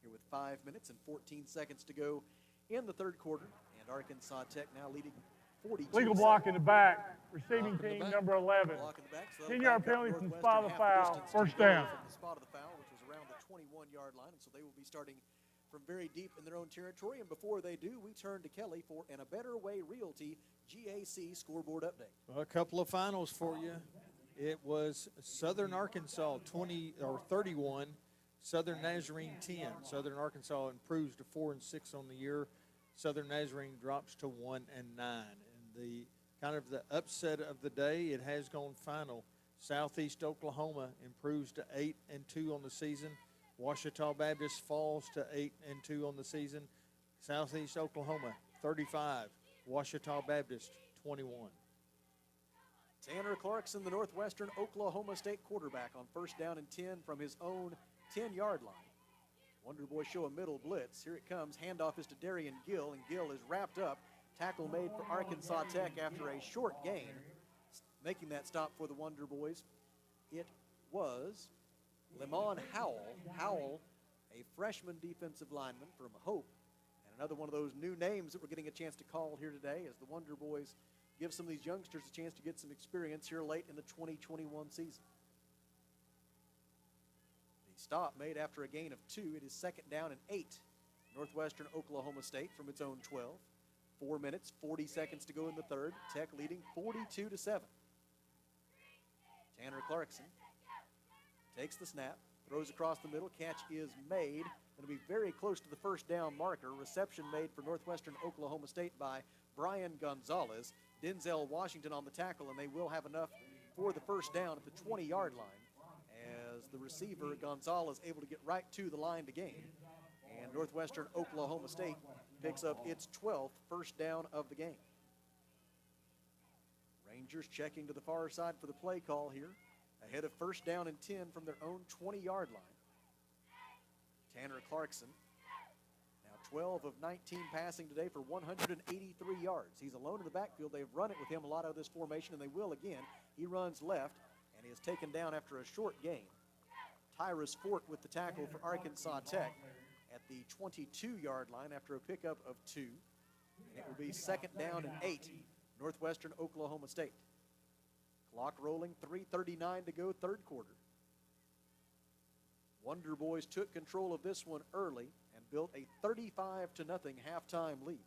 Here with 5 minutes and 14 seconds to go in the third quarter, and Arkansas Tech now leading 42. Legal block in the back, receiving team number 11. 10-yard penalty from the spot of the foul, first down. From the spot of the foul, which was around the 21-yard line, and so they will be starting from very deep in their own territory. And before they do, we turn to Kelly for an A Better Way Realty GAC scoreboard update. Well, a couple of finals for you. It was Southern Arkansas 31. Southern Nazarene 10. Southern Arkansas improves to 4-6 on the year. Southern Nazarene drops to 1-9. And the kind of the upset of the day, it has gone final. Southeast Oklahoma improves to 8-2 on the season. Ouachita Baptist falls to 8-2 on the season. Southeast Oklahoma 35. Ouachita Baptist 21. Tanner Clarkson, the Northwestern Oklahoma State quarterback, on first down and 10 from his own 10-yard line. Wonder Boys show a middle blitz. Here it comes. Handoff is to Darian Gill, and Gill is wrapped up. Tackle made for Arkansas Tech after a short gain. Making that stop for the Wonder Boys, it was Lemon Howell. Howell, a freshman defensive lineman from Hope, and Another one of those new names that we're getting a chance to call here today as the Wonder Boys give some of these youngsters a chance to get some experience here late in the 2021 season. The stop made after a gain of 2. It is 2nd down and 8. Northwestern Oklahoma State from its own 12. 4 minutes, 40 seconds to go in the third. Tech leading 42-7. Tanner Clarkson takes the snap, throws across the middle. Catch is made. Going to be very close to the first down marker. Reception made for Northwestern Oklahoma State by Brian Gonzalez. Denzel Washington on the tackle, and they will have enough for the first down at the 20-yard line as the receiver Gonzalez able to get right to the line to gain. And Northwestern Oklahoma State picks up its 12th first down of the game. Rangers checking to the far side for the play call here, ahead of first down and 10 from their own 20-yard line. Tanner Clarkson, now 12 of 19 passing today for 183 yards. He's alone in the backfield. They've run it with him a lot out of this formation, and they will again. He runs left, and he is taken down after a short gain. Tyrus Fort with the tackle for Arkansas Tech at the 22-yard line after a pickup of 2. And it will be 2nd down and 8, Northwestern Oklahoma State. Clock rolling, 3:39 to go, third quarter. Wonder Boys took control of this one early and built a 35-0 halftime lead.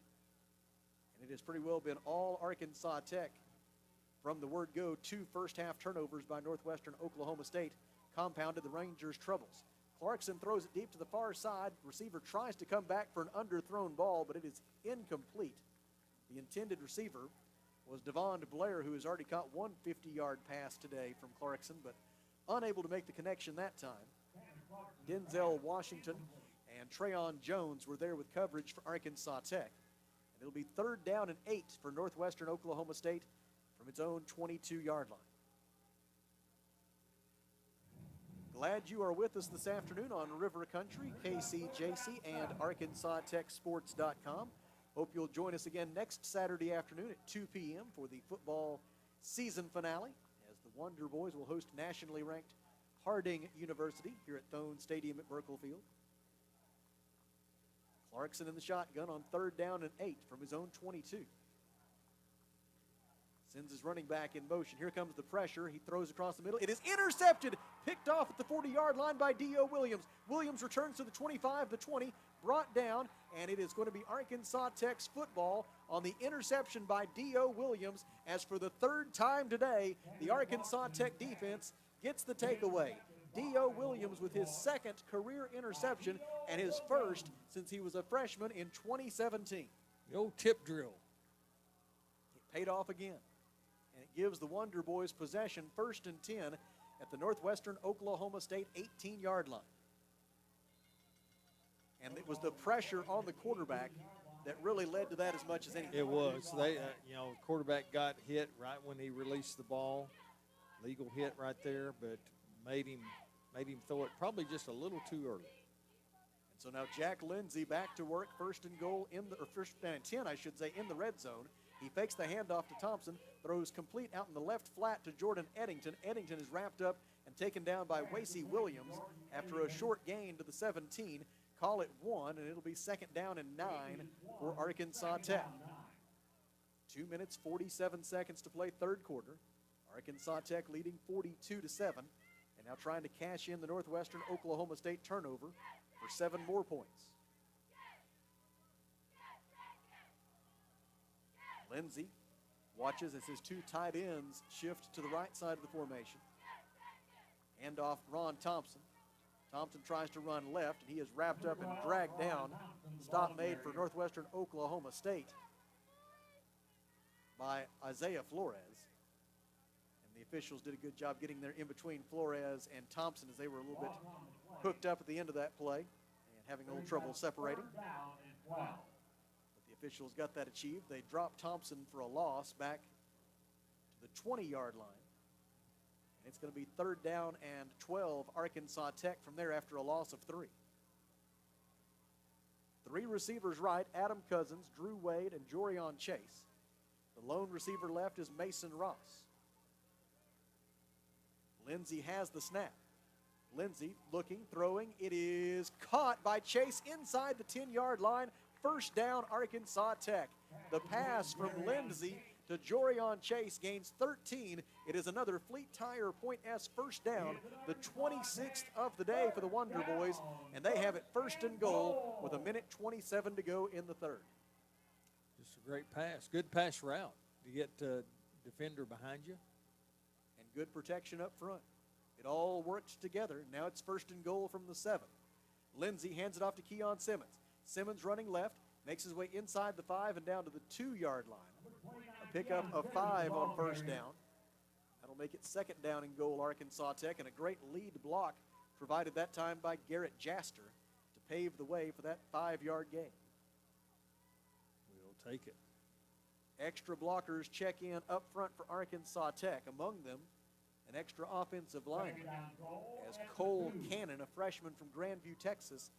And it has pretty well been all Arkansas Tech from the word go. 2 first-half turnovers by Northwestern Oklahoma State compounded the Rangers' troubles. Clarkson throws it deep to the far side. Receiver tries to come back for an underthrown ball, but it is incomplete. The intended receiver was Devon Blair, who has already caught one 50-yard pass today from Clarkson, but unable to make the connection that time. Denzel Washington and Trayon Jones were there with coverage for Arkansas Tech. And it'll be 3rd down and 8 for Northwestern Oklahoma State from its own 22-yard line. Glad you are with us this afternoon on River Country, KCJC, and ArkansasTechSports.com. Hope you'll join us again next Saturday afternoon at 2 p.m. for the football season finale, as the Wonder Boys will host nationally ranked Harding University here at Thone Stadium at Merkle Field. Clarkson in the shotgun on 3rd down and 8 from his own 22. Sends his running back in motion. Here comes the pressure. He throws across the middle. It is intercepted, picked off at the 40-yard line by D.O. Williams. Williams returns to the 25, the 20, brought down, and it is going to be Arkansas Tech's football on the interception by D.O. Williams, as for the 3rd time today, the Arkansas Tech defense gets the takeaway. D.O. Williams with his 2nd career interception and his 1st since he was a freshman in 2017. The old tip drill. It paid off again. And it gives the Wonder Boys possession 1st and 10 at the Northwestern Oklahoma State 18-yard line. And it was the pressure on the quarterback that really led to that as much as anything. It was. They, quarterback got hit right when he released the ball. Legal hit right there, but made him throw it probably just a little too early. And so now Jack Lindsey back to work, 1st and goal or 1st and 10, I should say, in the red zone. He fakes the handoff to Thompson, throws complete out in the left flat to Jordan Eddington. Eddington is wrapped up and taken down by Wasey Williams after a short gain to the 17. Call it 1, and it'll be 2nd down and 9 for Arkansas Tech. 2 minutes, 47 seconds to play, third quarter. Arkansas Tech leading 42-7, and now trying to cash in the Northwestern Oklahoma State turnover for 7 more points. Lindsey watches as his 2 tight ends shift to the right side of the formation. Hand off Ron Thompson. Thompson tries to run left, and he is wrapped up and dragged down. Stop made for Northwestern Oklahoma State by Isaiah Flores. And the officials did a good job getting there in between Flores and Thompson, as they were a little bit hooked up at the end of that play and having a little trouble separating. But the officials got that achieved. They dropped Thompson for a loss back to the 20-yard line. It's going to be 3rd down and 12, Arkansas Tech from there after a loss of 3. 3 receivers right, Adam Cousins, Drew Wade, and Jorion Chase. The lone receiver left is Mason Ross. Lindsey has the snap. Lindsey looking, throwing. It is caught by Chase inside the 10-yard line. First down, Arkansas Tech. The pass from Lindsey to Jorion Chase gains 13. It is another Fleet Tire Point S first down, the 26th of the day for the Wonder Boys, and they have it first and goal with 1:27 to go in the third. Just a great pass. Good pass route to get defender behind you. And good protection up front. It all worked together. Now it's first and goal from the 7. Lindsey hands it off to Keon Simmons. Simmons running left, makes his way inside the 5 and down to the 2-yard line. A pickup of 5 on first down. That'll make it second down and goal, Arkansas Tech, and a great lead block provided that time by Garrett Jaster to pave the way for that 5-yard gain. We'll take it. Extra blockers check in up front for Arkansas Tech. Among them, an extra offensive lineman, as Cole Cannon, a freshman from Grandview, Texas,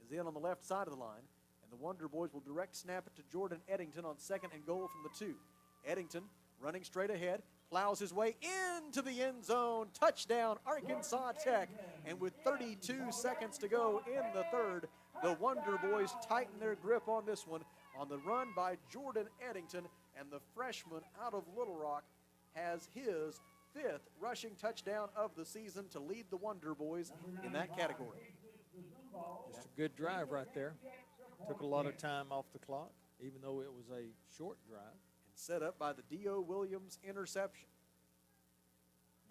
is in on the left side of the line. And the Wonder Boys will direct snap it to Jordan Eddington on second and goal from the 2. Eddington running straight ahead, plows his way into the end zone. Touchdown, Arkansas Tech. And with 32 seconds to go in the third, the Wonder Boys tighten their grip on this one on the run by Jordan Eddington. And the freshman out of Little Rock has his 5th rushing touchdown of the season to lead the Wonder Boys in that category. Just a good drive right there. Took a lot of time off the clock, even though it was a short drive. And set up by the D.O. Williams interception.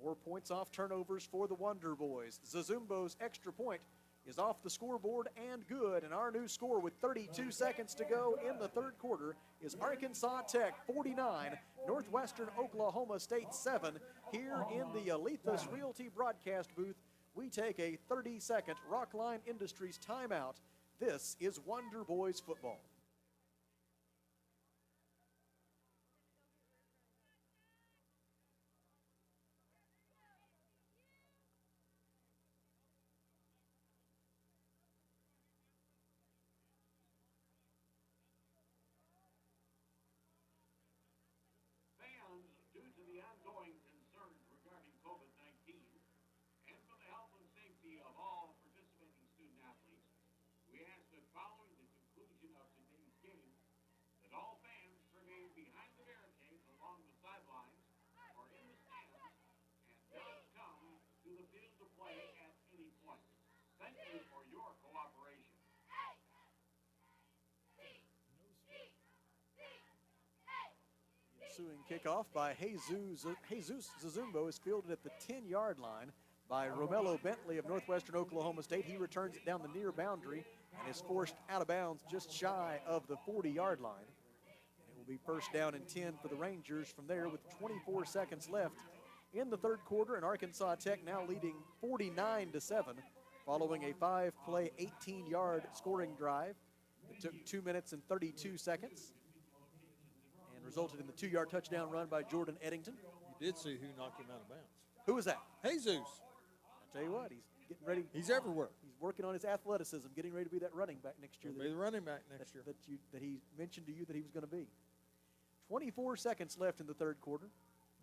More points off turnovers for the Wonder Boys. Zazumbo's extra point is off the scoreboard and good. And our new score with 32 seconds to go in the third quarter is Arkansas Tech 49, Northwestern Oklahoma State 7. Here in the Alethus Realty broadcast booth, we take a 30-second Rockline Industries timeout. This is Wonder Boys football. Fans, due to the ongoing concerns regarding COVID-19 and for the health and safety of all participating student athletes, we ask that following the conclusion of today's game, that all fans remain behind the barricades along the sidelines or in the stands and don't come to the field to play at any point. Thank you for your cooperation. Ensuing kickoff by Jesus Zazumbo is fielded at the 10-yard line by Romello Bentley of Northwestern Oklahoma State. He returns it down the near boundary and is forced out of bounds just shy of the 40-yard line. And it will be first down and 10 for the Rangers from there with 24 seconds left in the third quarter, and Arkansas Tech now leading 49-7 following a 5-play, 18-yard scoring drive that took 2 minutes and 32 seconds. Resulted in the 2-yard touchdown run by Jordan Eddington. You did see who knocked him out of bounds. Who was that? Jesus. I'll tell you what, he's getting ready. He's everywhere. He's working on his athleticism, getting ready to be that running back next year. He'll be the running back next year. That he mentioned to you that he was going to be. 24 seconds left in the third quarter.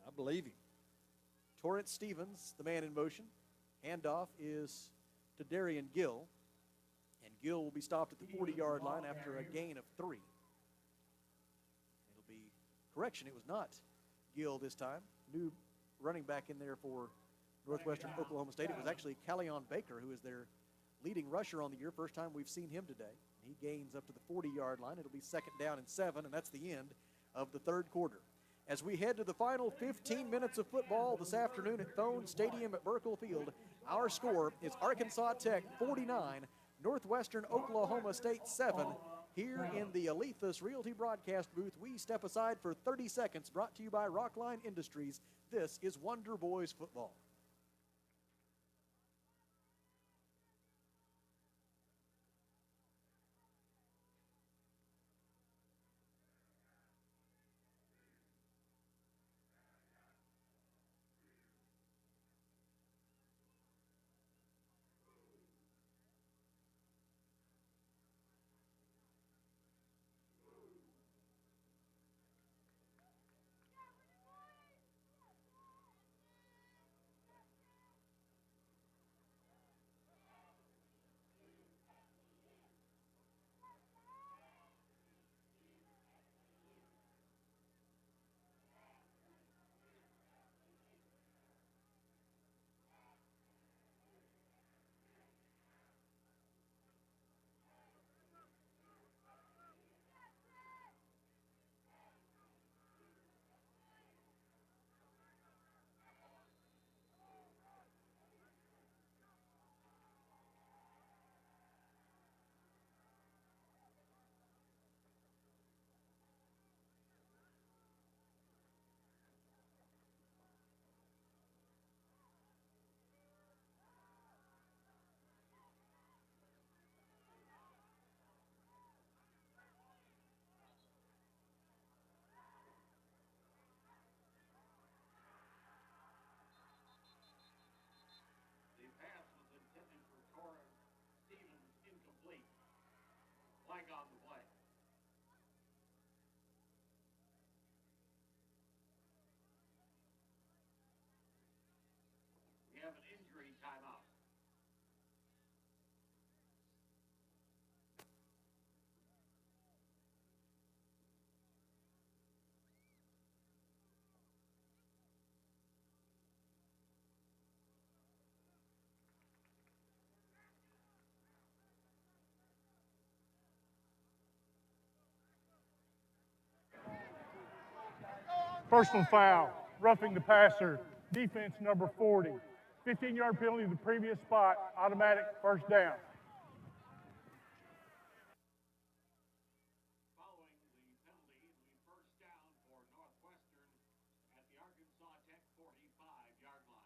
I believe him. Torrance Stevens, the man in motion. Handoff is to Darian Gill. And Gill will be stopped at the 40-yard line after a gain of 3. Correction, it was not Gill this time. New running back in there for Northwestern Oklahoma State. It was actually Callion Baker, who is their leading rusher on the year. First time we've seen him today. He gains up to the 40-yard line. It'll be second down and 7, and that's the end of the third quarter. As we head to the final 15 minutes of football this afternoon at Thone Stadium at Burkle Field, our score is Arkansas Tech 49, Northwestern Oklahoma State 7. Here in the Alethus Realty broadcast booth, we step aside for 30 seconds, brought to you by Rockline Industries. This is Wonder Boys football. Personal foul, roughing the passer, defense number 40. 15-yard penalty to the previous spot, automatic first down. Following the penalty, the first down for Northwestern at the Arkansas Tech 45-yard line.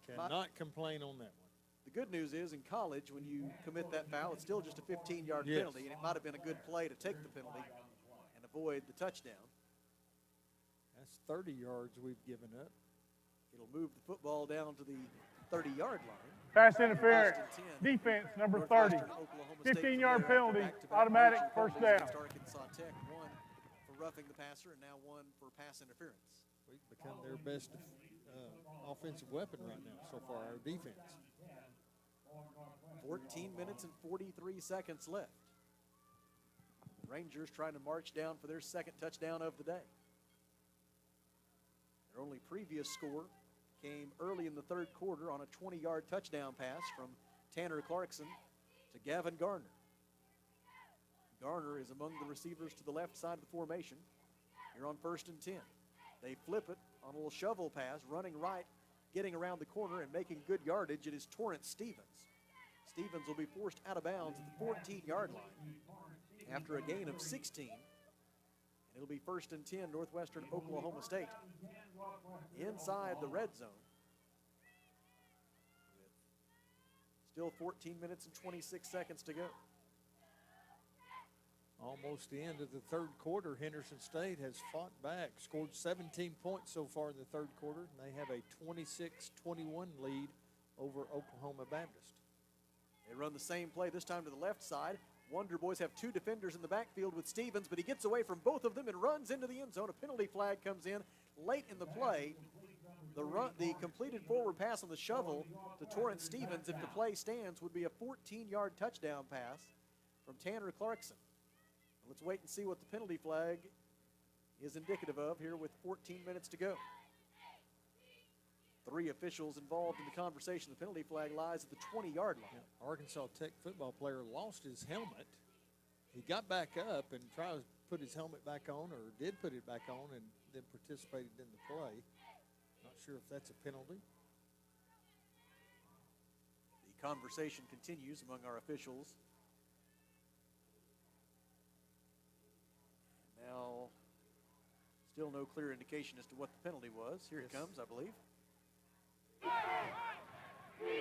Cannot complain on that one. The good news is in college, when you commit that foul, it's still just a 15-yard Yes. penalty, and it might have been a good play to take the penalty and avoid the touchdown. That's 30 yards we've given up. It'll move the football down to the 30-yard line. Pass interference, defense number 30. 15-yard penalty, automatic first down. Arkansas Tech, one for roughing the passer and now one for pass interference. We've become their best offensive weapon right now so far, our defense. 14 minutes and 43 seconds left. Rangers trying to march down for their second touchdown of the day. Their only previous score came early in the third quarter on a 20-yard touchdown pass from Tanner Clarkson to Gavin Garner. Garner is among the receivers to the left side of the formation. Here on 1st and 10. They flip it on a little shovel pass, running right, getting around the corner and making good yardage. It is Torrance Stevens. Stevens will be forced out of bounds at the 14-yard line after a gain of 16. It'll be 1st and 10, Northwestern Oklahoma State. Inside the red zone. Still 14 minutes and 26 seconds to go. Almost the end of the third quarter, Henderson State has fought back, scored 17 points so far in the third quarter, and they have a 26-21 lead over Oklahoma Baptist. They run the same play, this time to the left side. Wonder Boys have two defenders in the backfield with Stevens, but he gets away from both of them and runs into the end zone. A penalty flag comes in late in the play. The completed forward pass on the shovel to Torrance Stevens, if the play stands, would be a 14-yard touchdown pass from Tanner Clarkson. Let's wait and see what the penalty flag is indicative of here with 14 minutes to go. Three officials involved in the conversation. The penalty flag lies at the 20-yard line. Yeah, Arkansas Tech football player lost his helmet. He got back up and tried to put his helmet back on, or did put it back on, and then participated in the play. Not sure if that's a penalty. The conversation continues among our officials. Now, still no clear indication as to what the penalty was. Here it comes, I believe.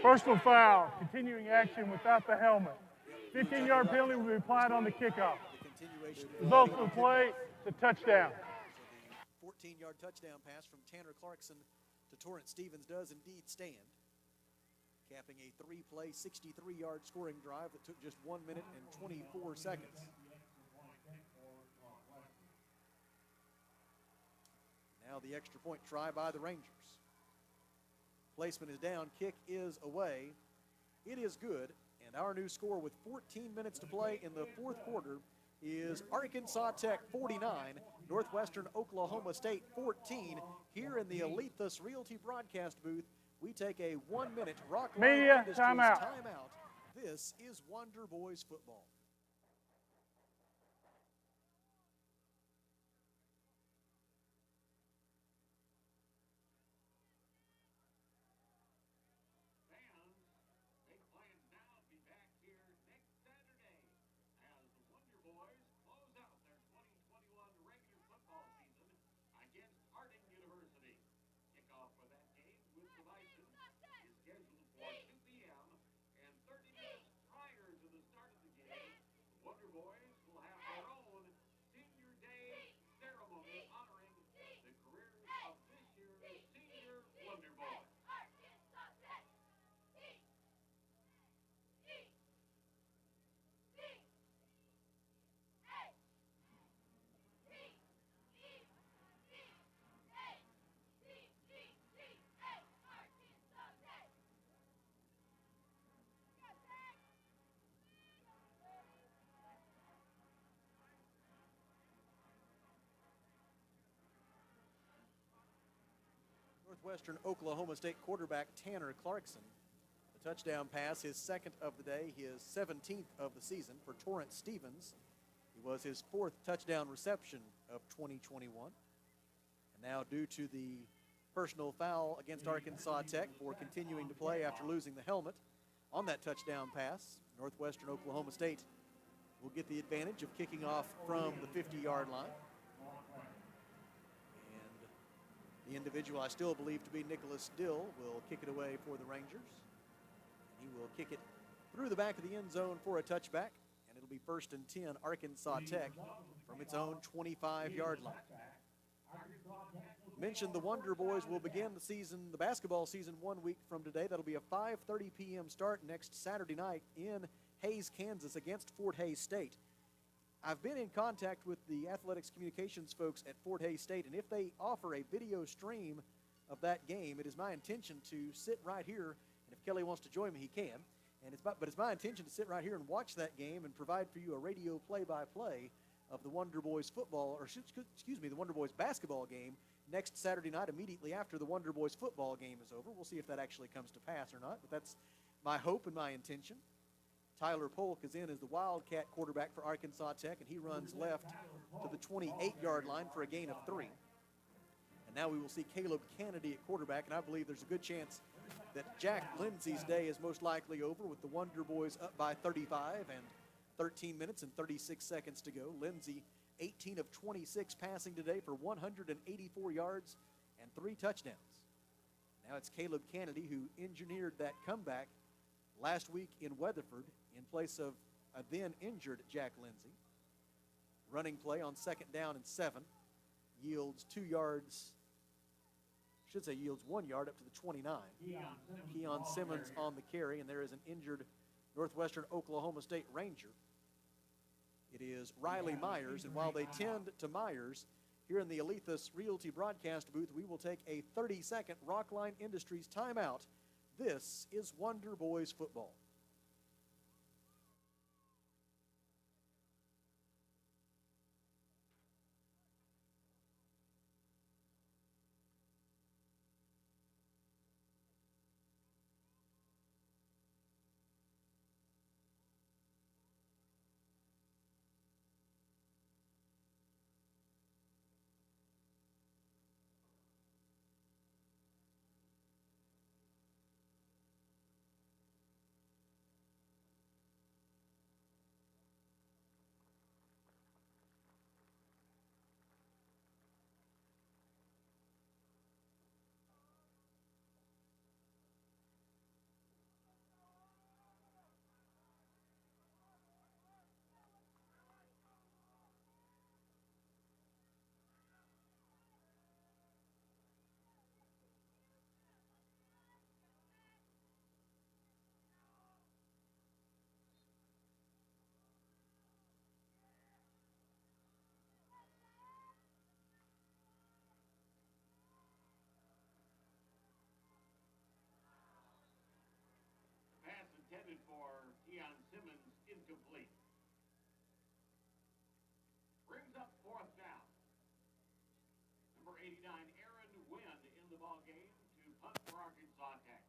Personal foul, continuing action without the helmet. 15-yard penalty will be applied on the kickoff. Result of the play, the touchdown. So the 14-yard touchdown pass from Tanner Clarkson to Torrance Stevens does indeed stand, capping a three-play, 63-yard scoring drive that took just 1 minute and 24 seconds. Now the extra point try by the Rangers. Placement is down, kick is away. It is good, and our new score with 14 minutes to play in the fourth quarter is Arkansas Tech 49, Northwestern Oklahoma State 14. Here in the Alethus Realty broadcast booth, we take a 1-minute Rockline Media Industries timeout. This is Wonder Boys football. Scheduled for 2 p.m. and 30 minutes prior to the start of the game, Northwestern Oklahoma State quarterback Tanner Clarkson. The touchdown pass, his second of the day, his 17th of the season for Torrance Stevens. He was his 4th touchdown reception of 2021. And now, due to the personal foul against Arkansas Tech for continuing to play after losing the helmet on that touchdown pass, Northwestern Oklahoma State will get the advantage of kicking off from the 50-yard line. And the individual I still believe to be Nicholas Dill will kick it away for the Rangers. He will kick it through the back of the end zone for a touchback, and it'll be 1st and 10 Arkansas Tech from its own 25-yard line. Mentioned the Wonder Boys will begin the basketball season 1 week from today. That'll be a 5:30 p.m. start next Saturday night in Hays, Kansas against Fort Hays State. I've been in contact with the athletics communications folks at Fort Hays State, and if they offer a video stream of that game, it is my intention to sit right here, and if Kelly wants to join me, he can. But it's my intention to sit right here and watch that game and provide for you a radio play-by-play of the Wonder Boys the Wonder Boys basketball game next Saturday night immediately after the Wonder Boys football game is over. We'll see if that actually comes to pass or not, but that's my hope and my intention. Tyler Polk is in as the Wildcat quarterback for Arkansas Tech, and he runs left to the 28-yard line for a gain of 3. And now we will see Caleb Kennedy at quarterback, and I believe there's a good chance that Jack Lindsey's day is most likely over with the Wonder Boys up by 35 and 13 minutes and 36 seconds to go. Lindsey, 18 of 26 passing today for 184 yards and 3 touchdowns. Now it's Caleb Kennedy who engineered that comeback last week in Weatherford in place of a then injured Jack Lindsey. Running play on 2nd down and 7 yields 2 yards, yields 1 yard up to the 29. Keon Simmons on the carry, and there is an injured Northwestern Oklahoma State Ranger. It is Riley Myers, and while they tend to Myers, here in the Alethus Realty broadcast booth, we will take a 30-second Rockline Industries timeout. This is Wonder Boys football. Pass intended for Keon Simmons, incomplete. Brings up 4th down. Number 89, Aaron Wynn in the ball game to punt for Arkansas Tech.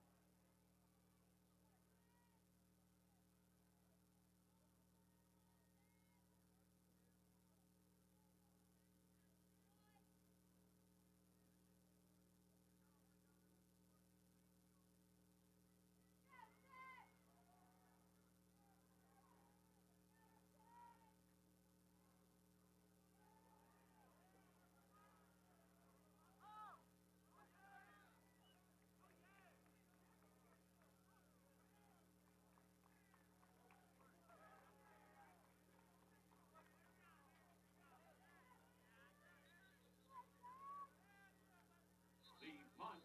The punt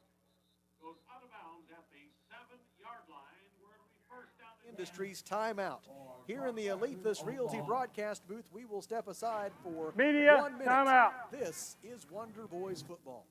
goes out of bounds at the 7-yard line, where it'll be 1st down. Industries timeout. Here in the Alethus Realty broadcast booth, we will step aside for Media 1 minute. timeout. This is Wonder Boys football.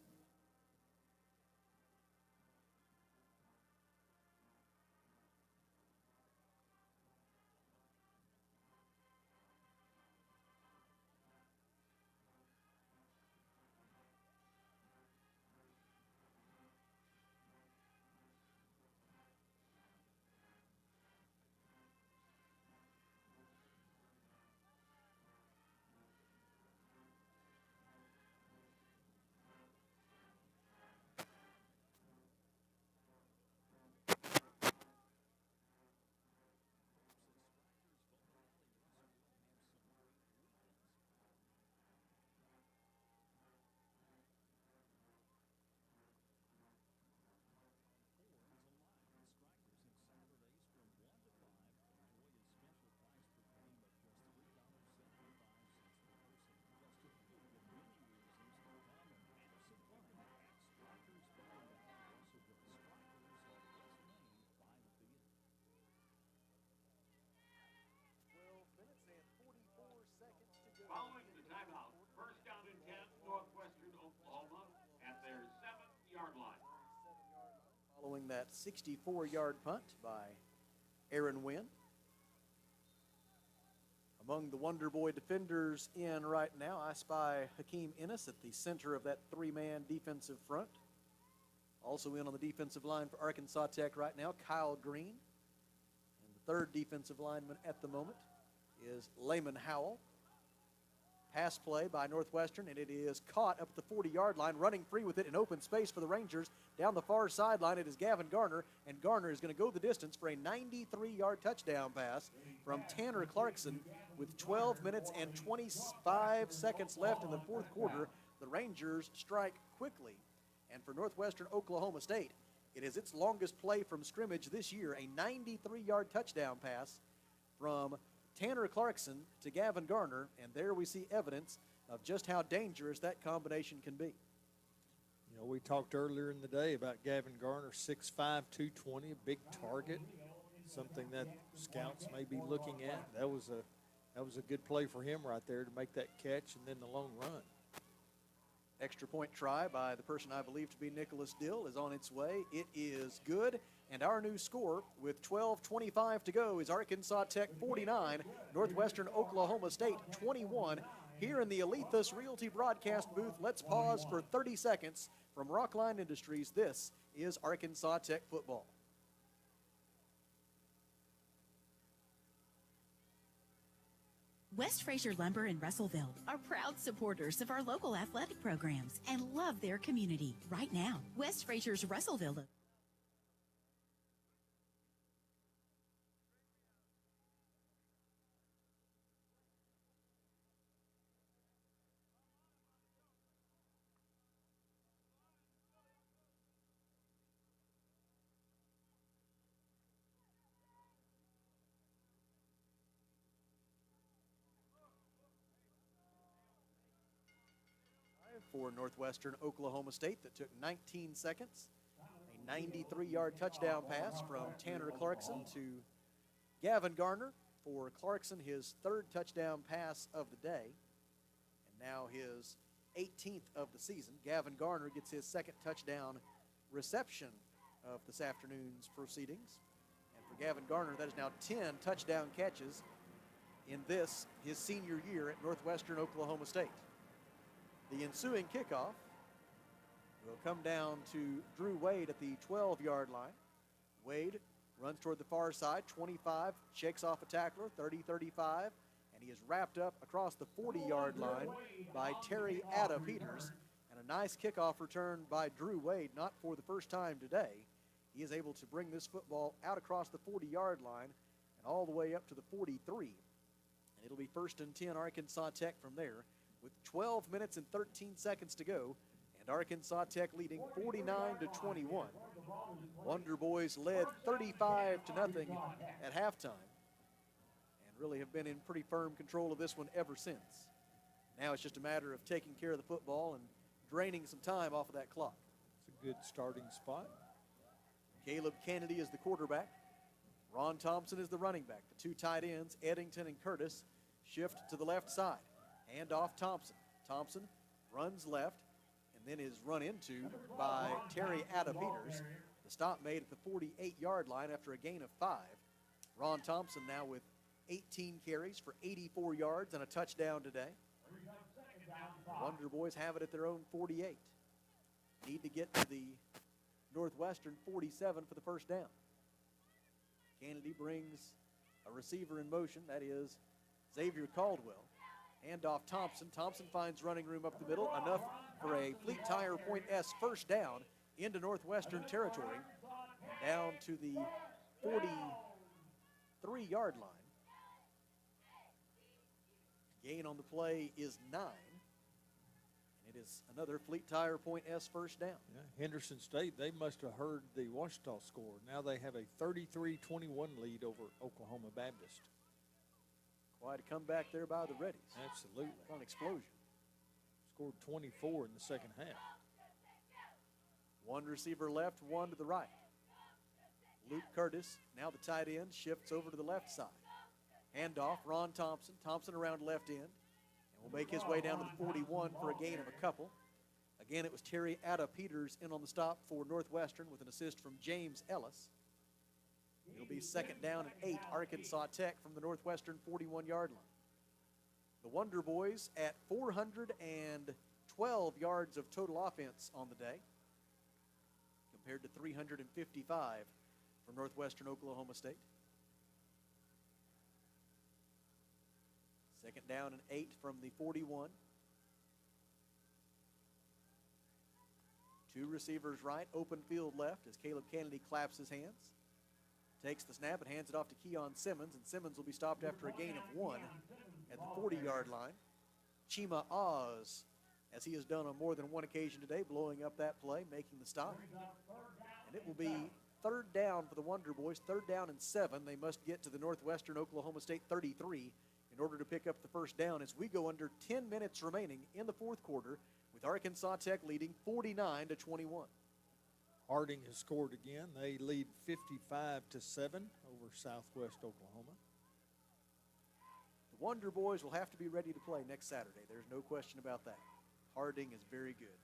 following that 64-yard punt by Aaron Wynn. Among the Wonder Boy defenders in right now, I spy Hakeem Ennis at the center of that three-man defensive front. Also in on the defensive line for Arkansas Tech right now, Kyle Green. And the third defensive lineman at the moment is Layman Howell. Pass play by Northwestern, and it is caught up at the 40-yard line, running free with it in open space for the Rangers. Down the far sideline, it is Gavin Garner, and Garner is going to go the distance for a 93-yard touchdown pass from Tanner Clarkson with 12 minutes and 25 seconds left in the fourth quarter. The Rangers strike quickly, and for Northwestern Oklahoma State, it is its longest play from scrimmage this year, a 93-yard touchdown pass from Tanner Clarkson to Gavin Garner, and there we see evidence of just how dangerous that combination can be. You know, we talked earlier in the day about Gavin Garner, 6'5", 220, a big target, something that scouts may be looking at. That was a good play for him right there to make that catch and then the long run. Extra point try by the person I believe to be Nicholas Dill is on its way. It is good. And our new score with 12:25 to go is Arkansas Tech 49, Northwestern Oklahoma State 21. Here in the Alethus Realty broadcast booth, let's pause for 30 seconds. From Rockline Industries, this is Arkansas Tech football. West Fraser Lumber in Russellville are proud supporters of our local athletic programs and love their community. Right now, West Fraser's Russellville. For Northwestern Oklahoma State that took 19 seconds. A 93-yard touchdown pass from Tanner Clarkson to Gavin Garner. For Clarkson, his third touchdown pass of the day, and now his 18th of the season. Gavin Garner gets his second touchdown reception of this afternoon's proceedings. And for Gavin Garner, that is now 10 touchdown catches in this, his senior year at Northwestern Oklahoma State. The ensuing kickoff will come down to Drew Wade at the 12-yard line. Wade runs toward the far side, 25, shakes off a tackler, 30, 35, and he is wrapped up across the 40-yard line by Terry Ada Peters. And a nice kickoff return by Drew Wade, not for the first time today. He is able to bring this football out across the 40-yard line and all the way up to the 43. And it'll be 1st and 10 Arkansas Tech from there, with 12 minutes and 13 seconds to go, and Arkansas Tech leading 49-21. Wonder Boys led 35-0 at halftime and really have been in pretty firm control of this one ever since. Now it's just a matter of taking care of the football and draining some time off of that clock. It's a good starting spot. Caleb Kennedy is the quarterback. Ron Thompson is the running back. The two tight ends, Eddington and Curtis, shift to the left side. Hand off Thompson. Thompson runs left and then is run into by Terry Ada Peters. The stop made at the 48-yard line after a gain of 5. Ron Thompson now with 18 carries for 84 yards and a touchdown today. Wonder Boys have it at their own 48. Need to get to the Northwestern 47 for the first down. Kennedy brings a receiver in motion. That is Xavier Caldwell. Hand off Thompson. Thompson finds running room up the middle, enough for a Fleet Tire Point S first down into Northwestern territory, and down to the 43-yard line. Gain on the play is 9. And it is another Fleet Tire Point S first down. Yeah, Henderson State, they must have heard the Ouachita score. Now they have a 33-21 lead over Oklahoma Baptist. Quite a comeback there by the Reddies. Absolutely. An explosion. Scored 24 in the second half. One receiver left, one to the right. Luke Curtis, now the tight end, shifts over to the left side. Handoff, Ron Thompson. Thompson around left end. And will make his way down to the 41 for a gain of a couple. Again, it was Terry Peters in on the stop for Northwestern with an assist from James Ellis. It'll be 2nd down and 8, Arkansas Tech from the Northwestern 41-yard line. The Wonder Boys at 412 yards of total offense on the day, compared to 355 for Northwestern Oklahoma State. 2nd down and 8 from the 41. 2 receivers right, open field left as Caleb Kennedy claps his hands. Takes the snap and hands it off to Keon Simmons, and Simmons will be stopped after a gain of 1 at the 40-yard line. Chima Oz, as he has done on more than one occasion today, blowing up that play, making the stop. And it will be 3rd down for the Wonder Boys, 3rd down and 7. They must get to the Northwestern Oklahoma State 33 in order to pick up the 1st down as we go under 10 minutes remaining in the 4th quarter with Arkansas Tech leading 49-21. Harding has scored again. They lead 55-7 over Southwest Oklahoma. The Wonder Boys will have to be ready to play next Saturday. There's no question about that. Harding is very good.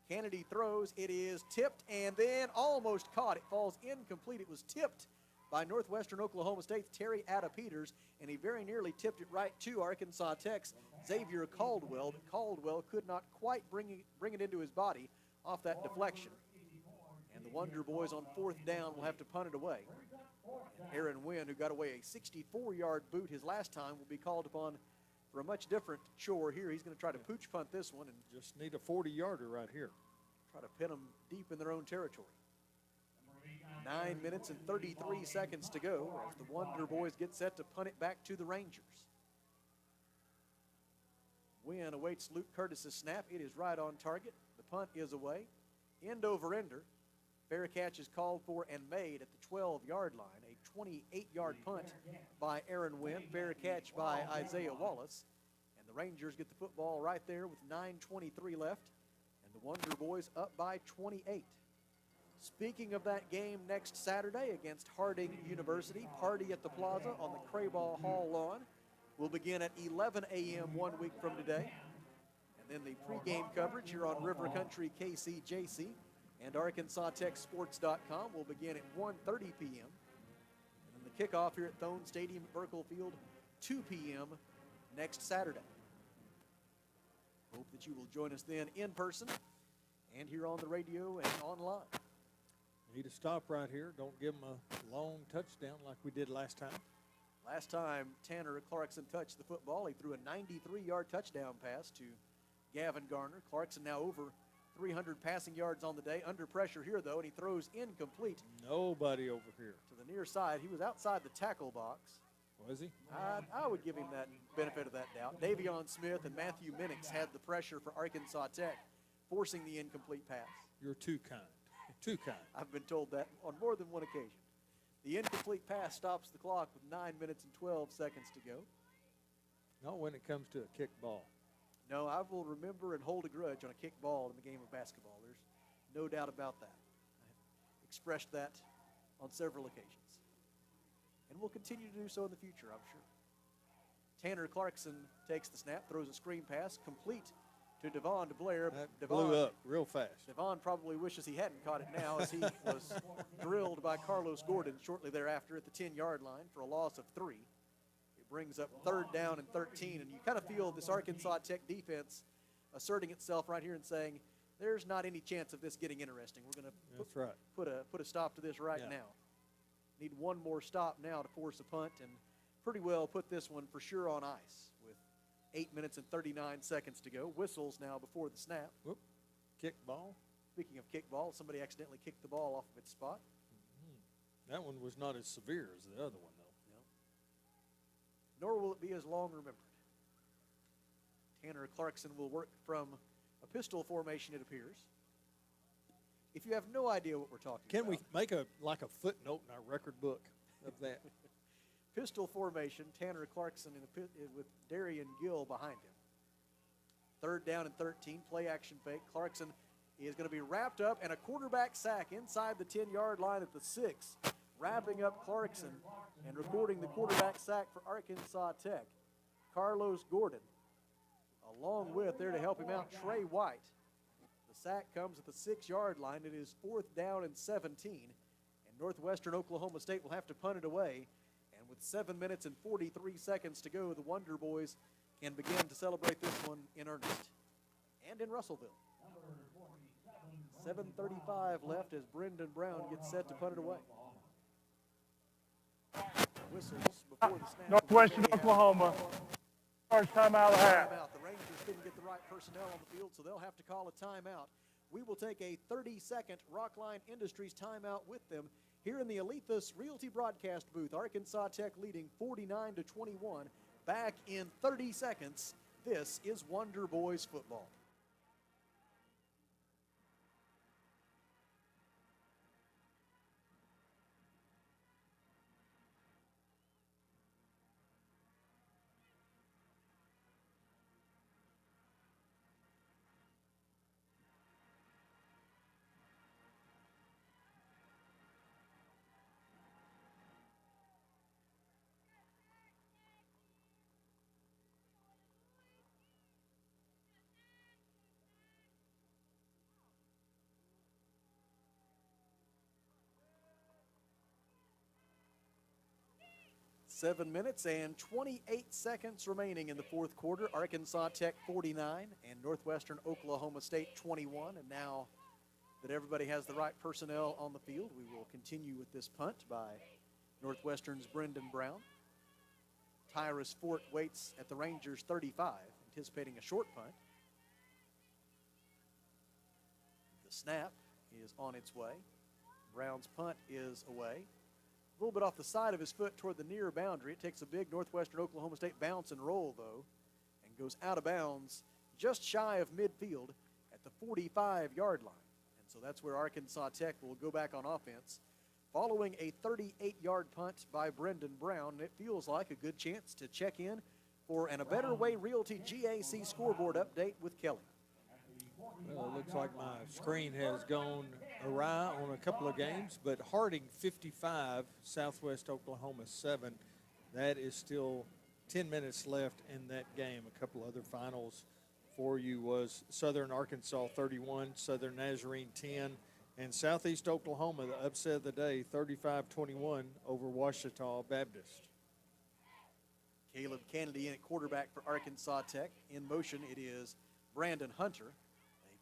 Kennedy throws. It is tipped and then almost caught. It falls incomplete. It was tipped by Northwestern Oklahoma State's Terry Peters, and he very nearly tipped it right to Arkansas Tech's Xavier Caldwell, but Caldwell could not quite bring it into his body off that deflection. And the Wonder Boys on 4th down will have to punt it away. And Aaron Wynn, who got away a 64-yard boot his last time, will be called upon for a much different chore here. He's going to try to pooch punt this one and just need a 40-yarder right here. Try to pin them deep in their own territory. 9 minutes and 33 seconds to go as the Wonder Boys get set to punt it back to the Rangers. Wynn awaits Luke Curtis's snap. It is right on target. The punt is away. End over ender. Fair catch is called for and made at the 12-yard line. A 28-yard punt by Aaron Wynn. Fair catch by Isaiah Wallace. And the Rangers get the football right there with 9:23 left. And the Wonder Boys up by 28. Speaking of that game next Saturday against Harding University, party at the Plaza on the Crayball Hall lawn will begin at 11 a.m. 1 week from today. And then the pregame coverage here on River Country KCJC and ArkansasTechSports.com will begin at 1:30 p.m. And then the kickoff here at Thone Stadium at Burkle Field, 2 p.m. next Saturday. Hope that you will join us then in person and here on the radio and online. Need a stop right here. Don't give them a long touchdown like we did last time. Last time Tanner Clarkson touched the football, he threw a 93-yard touchdown pass to Gavin Garner. Clarkson now over 300 passing yards on the day. Under pressure here, though, and he throws incomplete. Nobody over here. To the near side. He was outside the tackle box. Was he? I would give him that benefit of that doubt. Davion Smith and Matthew Minix had the pressure for Arkansas Tech, forcing the incomplete pass. You're too kind. Too kind. I've been told that on more than one occasion. The incomplete pass stops the clock with 9 minutes and 12 seconds to go. Not when it comes to a kick ball. No, I will remember and hold a grudge on a kick ball in the game of basketball. There's no doubt about that. I expressed that on several occasions. And will continue to do so in the future, I'm sure. Tanner Clarkson takes the snap, throws a screen pass, complete to Devon DeBlair. That blew up real fast. Devon probably wishes he hadn't caught it now as he was drilled by Carlos Gordon shortly thereafter at the 10-yard line for a loss of 3. It brings up 3rd down and 13, and you kind of feel this Arkansas Tech defense asserting itself right here and saying, there's not any chance of this getting interesting. We're going to put a stop to this right now. Need one more stop now to force a punt and pretty well put this one for sure on ice with 8 minutes and 39 seconds to go. Whistles now before the snap. Whoop. Kick ball. Speaking of kick ball, somebody accidentally kicked the ball off of its spot. That one was not as severe as the other one, though. No. Nor will it be as long remembered. Tanner Clarkson will work from a pistol formation, it appears. If you have no idea what we're talking about. Can we make a footnote in our record book of that? Pistol formation, Tanner Clarkson with Darian Gill behind him. 3rd down and 13, play action fake. Clarkson is going to be wrapped up and a quarterback sack inside the 10-yard line at the 6. Wrapping up Clarkson and recording the quarterback sack for Arkansas Tech. Carlos Gordon, along with there to help him out, Trey White. sack comes at the 6-yard line. It is 4th down and 17. And Northwestern Oklahoma State will have to punt it away. And with 7 minutes and 43 seconds to go, the Wonder Boys can begin to celebrate this one in earnest. And in Russellville. 7:35 left as Brendan Brown gets set to punt it away. Whistles before the snap. Northwestern Oklahoma. First timeout of the half. The Rangers didn't get the right personnel on the field, so they'll have to call a timeout. We will take a 30-second Rockline Industries timeout with them here in the Alethus Realty broadcast booth. Arkansas Tech leading 49-21. Back in 30 seconds. This is Wonder Boys football. Seven minutes and 28 seconds remaining in the fourth quarter. Arkansas Tech 49 and Northwestern Oklahoma State 21. And now that everybody has the right personnel on the field, we will continue with this punt by Northwestern's Brendan Brown. Tyrus Fort waits at the Rangers 35, anticipating a short punt. The snap is on its way. Brown's punt is away. A little bit off the side of his foot toward the near boundary. It takes a big Northwestern Oklahoma State bounce and roll, though, and goes out of bounds just shy of midfield at the 45-yard line. And so that's where Arkansas Tech will go back on offense. Following a 38-yard punt by Brendan Brown, it feels like a good chance to check in for an A Better Way Realty GAC scoreboard update with Kelly. Well, it looks like my screen has gone awry on a couple of games, but Harding 55, Southwest Oklahoma 7. That is still 10 minutes left in that game. A couple other finals for you was Southern Arkansas 31, Southern Nazarene 10, and Southeast Oklahoma, the upset of the day, 35-21 over Ouachita Baptist. Caleb Kennedy in at quarterback for Arkansas Tech. In motion, it is Brandon Hunter.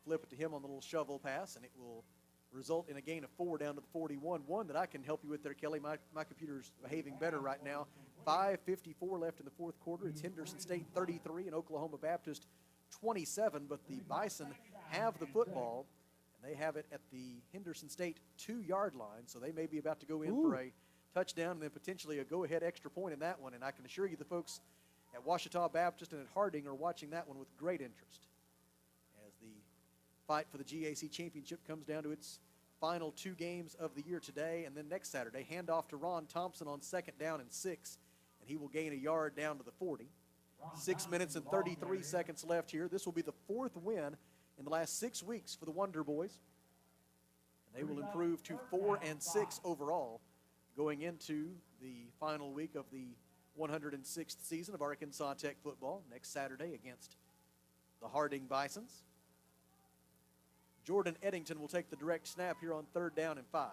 Flip it to him on the little shovel pass, and it will result in a gain of 4 down to the 41. One that I can help you with there, Kelly. My computer's behaving better right now. 5:54 left in the fourth quarter. It's Henderson State 33 and Oklahoma Baptist 27, but the Bison have the football, and they have it at the Henderson State 2-yard line, so they may be about to go in for a touchdown and then potentially a go-ahead extra point in that one. And I can assure you the folks at Ouachita Baptist and at Harding are watching that one with great interest. Fight for the GAC championship comes down to its final 2 games of the year today, and then next Saturday, handoff to Ron Thompson on 2nd down and 6, and he will gain a yard down to the 40. 6 minutes and 33 seconds left here. This will be the 4th win in the last 6 weeks for the Wonder Boys, and they will improve to 4-6 overall going into the final week of the 106th season of Arkansas Tech football next Saturday against the Harding Bisons. Jordan Eddington will take the direct snap here on 3rd down and 5.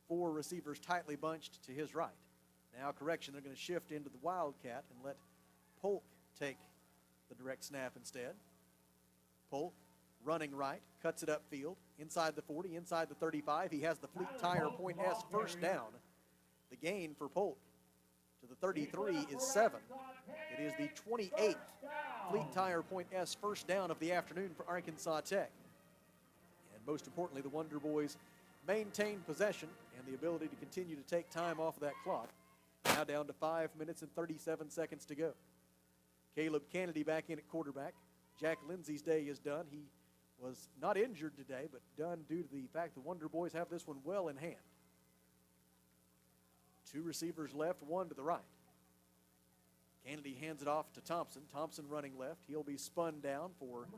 4 receivers tightly bunched to his right. Now, correction, they're going to shift into the Wildcat and let Polk take the direct snap instead. Polk running right, cuts it upfield, inside the 40, inside the 35. He has the Fleet Tire Point S first down. The gain for Polk to the 33 is 7. It is the 28th Fleet Tire Point S first down of the afternoon for Arkansas Tech. Most importantly, the Wonder Boys maintain possession and the ability to continue to take time off of that clock. Now down to 5 minutes and 37 seconds to go. Caleb Kennedy back in at quarterback. Jack Lindsay's day is done. He was not injured today, but done due to the fact the Wonder Boys have this one well in hand. 2 receivers left, 1 to the right. Kennedy hands it off to Thompson. Thompson running left. He'll be spun down for,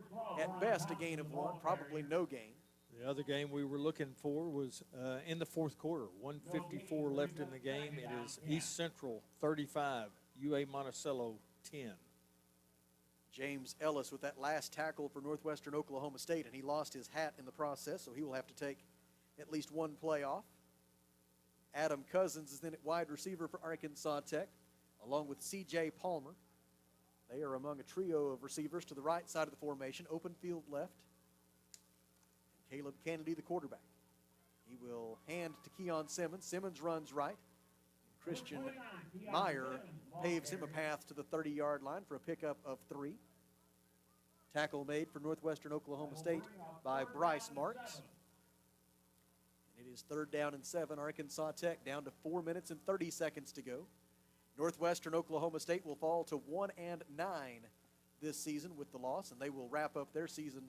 at best, a gain of 1, probably no gain. The other game we were looking for was in the fourth quarter. 1:54 left in the game. It is East Central 35, UA Monticello 10. James Ellis with that last tackle for Northwestern Oklahoma State, and he lost his hat in the process, so he will have to take at least one play off. Adam Cousins is then at wide receiver for Arkansas Tech, along with C.J. Palmer. They are among a trio of receivers to the right side of the formation, open field left. And Caleb Kennedy, the quarterback. He will hand to Keon Simmons. Simmons runs right. Christian Meyer paves him a path to the 30-yard line for a pickup of 3. Tackle made for Northwestern Oklahoma State by Bryce Marks. And it is 3rd down and 7. Arkansas Tech down to 4 minutes and 30 seconds to go. Northwestern Oklahoma State will fall to 1-9 this season with the loss, and they will wrap up their season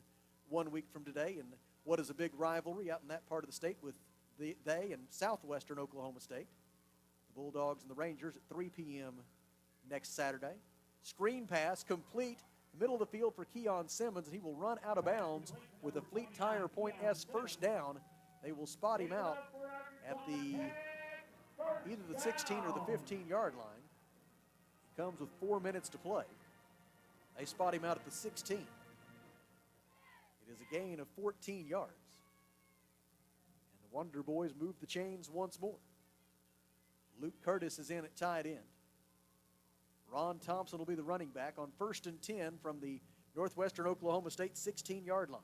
1 week from today in what is a big rivalry out in that part of the state with they and Southwestern Oklahoma State. Bulldogs and the Rangers at 3 p.m. next Saturday. Screen pass complete, middle of the field for Keon Simmons, and he will run out of bounds with a Fleet Tire Point S first down. They will spot him out at either the 16 or the 15-yard line. He comes with 4 minutes to play. They spot him out at the 16. It is a gain of 14 yards. And the Wonder Boys move the chains once more. Luke Curtis is in at tight end. Ron Thompson will be the running back on 1st and 10 from the Northwestern Oklahoma State 16-yard line.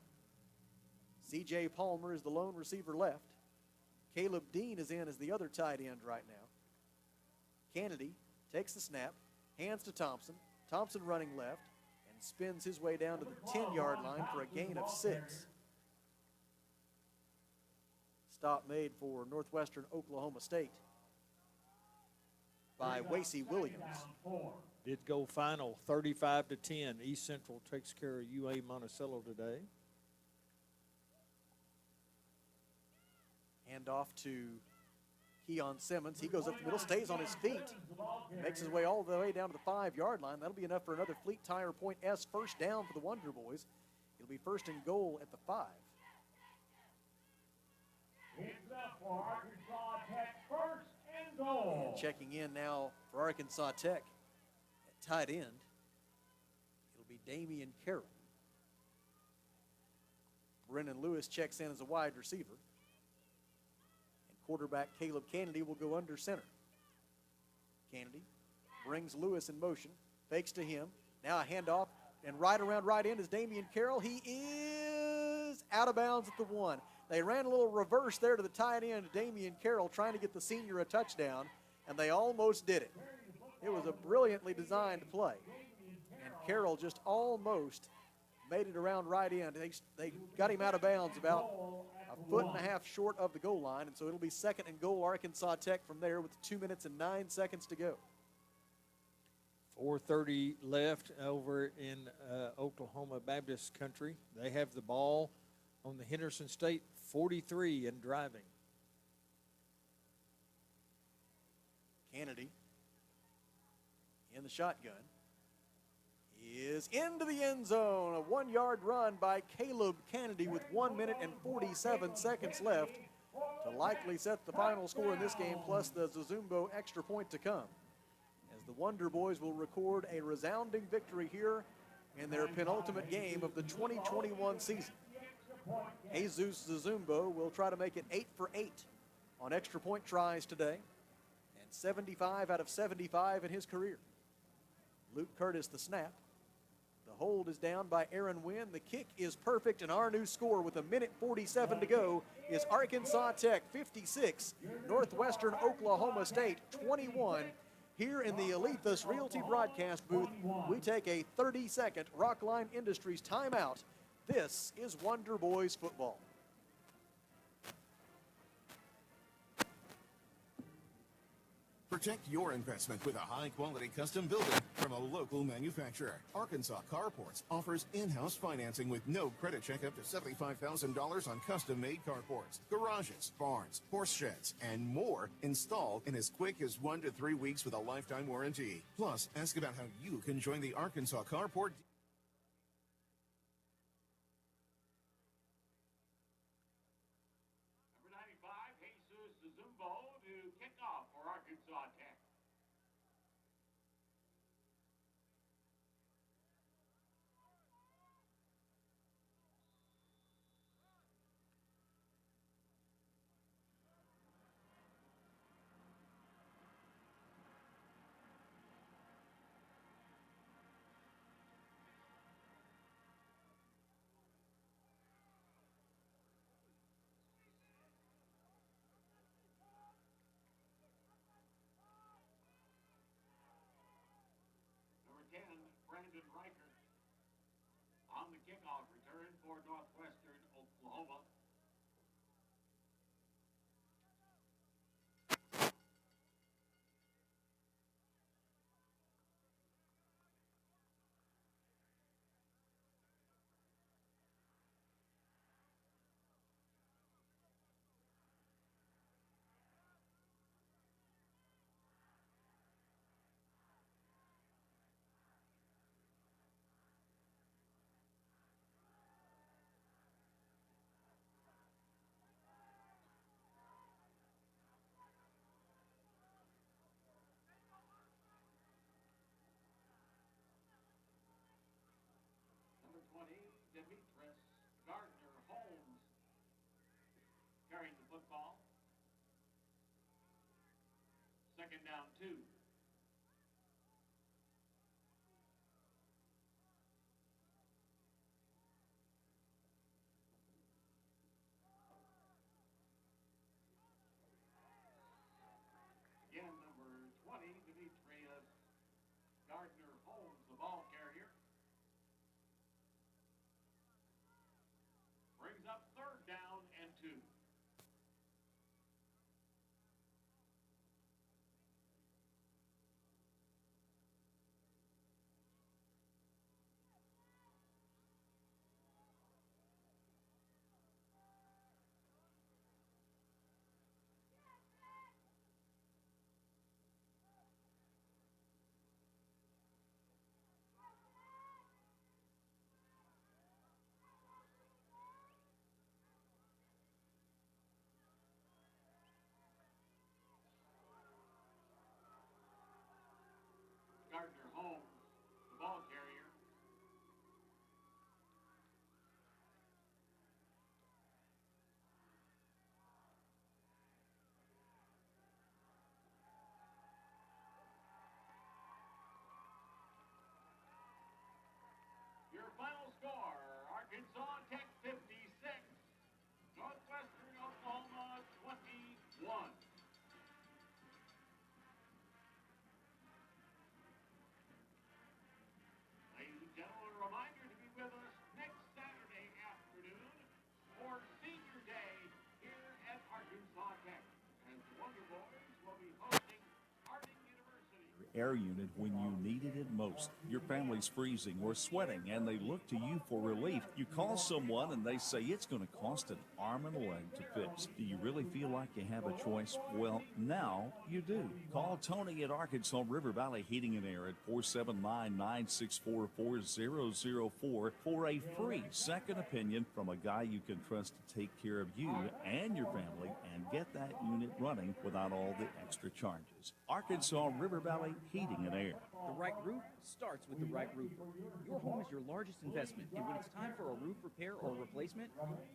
C.J. Palmer is the lone receiver left. Caleb Dean is in as the other tight end right now. Kennedy takes the snap, hands to Thompson. Thompson running left and spins his way down to the 10-yard line for a gain of 6. Stop made for Northwestern Oklahoma State by Wasey Williams. Did go final 35-10. East Central takes care of UA Monticello today. Hand off to Keon Simmons. He goes up the middle, stays on his feet, makes his way all the way down to the 5-yard line. That'll be enough for another Fleet Tire Point S first down for the Wonder Boys. It'll be 1st and goal at the 5. It's up for Arkansas Tech, 1st and goal. And checking in now for Arkansas Tech at tight end, it'll be Damian Carroll. Brennan Lewis checks in as a wide receiver. And quarterback Caleb Kennedy will go under center. Kennedy brings Lewis in motion, fakes to him. Now a handoff, and right around right end is Damian Carroll. He is out of bounds at the 1. They ran a little reverse there to the tight end, Damian Carroll, trying to get the senior a touchdown, and they almost did it. It was a brilliantly designed play, and Carroll just almost made it around right end. They got him out of bounds about a foot and a half short of the goal line, and so it'll be 2nd and goal Arkansas Tech from there with 2 minutes and 9 seconds to go. 4:30 left over in Oklahoma Baptist country. They have the ball on the Henderson State 43 and driving. Kennedy in the shotgun is into the end zone. A 1-yard run by Caleb Kennedy with 1 minute and 47 seconds left to likely set the final score in this game, plus the Zazumbo extra point to come, as the Wonder Boys will record a resounding victory here in their penultimate game of the 2021 season. Jesus Zazumbo will try to make it 8 for 8 on extra point tries today, and 75 out of 75 in his career. Luke Curtis the snap. The hold is down by Aaron Wynn. The kick is perfect, and our new score with 1:47 to go is Arkansas Tech 56, Northwestern Oklahoma State 21. Here in the Alethus Realty broadcast booth, we take a 30-second Rockline Industries timeout. This is Wonder Boys football. Protect your investment with a high-quality custom building from a local manufacturer. Arkansas Carports offers in-house financing with no credit check up to $75,000 on custom-made carports, garages, barns, horse sheds, and more installed in as quick as 1 to 3 weeks with a lifetime warranty. Plus, ask about how you can join the Arkansas Carport. Arkansas Tech. kickoff return for Northwestern Oklahoma. Number 20, Demetrius Gardner-Holmes carrying the football. Second down 2. Again, number 20, Demetrius Gardner-Holmes, the ball carrier. Brings up third down and 2. Gardner-Holmes, the ball carrier. Your final score, Arkansas Tech 56, Northwestern Oklahoma 21. Ladies and gentlemen, a reminder to be with us next Saturday afternoon for Senior Day here at Arkansas Tech, as the Wonder Boys will be hosting Harding University. Air unit when you needed it most. Your family's freezing or sweating and they look to you for relief. You call someone and they say it's going to cost an arm and a leg to fix. Do you really feel like you have a choice? Well, now you do. Call Tony at Arkansas River Valley Heating and Air at 479-964-4004 for a free second opinion from a guy you can trust to take care of you and your family and get that unit running without all the extra charges. Arkansas River Valley Heating and Air. The right roof starts with the right roofer. Your home is your largest investment, and when it's time for a roof repair or replacement,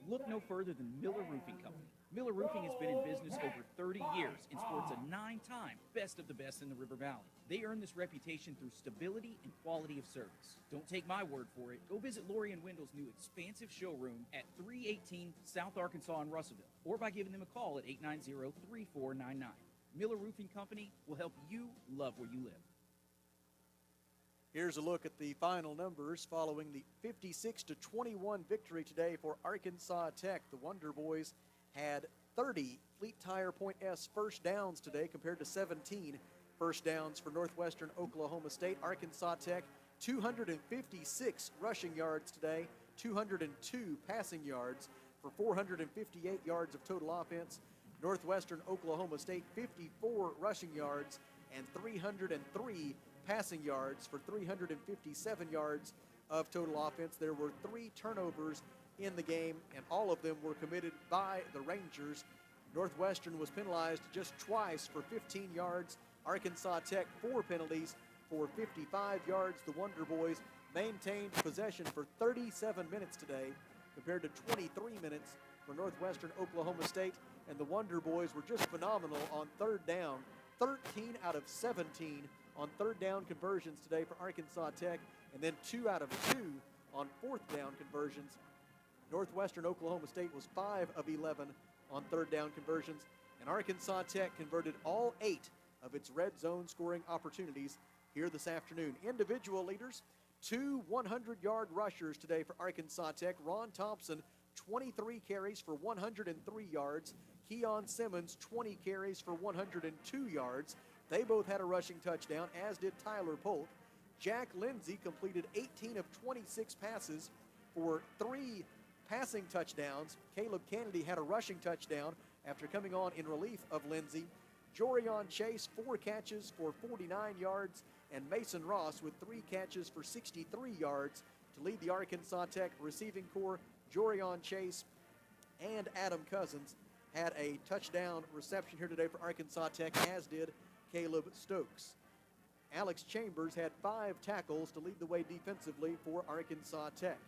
look no further than Miller Roofing Company. Miller Roofing has been in business over 30 years and sports a 9-time best of the best in the River Valley. They earn this reputation through stability and quality of service. Don't take my word for it. Go visit Lori and Wendell's new expansive showroom at 318 South Arkansas in Russellville, or by giving them a call at 890-3499. Miller Roofing Company will help you love where you live. Here's a look at the final numbers following the 56-21 victory today for Arkansas Tech. The Wonder Boys had 30 Fleet Tire Point S first downs today compared to 17 first downs for Northwestern Oklahoma State. Arkansas Tech 256 rushing yards today, 202 passing yards for 458 yards of total offense. Northwestern Oklahoma State 54 rushing yards and 303 passing yards for 357 yards of total offense. There were 3 turnovers in the game, and all of them were committed by the Rangers. Northwestern was penalized just twice for 15 yards. Arkansas Tech 4 penalties for 55 yards. The Wonder Boys maintained possession for 37 minutes today compared to 23 minutes for Northwestern Oklahoma State, and the Wonder Boys were just phenomenal on third down. 13 out of 17 on third down conversions today for Arkansas Tech, and then 2 out of 2 on fourth down conversions. Northwestern Oklahoma State was 5 of 11 on third down conversions, and Arkansas Tech converted all 8 of its red zone scoring opportunities here this afternoon. Individual leaders, Two 100-yard rushers today for Arkansas Tech. Ron Thompson, 23 carries for 103 yards. Keon Simmons, 20 carries for 102 yards. They both had a rushing touchdown, as did Tyler Polk. Jack Lindsey completed 18 of 26 passes for 3 passing touchdowns. Caleb Kennedy had a rushing touchdown after coming on in relief of Lindsey. Jorion Chase, 4 catches for 49 yards, and Mason Ross with 3 catches for 63 yards to lead the Arkansas Tech receiving corps. Jorion Chase and Adam Cousins had a touchdown reception here today for Arkansas Tech, as did Caleb Stokes. Alex Chambers had 5 tackles to lead the way defensively for Arkansas Tech.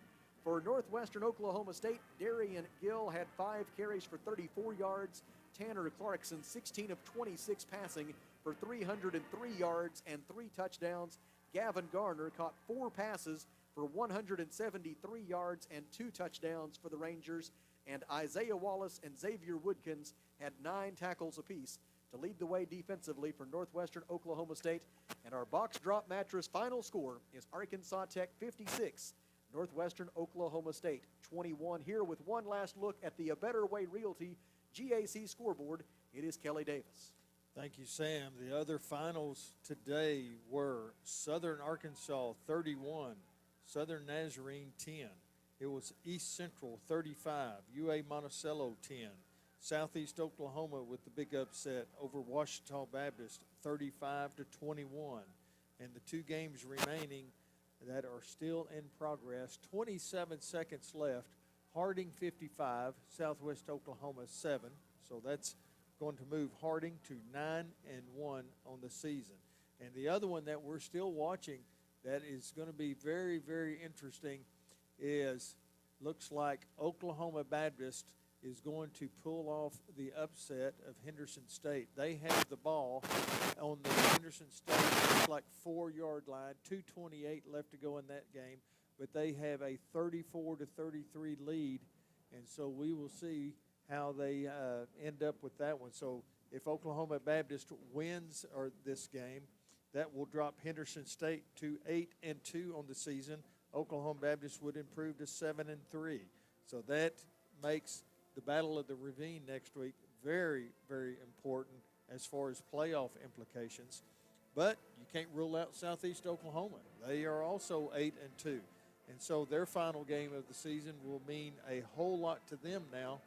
For Northwestern Oklahoma State, Darian Gill had 5 carries for 34 yards. Tanner Clarkson, 16 of 26 passing for 303 yards and 3 touchdowns. Gavin Garner caught 4 passes for 173 yards and 2 touchdowns for the Rangers. And Isaiah Wallace and Xavier Woodkins had 9 tackles apiece to lead the way defensively for Northwestern Oklahoma State. And our box drop mattress final score is Arkansas Tech 56, Northwestern Oklahoma State 21. Here with one last look at the A Better Way Realty GAC scoreboard, it is Kelly Davis. Thank you, Sam. The other finals today were Southern Arkansas 31, Southern Nazarene 10. It was East Central 35, UA Monticello 10. Southeast Oklahoma with the big upset over Ouachita Baptist 35-21. And the 2 games remaining that are still in progress, 27 seconds left. Harding 55, Southwest Oklahoma 7. So that's going to move Harding to 9-1 on the season. And the other one that we're still watching that is going to be very, very interesting is, looks like Oklahoma Baptist is going to pull off the upset of Henderson State. They have the ball on the Henderson State, like 4-yard line, 2:28 left to go in that game, but they have a 34-33 lead, and so we will see how they end up with that one. So if Oklahoma Baptist wins this game, that will drop Henderson State to 8-2 on the season. Oklahoma Baptist would improve to 7-3. So that makes the Battle of the Ravine next week very, very important as far as playoff implications. But you can't rule out Southeast Oklahoma. They are also 8-2. And so their final game of the season will mean a whole lot to them now.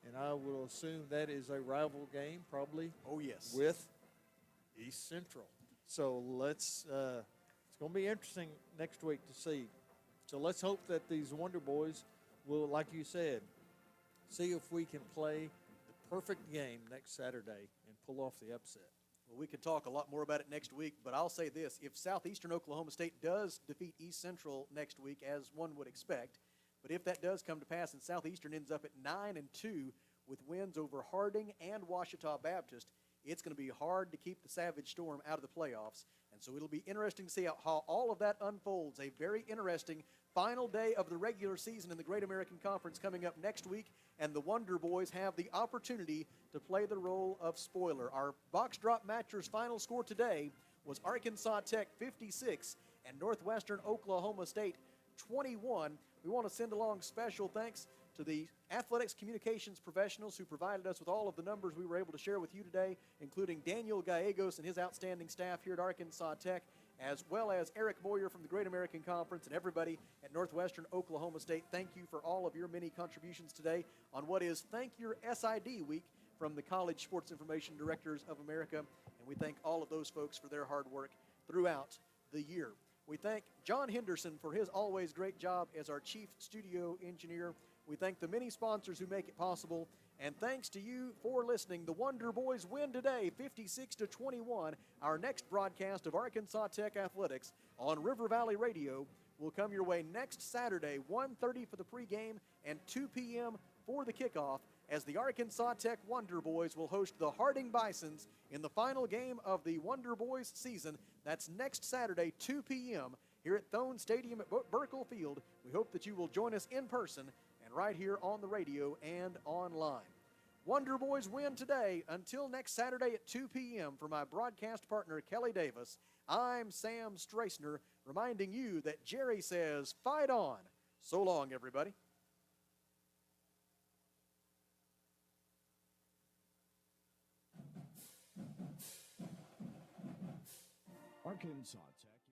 And I will assume that is a rival game, probably. Oh, yes. With East Central. So it's going to be interesting next week to see. So let's hope that these Wonder Boys will, like you said, see if we can play the perfect game next Saturday and pull off the upset. Well, we could talk a lot more about it next week, but I'll say this. If Southeastern Oklahoma State does defeat East Central next week, as one would expect, but if that does come to pass and Southeastern ends up at 9-2 with wins over Harding and Ouachita Baptist, it's going to be hard to keep the Savage Storm out of the playoffs. And so it'll be interesting to see how all of that unfolds. A very interesting final day of the regular season in the Great American Conference coming up next week, and the Wonder Boys have the opportunity to play the role of spoiler. Our box drop matchers final score today was Arkansas Tech 56 and Northwestern Oklahoma State 21. We want to send along special thanks to the athletics communications professionals who provided us with all of the numbers we were able to share with you today, including Daniel Gallegos and his outstanding staff here at Arkansas Tech, as well as Eric Boyer from the Great American Conference, and everybody at Northwestern Oklahoma State. Thank you for all of your many contributions today on what is Thank Your SID Week from the College Sports Information Directors of America, and we thank all of those folks for their hard work throughout the year. We thank John Henderson for his always great job as our chief studio engineer. We thank the many sponsors who make it possible. And thanks to you for listening. The Wonder Boys win today, 56-21. Our next broadcast of Arkansas Tech Athletics on River Valley Radio will come your way next Saturday, 1:30 for the pregame and 2 p.m. for the kickoff, as the Arkansas Tech Wonder Boys will host the Harding Bisons in the final game of the Wonder Boys season. That's next Saturday, 2 p.m. here at Thone Stadium at Burkle Field. We hope that you will join us in person and right here on the radio and online. Wonder Boys win today. Until next Saturday at 2 p.m. For my broadcast partner, Kelly Davis, I'm Sam Strassner, reminding you that Jerry says, fight on. So long, everybody. Arkansas Tech.